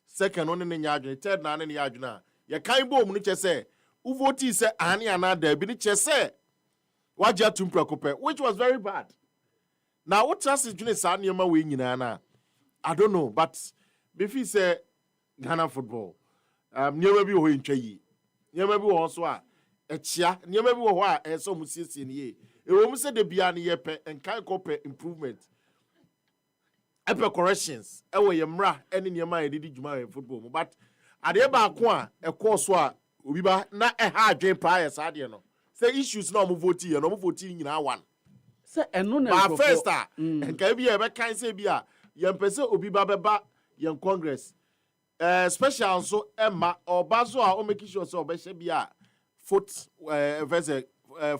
second one ne nya adwena third na ne nya adwena ye kan bom no che say u vote say ane ana da bi ne che say wagya tumprakope which was very bad. Now what trust dwene saa niema we nyina na I don't know but befi say Ghana football niema bi ho ntwa yi niema bi ho so a echia niema bi ho a eso mu siesie ne ye ewo mu se de bia ne yepe enkan kope improvement epe corrections ewo ye mra ene niema ye didi dwuma football mu but ade ba ko a ekoso a Obiba na ha adwen pa ya saa de no say issues na omo vote ye no omo vote nyina one say eno na first enka bi e be kan say bi a ye mpese Obiba beba ye Congress special so emma oba so a o make sure say obehye bi a foot verse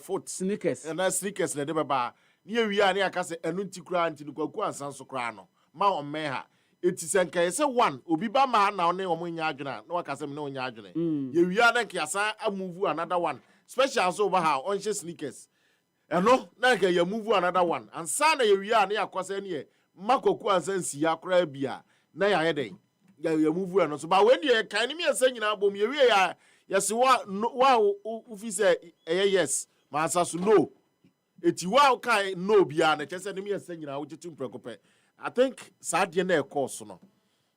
foot sneakers na sneakers na de beba ne wi a ne aka say eno nti kura nti kwaku ansan so kura no ma o me ha eti senka say one Obiba ma na ne omo nya adwena na waka say me no nya adwene ye wi a na kiasa a move another one special so over ha on sneakers eno na ka ya move another one and sana ye wi a na yakwasa ne makoku ansan si akora bia na ya yeden ya move eno so ba when ye kan me ansan nyina bom ye wi ya se wa ufi say yes ma asaso no eti wa kai no bia na chese ne me ansan nyina wo jetu mprekope I think sadie na course no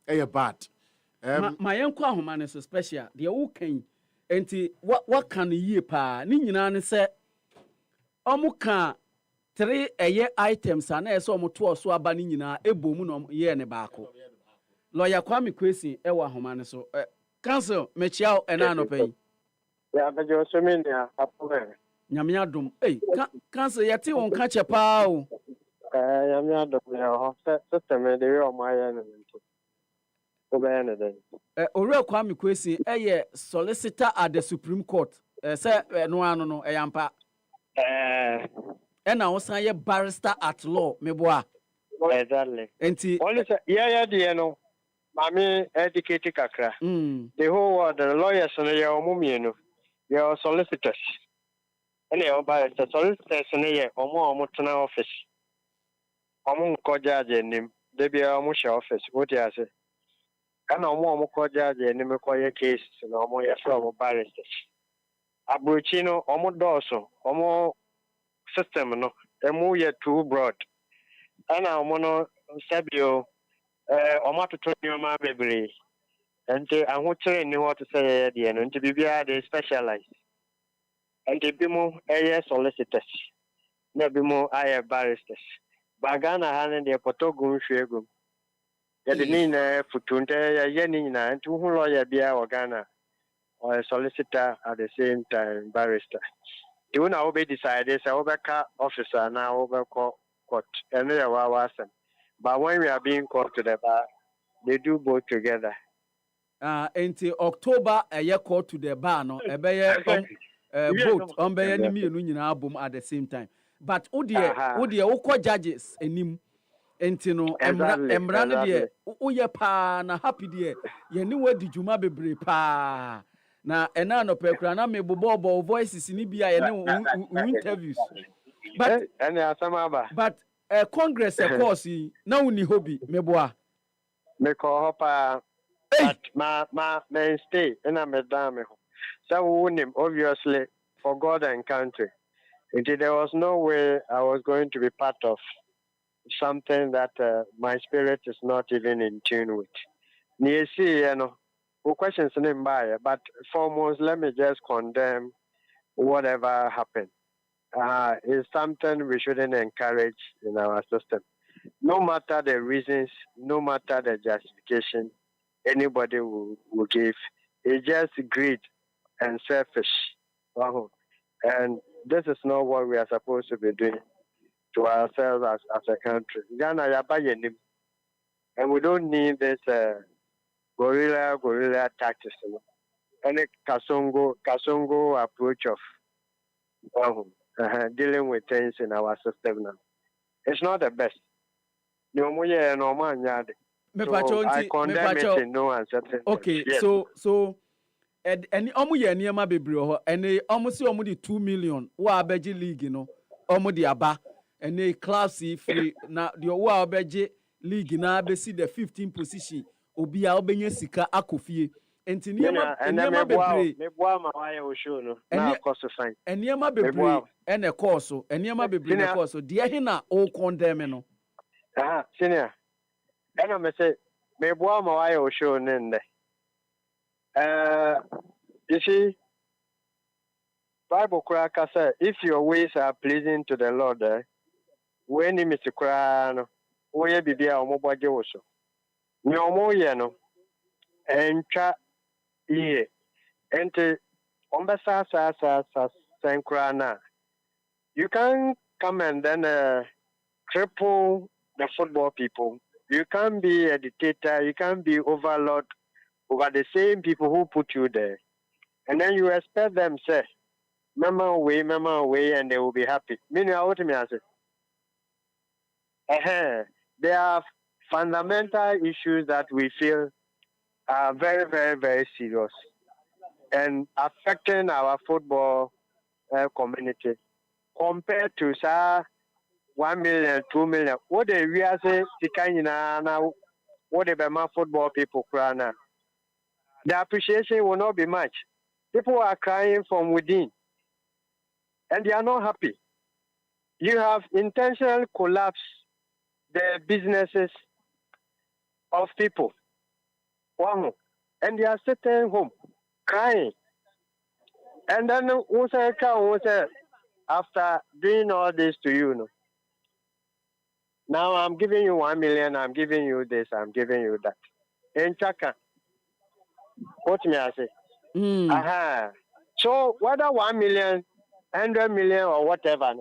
bad ma yenko ahoma ne so special de wo kan enti what can yie pa ni nyina ne se omo ka 3 items ana eso omo to so aba ni nyina ebomu no ye ne baako lawyer Kwame Kwesi ewa ahoma ne so council mechiao ena no pai ya bejo so me ne apobe nyame adom council yete won ka che pa o nyame adom ne ho system de we o ma ya ne nto obey ne den Owura Kwame Kwesi solicitor at the Supreme Court say no ano no yampa na wo san ye barrister at law meboa exactly enti only say yeah de no mami educate kakra the whole world the lawyers no ye omumienu ye solicitors ene ye barrister solicitors no ye omo tena office omo ko judge nim de bia omo she office what you say kana omo ko judge nim ko ye case no omo ye from barrister abrochi no omo doso omo system no emu ye too broad ana omo no sabio omo to nyoma bebre ente ahokyere ni what to say de no ente bibia they specialize ente bimo solicitors na bimo barristers bagana hanen de potogun hwegum ya de ni na futunte ya ni na ente hu lawyer bia organa or solicitor at the same time barrister you na obe decide say obeka officer na obeko court and ya wa asem but when we are being called to the bar they do both together enti October call to the bar no vote on be ni mienu nyina abom at the same time but odie wo judges enim enti no emra ne de wo pa na happy de ye ni wadi djuma bebre pa na ena no pekura na me bobo voices ni bia ye ne interviews but but Congress course na uni hobby meboa me ko hopa But my mainstay, and I'm a dame. So we won him, obviously, for God and country. There was no way I was going to be part of something that my spirit is not even in tune with. Who questions him by, but foremost, let me just condemn whatever happened. It's something we shouldn't encourage in our system. No matter the reasons, no matter the justification anybody will give, it's just greed and selfish. And this is not what we are supposed to be doing to ourselves as a country. Ghana, and we don't need this guerrilla tactics. Any Kasongo approach of dealing with things in our system now. It's not the best. So I condemn it in no uncertain. Okay, yes. so any omu ye nneɛma bebree hɔ ɛne ɔmo si ɔmo de 2 million wo a bɛgye league no ɔmo de aba ɛne class free na deɛ wo a bɛgye league na bɛsi the 15th position obi a ɔbɛnya sika akɔ fie nti nneɛma bebree nneɛma bebree ɛna ɛkɔɔ so nneɛma bebree na ɛkɔɔ so deɛ he na o condemn no senior ɛna me say me boa ma wayɛ o show ne ndɛ you see Bible kura ka say if your ways are pleasing to the Lord when him is kura no wo yɛ bibi a ɔmo bɔgye wo so ne ɔmo yɛ no ɛntwa yie ente ɔmbɛsa sa sɛn kura na you can come and then cripple the football people. You can't be a dictator. You can't be overlord over the same people who put you there. And then you expect them say, mama away, and they will be happy. Meaning, what me I say? There are fundamental issues that we feel are very, very, very serious and affecting our football community compared to 1 million, 2 million. What they really say, now, what the Bama football people cry now. The appreciation will not be much. People are crying from within, and they are not happy. You have intentionally collapsed the businesses of people. Wow. And they are sitting home, crying. And then, after doing all this to you, now I'm giving you 1 million, I'm giving you this, I'm giving you that. In Chaka, what may I say? So whether 1 million, 100 million, or whatever,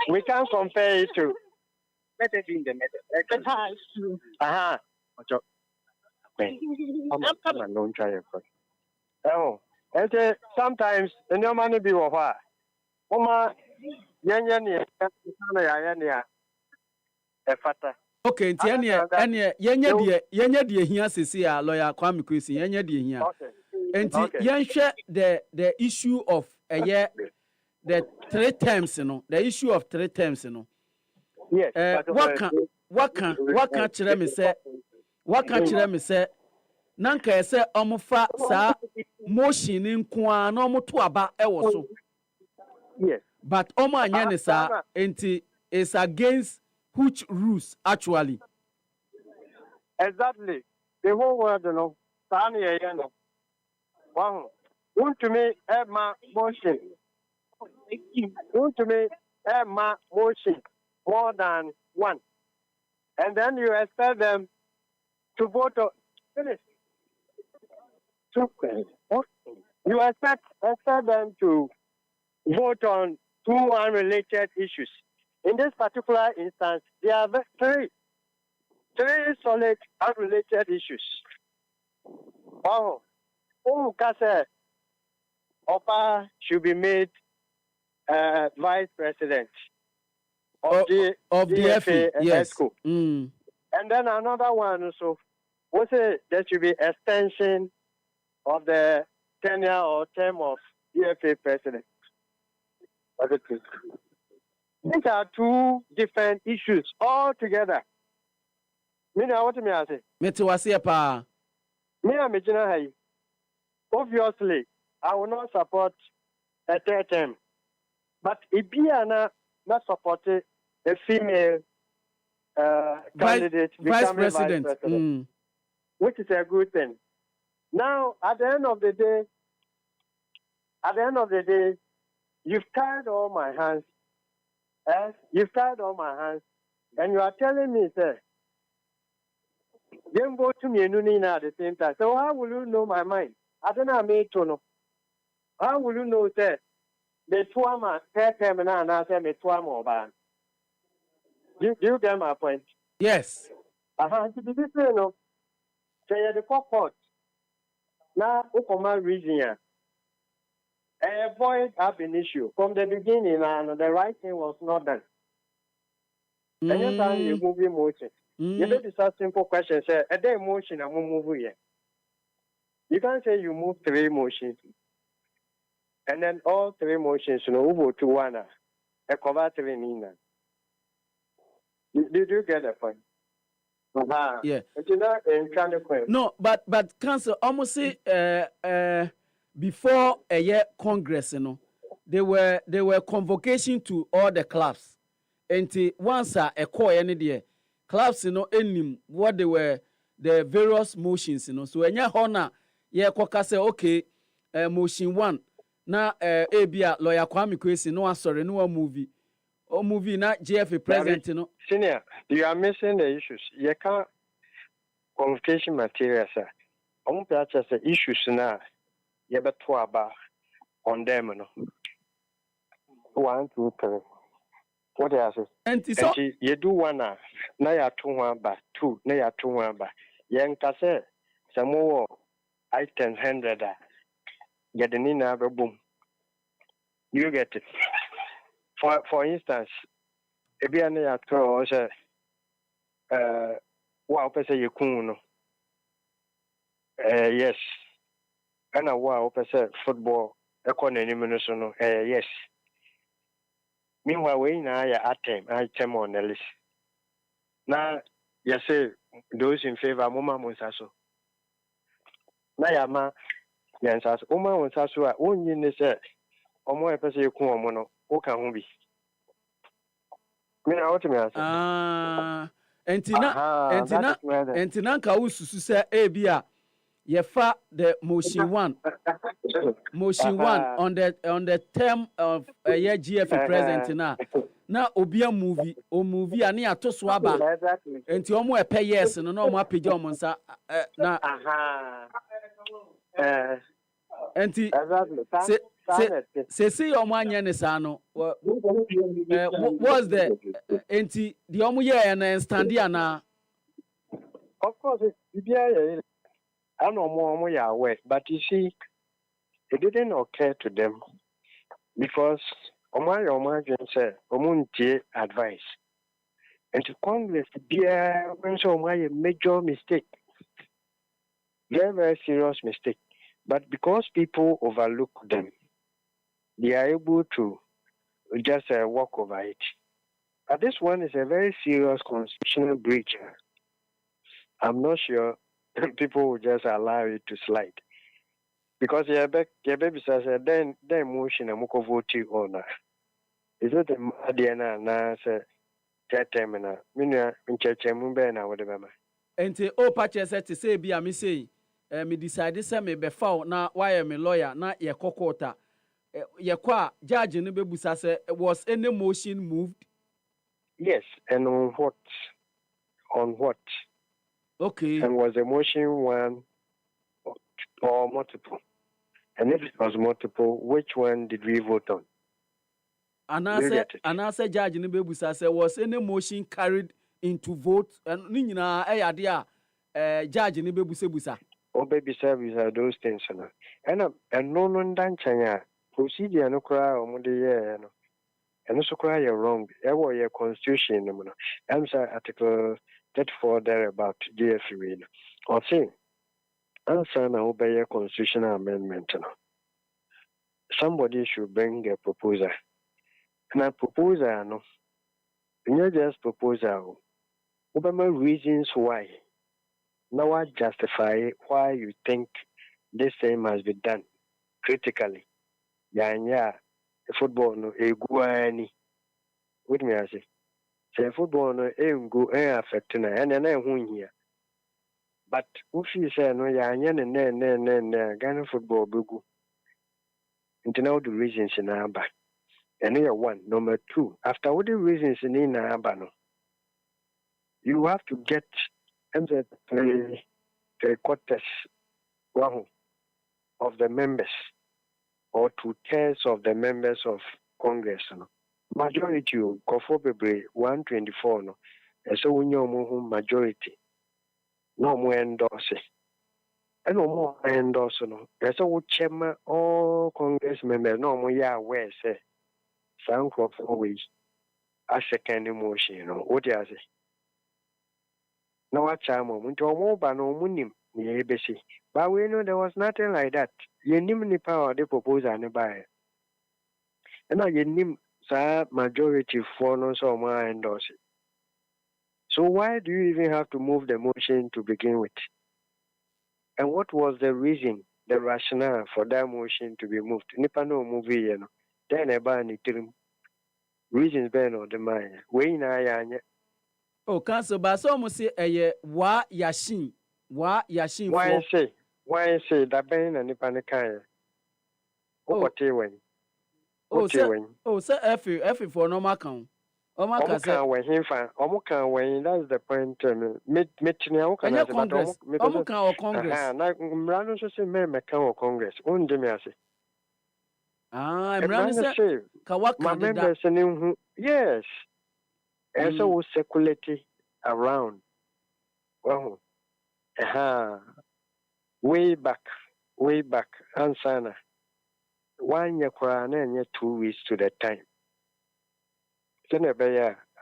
we can't compare it to. Method in the method. I'm a non trying for. Oh, and sometimes the no money be what? Okay, nti ene yenye die hia sesi a lawyer Kwame Kwesi yenye die hia. Nti yenhwe the issue of the 3 terms no, the issue of 3 terms no. Yes. What can kire me say nanka ese omofa sa motion nko a na omoto aba ewo so. Yes. But omo anya ne sa enti is against which rules actually? Exactly. The whole world, Wow. Want to me my motion. Want to me my motion more than one. And then you expect them to vote on finish. You expect them to vote on 2 unrelated issues. In this particular instance, there are 3 solid unrelated issues. Opa should be made vice president of the FA, yes. And then another one also, there should be extension of the tenure or term of DFA president. These are 2 different issues altogether. Me now what me I say? Mete wase pa. Me a me gina hai. Obviously, I will not support a third term. But if you are not supporting a female candidate Vice becoming President. vice president, which is a good thing. Now, at the end of the day, you've tied all my hands. You've tied all my hands, and you are telling me, sir, then vote to me at the same time. So how will you know my mind? I don't know me to know. How will you know, sir? The trauma, third term, and I say me trauma ban. Do you get my point? Yes. To be this, you know, say the court. Now, Ukoma region, avoid have an issue from the beginning, and the right thing was not done. Anytime you move emotion, you may decide simple questions. Say, a day emotion, I won't move here. You can't say you move 3 emotions, and then all 3 emotions, you know, over to one, a cover 3 in. Did you get the point? Yeah. No, but council almost say before a year Congress, you know, there were convocation to all the clubs. And once a call any day, clubs, you know, any what they were the various motions, you know. So any honor, yeah, koka say okay, motion 1 na ABA lawyer Kwame Kwesi no sorry no movie. Or movie na GFA president, you know. Senior, you are missing the issues. You can't convocation material, sir. I'm going to say issues now. You better talk about on them, no. 1, 2, 3. What do you say? And so you do 1 now you 2 1 back 2, now you 2 1 back. You can say some more items 100. Get the nina boom. You get it. For instance, if you are at all, say, wow, person you kuno. Yes. And a wow, person football, economy, no, yes. Meanwhile, we now item on the list. Now, you say those in favor, Mama Monsaso. Now, Yama, yes, as Oma Monsaso, only in the set, or more person you kuno, who can be. Entina ka ususu se ebia ye fa the motion 1 on the term of a year GFA president na obia movie ani atoso aba enti omo epe yes no na omo apagya omo nsa na enti se omo anya ne sa no what's the enti the omo ye na stand na. Of course, I know more aware, but you see, it didn't occur to them because Omar said, Omunti advice. And to Congress, dear, a major mistake, very, very serious mistake. But because people overlook them, they are able to just walk over it. But this one is a very serious constitutional breach. I'm not sure people will just allow it to slide. Because your baby says, then motion and moko vote on. Is it the Madiana na say terminal? Mina in church na whatever. And o patches said to say be a missy. Me decide say me be foul na why me lawyer na ye kokota. Ye kwa judge no bebusa say was any motion moved? Yes, and on what? On what? Okay. And was a motion 1 or multiple? And if it was multiple, which one did we vote on? And I said, Judge Nibebusa said, was any motion carried into vote? And Nina, Judge Nibebusa. Oh, baby service are those things. And no danchanya procedure no cry or Monday, and also cry you're wrong. Ever your constitution, answer article 34 there about GFA. Or say, answer and obey a constitutional amendment. Somebody should bring a proposal. And a proposal, no, not just proposal. Obama reasons why. Now I justify why you think this thing must be done critically. Yeah, football no eguani. What me I say? Say football no go affect na and here. But if you say no ne Ghana football bugu. And now the reasons in Aba. And here one. Number two, after all the reasons in Aba no, you have to get three quarters of the members or 2/3 of the members of Congress. No. Majority of Kofobebre 124 no. So we know majority. No more endorse. And no more endorse no. So we chairman all Congress members no more ya aware say some Kofobe a second motion. You know what you say? No what time moment or more but no munim. But we know there was nothing like that. You name the power they propose and buy. And now you name majority for no so more endorse it. So why do you even have to move the motion to begin with? And what was the reason, the rationale for that motion to be moved? Nipa no movie, you know. Then a ban it reasons ben or the mind. We na. Oh, Council, but some say wa yashin. Why say that Ben and Nipanakaya? Oh, sir, F for no account. Omuka when him fan, Omuka when that's the point. Metina, Congress. Omuka or Congress. Like Mrano say, Meka or Congress. Undemiasi. Mrano say, my members and him, yes. And so we circulate around. Well, way back, Ansana. 1 year, 2 weeks to the time. Then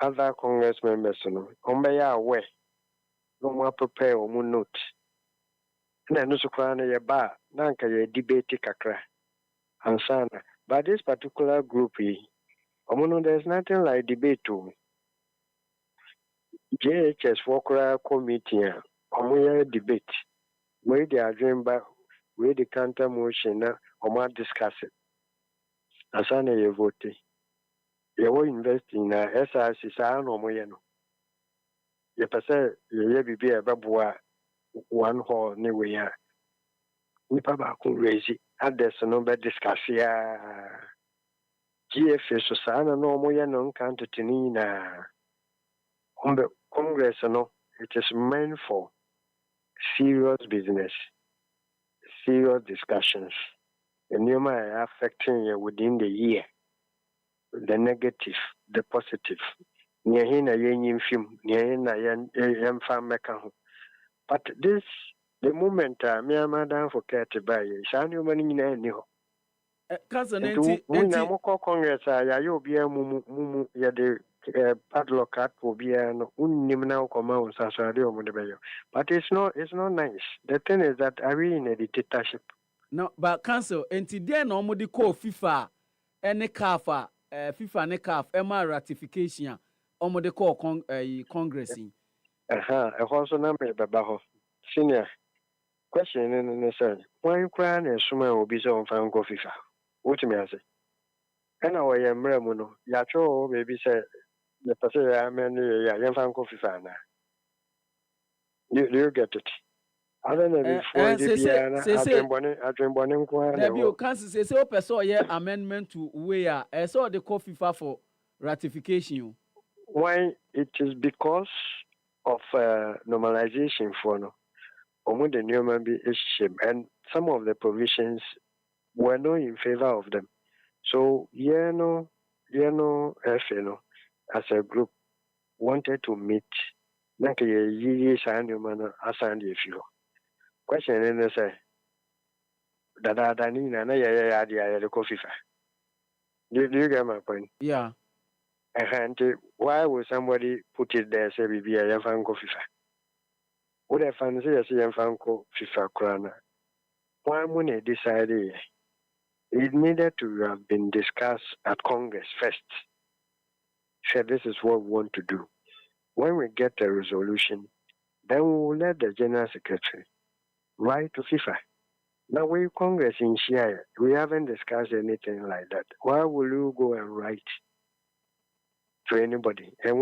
other Congress members, aware, no more prepare or note. Then no sukwana ya bar, nanka ya debate kakra, Ansana. But this particular group, there's nothing like debate to. JHS Wokra committee, debate. Where they are dreaming back, where the counter motion, or discuss it. Asana ye vote. You will invest in SRC, Sano Moyano. You pass ye be a babua 1 hall anywhere. We papa could raise it at the number discuss ya. GFS Susana no Moyano counter Tinina. Congress, no, it is meant for serious business, serious discussions. The new are affecting you within the year. The negative, the positive. Near hina yen film, near hina yen farm mekaho. But this, the moment me am madam for care to buy, shall you money in any ho? Cousin, when I call Congress, I will be a mumu, ya de padlock at will be an unimnal command, but it's not nice. The thing is that I really in a dictatorship. No, but council, and today no more the call FIFA and the CAF, FIFA and the CAF, MR ratification, or the call Congress. A horse number, Babaho. Senior question in the sir. Why crying and summer will be so on FIFA? What me I say? And I am Remuno, Yacho, maybe say. The person I mean, young fan coffee fan. You get it. I don't know before I dream bonnet. There council say so person amendment to where I saw the coffee for ratification. Why it is because of normalization for no. The new man be shame and some of the provisions were not in favor of them. So as a group wanted to meet like a year assigned a few. Question in the say that I the coffee. Do you get my point? Yeah. And why would somebody put it there say be a young fan coffee? Would I fancy a young fan coffee crana? Why when they decided it needed to have been discussed at Congress first. Said this is what we want to do. When we get a resolution, then we will let the General Secretary write to FIFA. Now, we Congress in Shire, we haven't discussed anything like that. Why will you go and write to anybody? And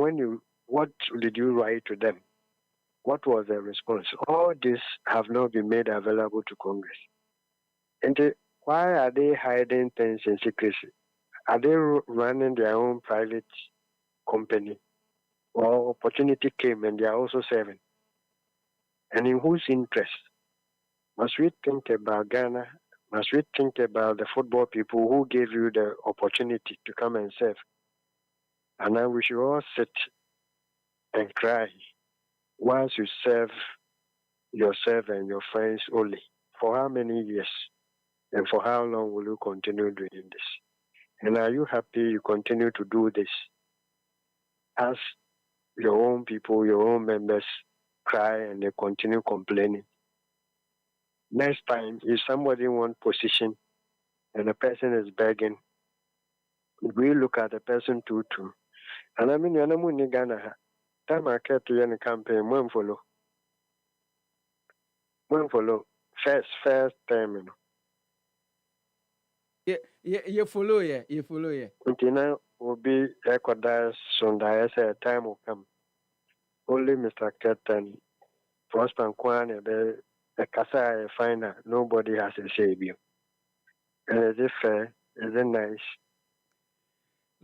what did you write to them? What was the response? All this have not been made available to Congress. And why are they hiding things in secrecy? Are they running their own private company? Or opportunity came and they are also serving? And in whose interest? Must we think about Ghana? Must we think about the football people who gave you the opportunity to come and serve? And now we should all sit and cry once you serve yourself and your friends only. For how many years? And for how long will you continue doing this? And are you happy you continue to do this as your own people, your own members cry and they continue complaining? Next time, if somebody wants position and the person is begging, we look at the person too. And I mean, you're not in Ghana. Time I kept to any campaign, one follow. First time, you know. You follow. Until will be Ecuador Sunday, a time will come. Only Mr. Ketan, Prosper Kwan, a Kasa final, nobody has a say you. And is it fair? Is it nice?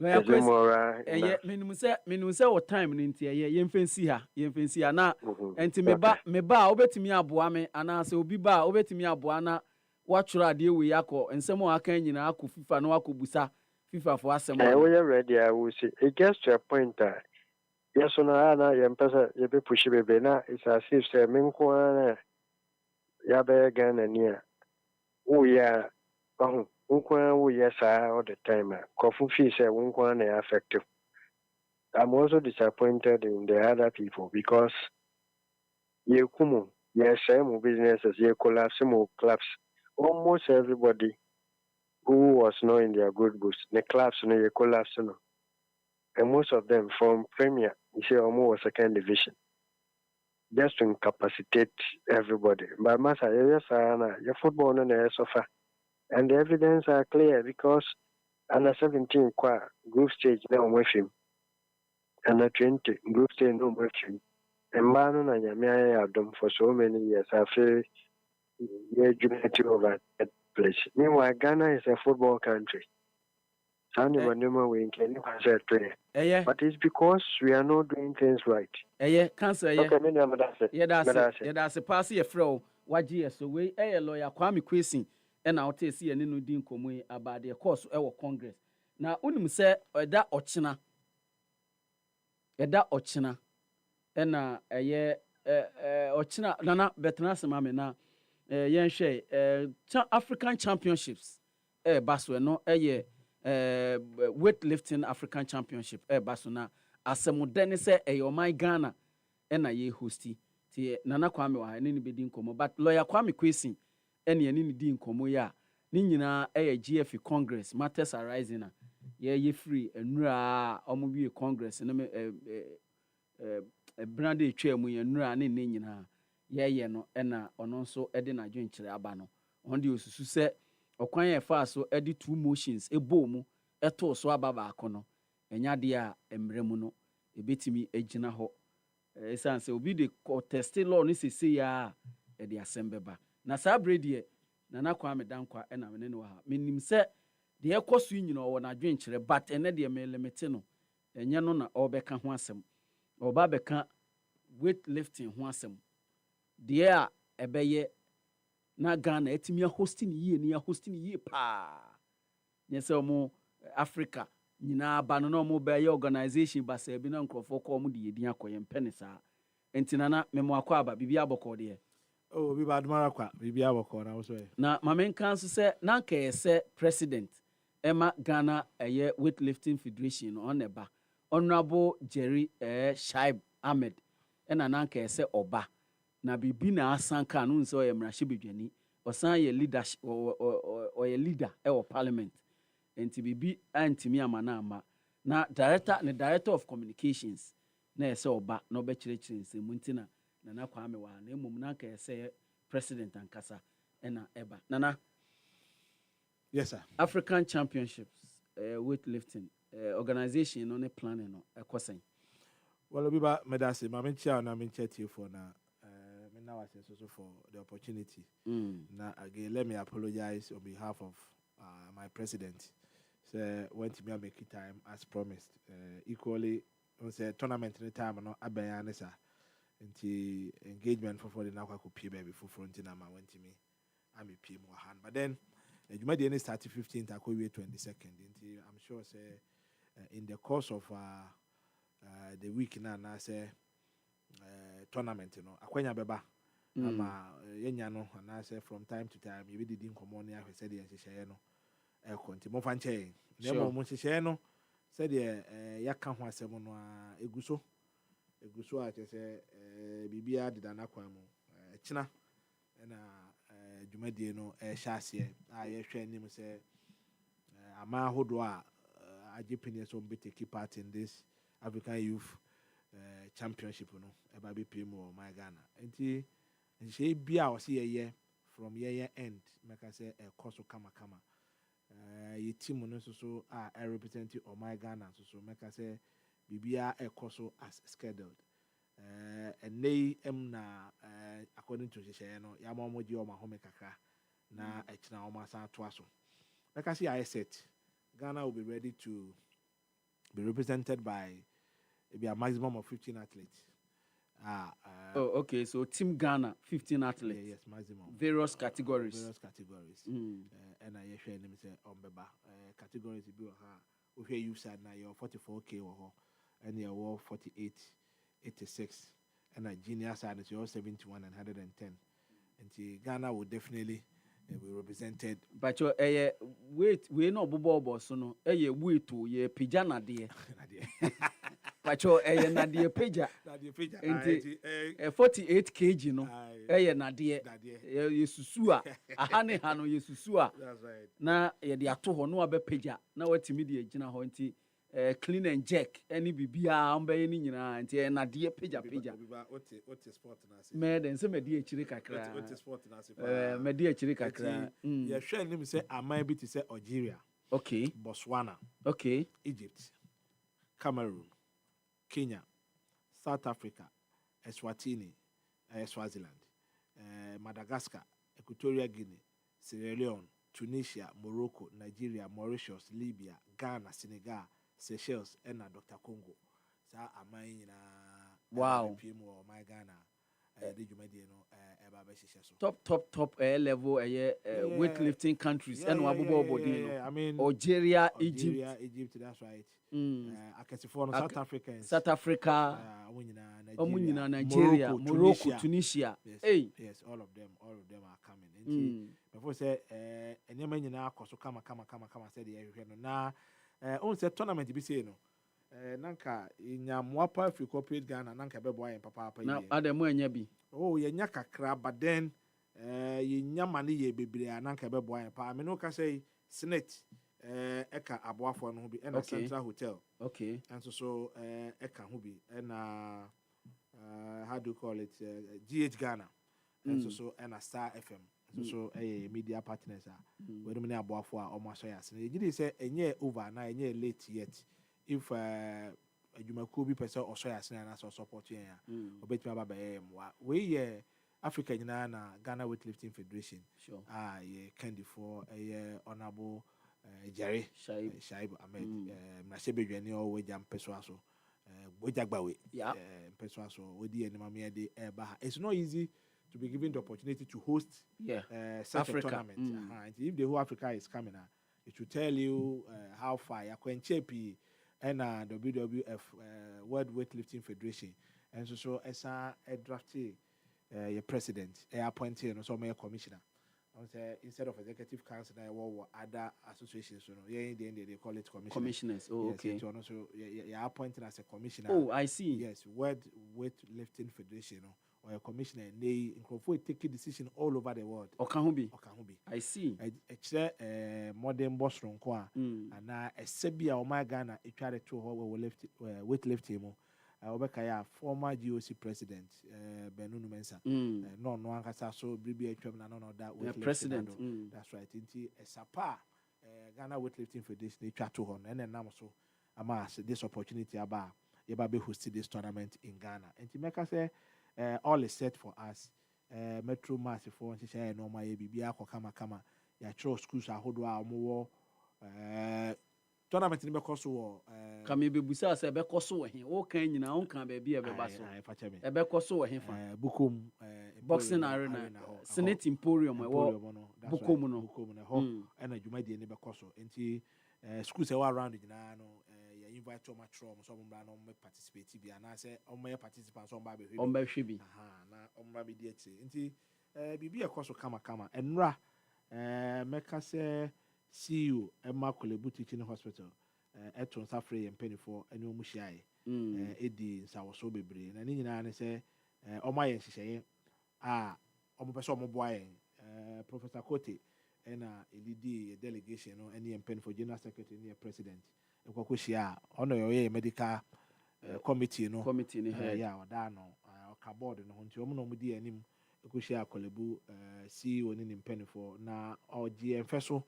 Is it moral? Minimum say what time ninti yemfensi ha na enti meba obetimi aboa me ana se Obiba obetimi aboa na watchura de we yakọ ensem o aka nyina akọ FIFA na wakọ busa FIFA for asem. We are ready. I will say it gets to a point that yes or no, na yempesa ye be push bebe na it's as if say menko na ya be Ghana near. Oh yeah, oh yes, all the time. Kofu fee say unko effective. I'm also disappointed in the other people because you kumu, yes, same businesses, you collapse, more collapse. Almost everybody who was not in their good books, the collapse, you collapse, and most of them from Premier, you say almost second division, just to incapacitate everybody. But Masa, yes, your football on the sofa, and the evidence are clear because under 17 group stage now with him, under 20 group stage no with him, and Manu and Yamia have done for so many years. I feel unity over that place. Meanwhile, Ghana is a football country. But it's because we are not doing things right. Cancer, that's a pass fro. What year so we lawyer Kwame Kwesi and I'll tell you no din komu about the course of Congress. Now, unim say that ochina, and ochina nana betna mame na African Championships baso no weightlifting African Championship baso na asemudene se my Ghana na ye hosti ti nana Kwame wa ne be din komo but lawyer Kwame Kwesi ene ne din komo ya ni nyina GF Congress matters arising na ye free enura omobi Congress na brand etwa mu enura ne nyina ye no na ono nso de na dwenkyere aba no on de osusu se okwan ye fa so de two motions ebo mu eto so aba ba akono enya de a emremu no ebetimi agina ho esan se obi de test law ni sese ya e de asembeba na sa brede na na kwa medankwa na me ne no ha menim se de ekoso nyina wo na dwenkyere but ene de me limite no enye no na obeka ho asem oba beka weightlifting ho asem de a ebeye na Ghana etimi hosting yie pa nyese omo Africa nyina ba no mo be ye organization ba se bi na nkrofo ko mo de yedin akoye mpenisa entina na memo akwa aba bibi aboko de oh bi ba admara kwa bibi aboko na so na mamen kanso se na nka yese president ema Ghana weightlifting federation on eba honorable Jerry Shaib Ahmed ena na nka yese oba na bibi na asanka no nso ye mrahye bedwani osan ye leadership o ye leader parliament enti bibi antimi amana ama na director of communications na ɛsɛ ɔba na ɔbɛkyerɛkyerɛ nsɛm nti na Nana Kwame wɔ ha na mmom na nka ɛsɛ president ankasa ɛna ɛba Nana. Yes, sir. African Championships, weightlifting, organization no ne planning no ekoseng. Well, Obiba, medasi, ma mencha na mencha tie for na me now I so for the opportunity. Now again, let me apologize on behalf of my president. So when to me make it time as promised. Equally, on say tournament in the time no abayane sa. Nti engagement for the now could pay baby for front na ma went to me. I'm a pay more hand, but then. You might only start 15th, I could wait 22nd. I'm sure, say, in the course of the week now, I say tournament, you know, Akwenya Beba, Yenyano, and I say from time to time, you didn't come on here, said the Shayano, continue Fanche. Nemo Monchano said the Yakan Semono Eguso, I say, Bibia did an aquamo, China, and Jumadi no Shasia, I train him say Ama Hodwa Japanese will be taking part in this African Youth Championship, no, a baby Pimo, my Ghana. And she be our see a year from year end, make I say a course of Kama. Ye team on so I represent you or my Ghana, so make I say Bibia a course as scheduled. And they na according to Shayano, Yamamoji or Mahome Kaka, na Echna Omasa Twaso. Like I see, I said, Ghana will be ready to be represented by maybe a maximum of 15 athletes. Okay, so Team Ghana, 15 athletes. Yes, maximum. Various categories. And I share them say Obiba categories. If you said now you're 44K or and you're 48. 86 and a junior side is 71 and 110 and Ghana will definitely be represented. But your wait, we no bobo so no wait to ye pijana de but your nadia pija 48 kg no nadia ye susua ahane hano ye susua na ye de ato ho no abepija na watimi de agina ho nti clean and jerk any bibia ambe ni nyina nti na de pija ote sport na se me den se me de akiri kakra ote sport na se me de akiri kakra ye hwe nim se aman bi ti se Algeria, okay, Botswana, okay, Egypt, Cameroon, Kenya, South Africa, Eswatini, Swaziland, Madagascar, Equatorial Guinea, Sierra Leone, Tunisia, Morocco, Nigeria, Mauritius, Libya, Ghana, Senegal, Seychelles, and Dr. Congo. Sa amai na wow. My Ghana. Top level weightlifting countries and I mean Algeria, Egypt, that's right. I can see for South Africa, Nigeria, Morocco, Tunisia. Yes, all of them are coming. Before say nyina akoso kama said na on say tournament bi say no nanka nyamwapa free corporate Ghana nanka bebo ayen papa na ademu anya bi yenya kakra but then yenya mane ye bebre nanka bebo ayen pa me no ka say Senate eka aboafo no ho bi na Central Hotel, okay, and so eka ho bi na how do you call it, GH Ghana, and so and a Star FM, so media partners we do many aboafo a almost yes na you say enye over na enye late yet if adwumakuo bi pese oso ya sena na so support yen obetuma baba we Africa nyina na Ghana Weightlifting Federation, sure, ye candy for honorable Jerry Shaib Ahmed Mrashebedwani o we jam peso so Bojagbawe peso so we di enema me de eba. It's not easy to be given the opportunity to host such Africa. A tournament. And if the whole Africa is coming, it will tell you how far you can chepi and WWF World Weightlifting Federation, and so as a draftee your president appointed and so my commissioner. Instead of executive council, other associations, they call it commissioners. Oh, okay. So you're appointed as a commissioner. Oh, I see. Yes, World Weightlifting Federation, or a commissioner. They take a decision all over the world. Okahubi. I see. It's modern boss and a Sebia or my Ghana, a try to weightlifting. Obekaya, former GOC president, Benunu Mensa. No, Ankasa, so Bibi Etwem, none of that. President. That's right. Inti Sapa, Ghana Weightlifting Federation, they chat to her, and then also, Amas, this opportunity about Yababe hosted this tournament in Ghana. And to make us say, all is set for us. Metro Massive for one, she said, no, my baby, kama. Ya schools are more tournament in Bekoso. Kame bebusa se bekoso he o kan nyina on kan ba bia beba so e bekoso he fa Bukum boxing arena Senate Emporium Bukum no ho na dwuma die ne bekoso enti schools e wa around nyina no ya invite to match from so mbra no me participate bia na se o me participants on ba be hwe bi na o mbra be die ti enti bibia ekoso kama enra meka se CEO Emma Kolebu Teaching Hospital eton safre ye mpanifo ene omu hyiae edi nsawoso bebre na ni nyina ne se omo aye hyehyeye omo pese omo boa ye Professor Kote ena elidi delegation no ene mpanifo general secretary ne president ekwakwo hia ono ye medical committee no ya oda no ka board no nti omo no mu di anim ekuhia Kolebu CEO ne mpanifo na ogie mfeso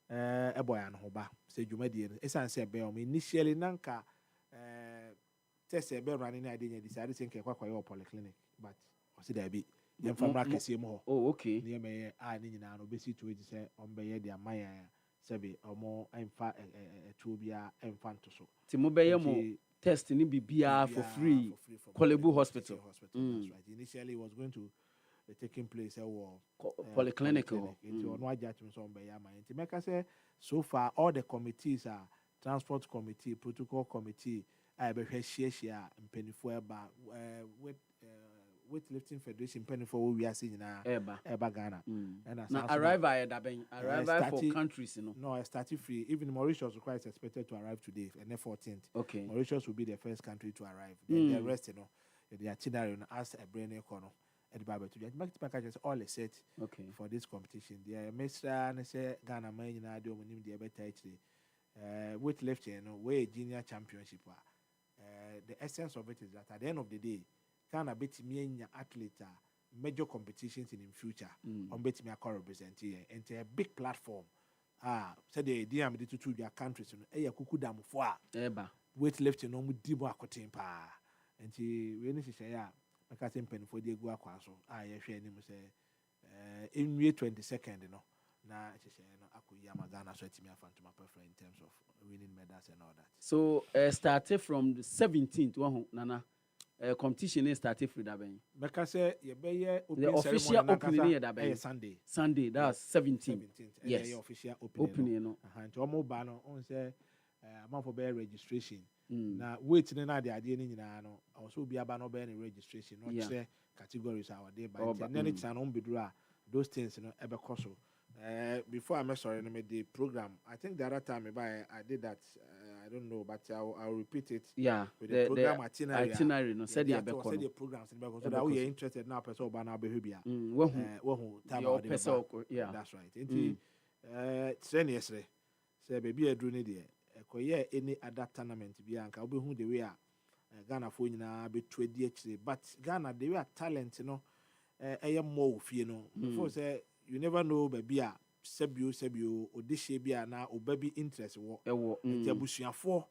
eboya no ba se dwumadie no esan se be o initially nanka test be running na dey decide say nke kwakwa your polyclinic but o se da bi yem famra kese mu ho okay ne me ni nyina no be si to say on be ye dia mayan se be omo emfa etuo bia emfa nto so ti mo be ye mo test ni bibia for free Kolebu Hospital. That's right. Initially it was going to taking place polyclinic into no judgment on by yama into make say so far all the committees are transport committee, protocol committee, I be share mpenifo eba weightlifting federation mpenifo we are seeing na eba Ghana and na arrival for countries no I started free. Even Mauritius is expected to arrive today and the 14th. Okay, Mauritius will be the first country to arrive. Then the rest the itinerary as a brain economy at the Bible to the package all is set for this competition. The Mesra and say Ghana man na do monim the better weightlifting way junior championship. The essence of it is that at the end of the day, Ghana bet me athlete major competitions in future on bet me a represent here and a big platform. So the idea me to their countries no kuku dam for weightlifting no mu di mo akoten pa. And we need to say I can't pen for the Gua Quaso. I share him say in May 22nd, no. Now she say no Akuyama Ghana so me fan to my preference in terms of winning medals and all that. So started from the 17th one Nana competition is started for that ben. Because say the official opening is that ben Sunday that's 17th. Yes. Official opening no. To omo ba no on say man for bear registration. Na wait na the idea ni nyina no also be aba no be registration no say categories our day by then it's an unbedura those things no ebe koso before I sorry no the program I think the other time I did that I don't know but I'll repeat it with the program itinerary no said the programs so that we are interested now person oba na be bia wo that's right train yesterday say baby edru ne de ekoye any other tournament bi anka obehu the way Ghana fo nyina betu adi akire but Ghana the way talent no more ofie no before say you never know baby a sebio odihye bia na obabi interest wo ntiabusuafo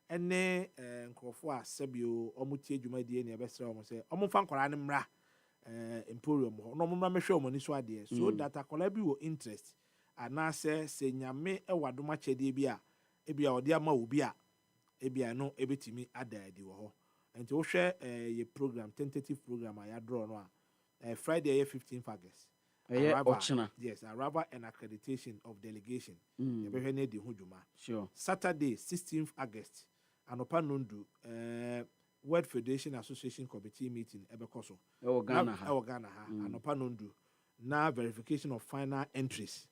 ene nkrofo a sebio omutie dwumadie ne ebesere omo say omo fa nkora ne mra emporium ho no mra mehwe omo ni so ade so that akola bi wo interest anase se nyame ewadoma chede bia ebia odi ama obi a ebia no ebetimi adaadi wo ho enti wo hwe ye program tentative program a ya draw no a Friday 15th August yes arrival and accreditation of delegation ebehwe na di huduma sure Saturday 16th August anopa nondu World Federation Association Committee meeting ebekoso Ghana ha anopa nondu na verification of final entries.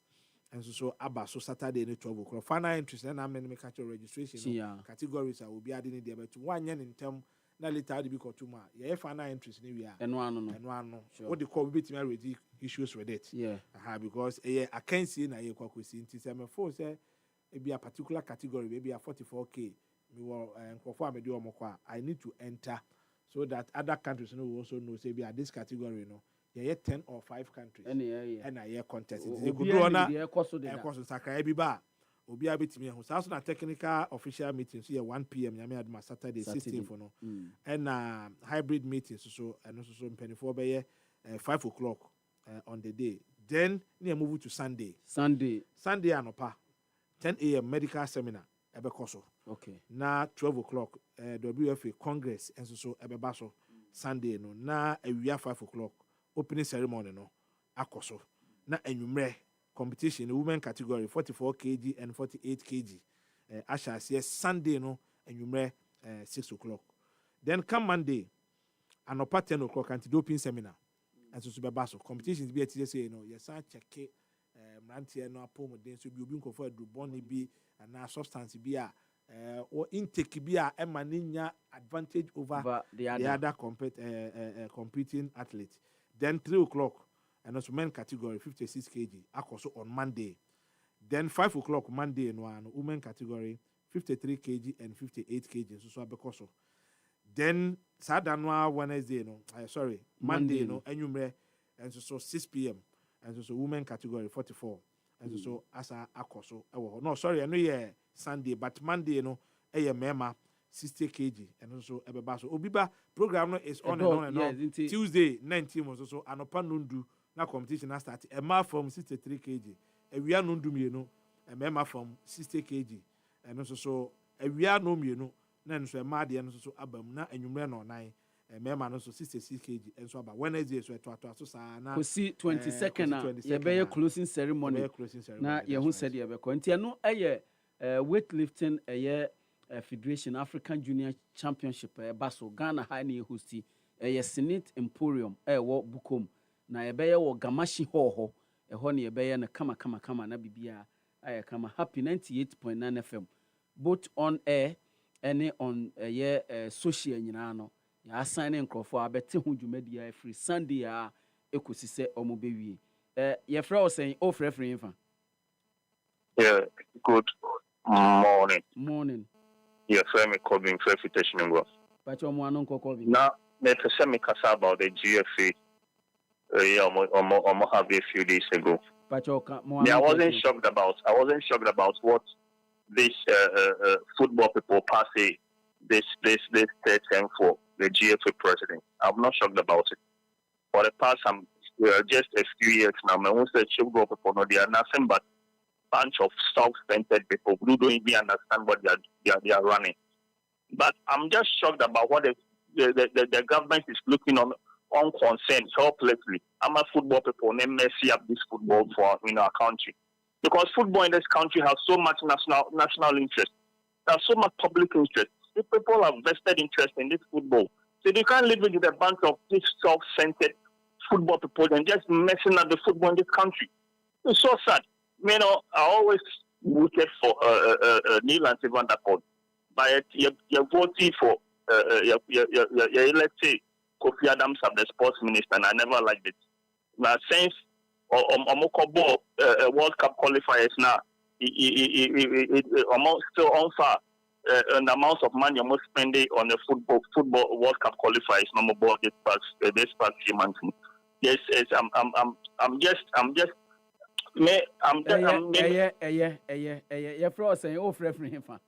And so Abba so Saturday in 12 o'clock. Final entries then I'm going catch registration categories I will be adding there but 1 year in term na later be called 2 months. Yeah, final entries ni we are. And one what they call bit me already issues with it. Yeah. Because I can't see na ye kwakwesi nti say me for say e be a particular category maybe a 44K me will perform a do I need to enter so that other countries will also know say be at this category yeah 10 or 5 countries and a year contest it could do na e course sakra bi ba obi abetimi ho so na technical official meeting so 1 p.m. nyame aduma Saturday 16 for no and hybrid meetings so and so mpenifo be 5 o'clock on the day then we move to Sunday anopa 10 a.m. medical seminar ebekoso okay na 12 o'clock WFA congress and so ebeba so Sunday no na awia 5 o'clock opening ceremony no akoso na anwumre competition in women category 44 kg and 48 kg ashas Sunday no anwumre 6 o'clock then come Monday anopa 10 o'clock anti-doping seminar and so beba so competitions be at say yes I check mrantie no apomden so bi obi nkofo adrubon bi na substance bi a or intake bi a emaninya advantage over the other competing athletes. Then 3 o'clock and also men category 56 kg akoso on Monday. Then 5 o'clock Monday no women category 53 kg and 58 kg so abekoso. Then Saturday Wednesday Monday no enyumre and so 6 p.m. and so women category 44 and so asa akoso no sorry I know yeah Sunday but Monday mema 60 kg and so ebeba so Obiba program is on and on Tuesday 19 was also anopa nundu na competition na start ema from 63 kg ewia nundu mienu mema from 60 kg and so ewia no mienu na so ema de no so abam na enwumre no nan mema no so 66 kg and so about Wednesday so to so na kosi 22nd ye be closing ceremony na ye hu said ye be ko ntia no weightlifting Federation African Junior Championship baso Ghana high na hosti Senate Emporium wo Bukom na ye be wo Gamashi ho ho na ye be na kama na bibia kama happy 98.9 FM both on air and on social nyina no ya assign nkrofo abete ho dwumadia free Sunday ekosi se omobewie ye fra o sen o frefre infa good morning yes I'm calling for invitation ngo but you mo anon kokko bi now me pese me kasa about the GFA almost have a few days ago but I wasn't shocked about what this football people pass this third term for the GFA president. I'm not shocked about it. For the past just a few years now, my own football people no, they are nothing but bunch of self-centered people who don't even understand what they are running. But I'm just shocked about what the government is looking on concern helplessly. I'm a football people and messy up this football for in our country. Because football in this country has so much national interest. There's so much public interest. The people have vested interest in this football. So they can't live with a bunch of these self-centered football people and just messing up the football in this country. It's so sad. I always voted for Neil and Van der Poel. But you're voting for, let's say, Kofi Adams as the sports minister, and I never liked it. Now, since Omokobo World Cup qualifiers now, almost still on far. And the amount of money almost spending on the football World Cup qualifiers no more this past few months. Yes, I'm just fro say o frefre himfa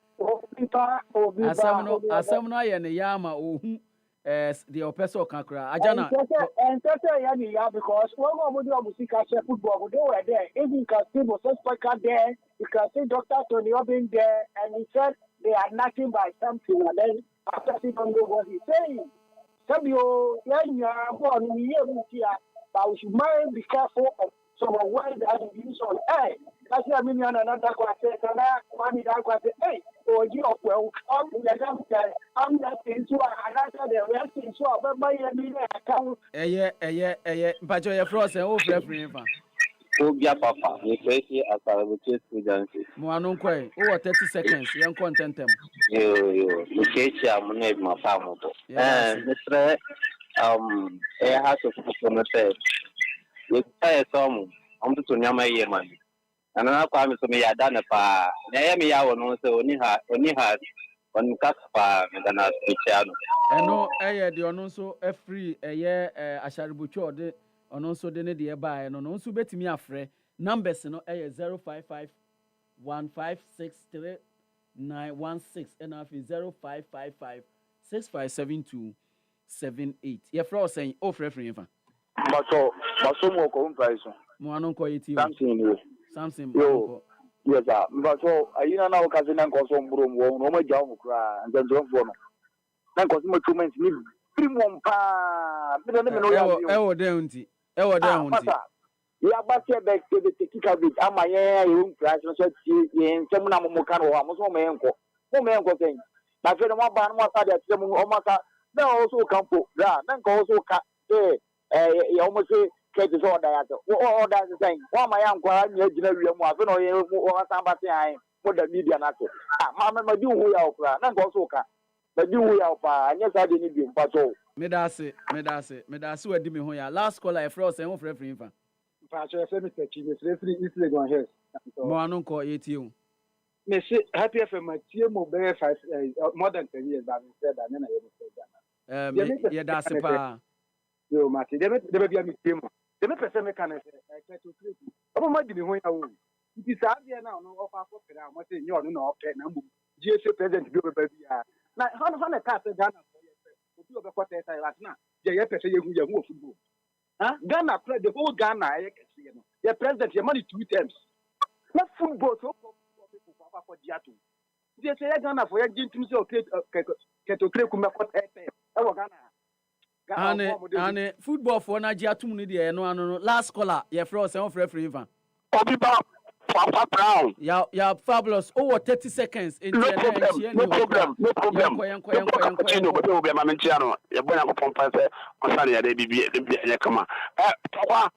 asam no aye ne yama ohu the opeso kakra ajana ya ni ya because when we do music football they were there even you can see Moses Parker there, you can see Dr. Tony Obin there, and he said they are nothing by something, and then after he don't know what he's saying. Some you born but we should mind be careful of some of what that is used on air. That's what I mean. Another question, money that question, hey, or you of well, I'm not into another the rest is so but my account. But you're frozen over free. Obia Papa, we crazy as I would say agency. Moanon Quay, 30 seconds, young contentem. Yo, the case I'm name my family. Mr. I have to from the say. You say some, I'm to Nyama Yeman. And I'm coming to me, I done a pa. Naomi, I will also only had on Caspa and an Aspichano. Eno the ono so free asharibucho de ono so de ne de ba no no so betimi afre numbers no 055 1563 916 and afi 0555 657278 ye fro saying o free fa Maso mo ko price. Mo anon ko yiti Samson yo yes sir maso ayina na o kaze na nko so mburo mo no ma jaw mo kra and then don't for no na nko so mo treatment ni premium pa me no ya ewo de unti ya ba se be te kika bit ama ye yo price no so ti ye nsem na mo ka no mo so mo enko sen na fe no mo ba no mo sa de ate mo o ma sa na o so kampo da na nko so ka ya o mo se kete so da ya to o da se sen o ma ya nkwa nya gina wi mu afi no ye o sa ba se ai mo da media na to ma di hu ya okra na nko so ka ma di hu ya pa anya sa de ni bi mpa to me da se wadi me ho ya last caller e fro say ho free fa Pastor Mr. Chief, free is the one here. Mo anon ko yeti o Me say happy FM tie mo be 5 more than 10 years but me said that na ye say ye da se pa yo mati de be bia me tie mo de me pese me kan say to treat obo ma di me ho ya wo ti sa bia na no ofa for pere mo say nyo no na ope na mbu GSA president bi obe bia na ho na ka say Ghana for ye obi obe kwata say last na ye pese ye hu football. Ghana, the whole Ghana, the president, your money 2 times. Not football, so for Diatu. They say Ghana for your gentleman, okay, and football for Nigeria, no, last caller, your frost and free fan. Obiba, Papa Brown. Yeah, fabulous. Over 30 seconds. No problem. Poakwa,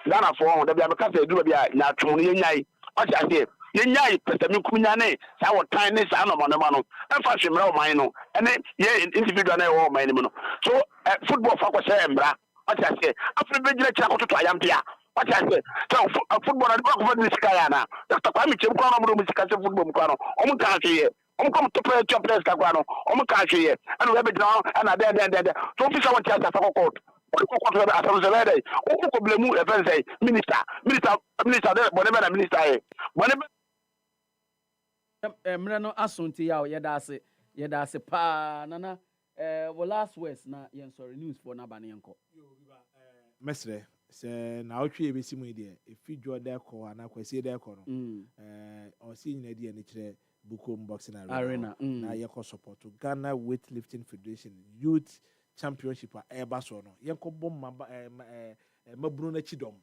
Ghana for the Biacasa do be now to Yai. What I say, Yai, Pesami Kunyane, our tiny son of Manamano, and fashion Romano, and then individual or Manamano. So, football for Sembra, what I say, after the Chaco to Triumpia. What I say, so football and back of this Guyana. Dr. Kwame Chimkano, Musical Football Mukano, Omukaki, Omcom to play Chopless Caguano, Omukaki, and we have it down, and I then. So, this is what I have to quote. Mreno asunti ya yeda se pa nana last words na yen sorry news for na bane yenko mesre se na otwe ebesi mu ide efidwo de ko ana kwasi de ko no o si nyina de ne kire Bukom Boxing Arena na yeko support Ghana Weightlifting Federation Youth Championship eba so no yenko bom mabunu na chidom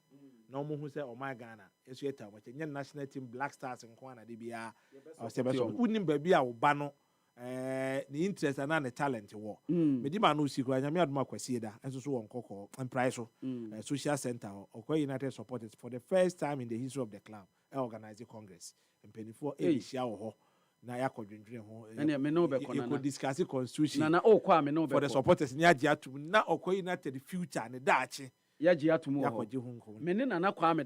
na omo hu se o my Ghana esu eta mo nye national team Black Stars nko na de bia o se beso unim ba bia wo ba no ni interest and na talent wo medi ma no sikwa nyame adoma kwasi da enso so won kokko price so social center Okwa United supporters for the first time in the history of the club organize congress mpenifo ehia wo ho na ya kodwendwen ho ene me no be kona na discuss constitution na okwa me no be for the supporters ni agi atum na Okwa United future ne daachi ya gi atum ho me ne na kwa me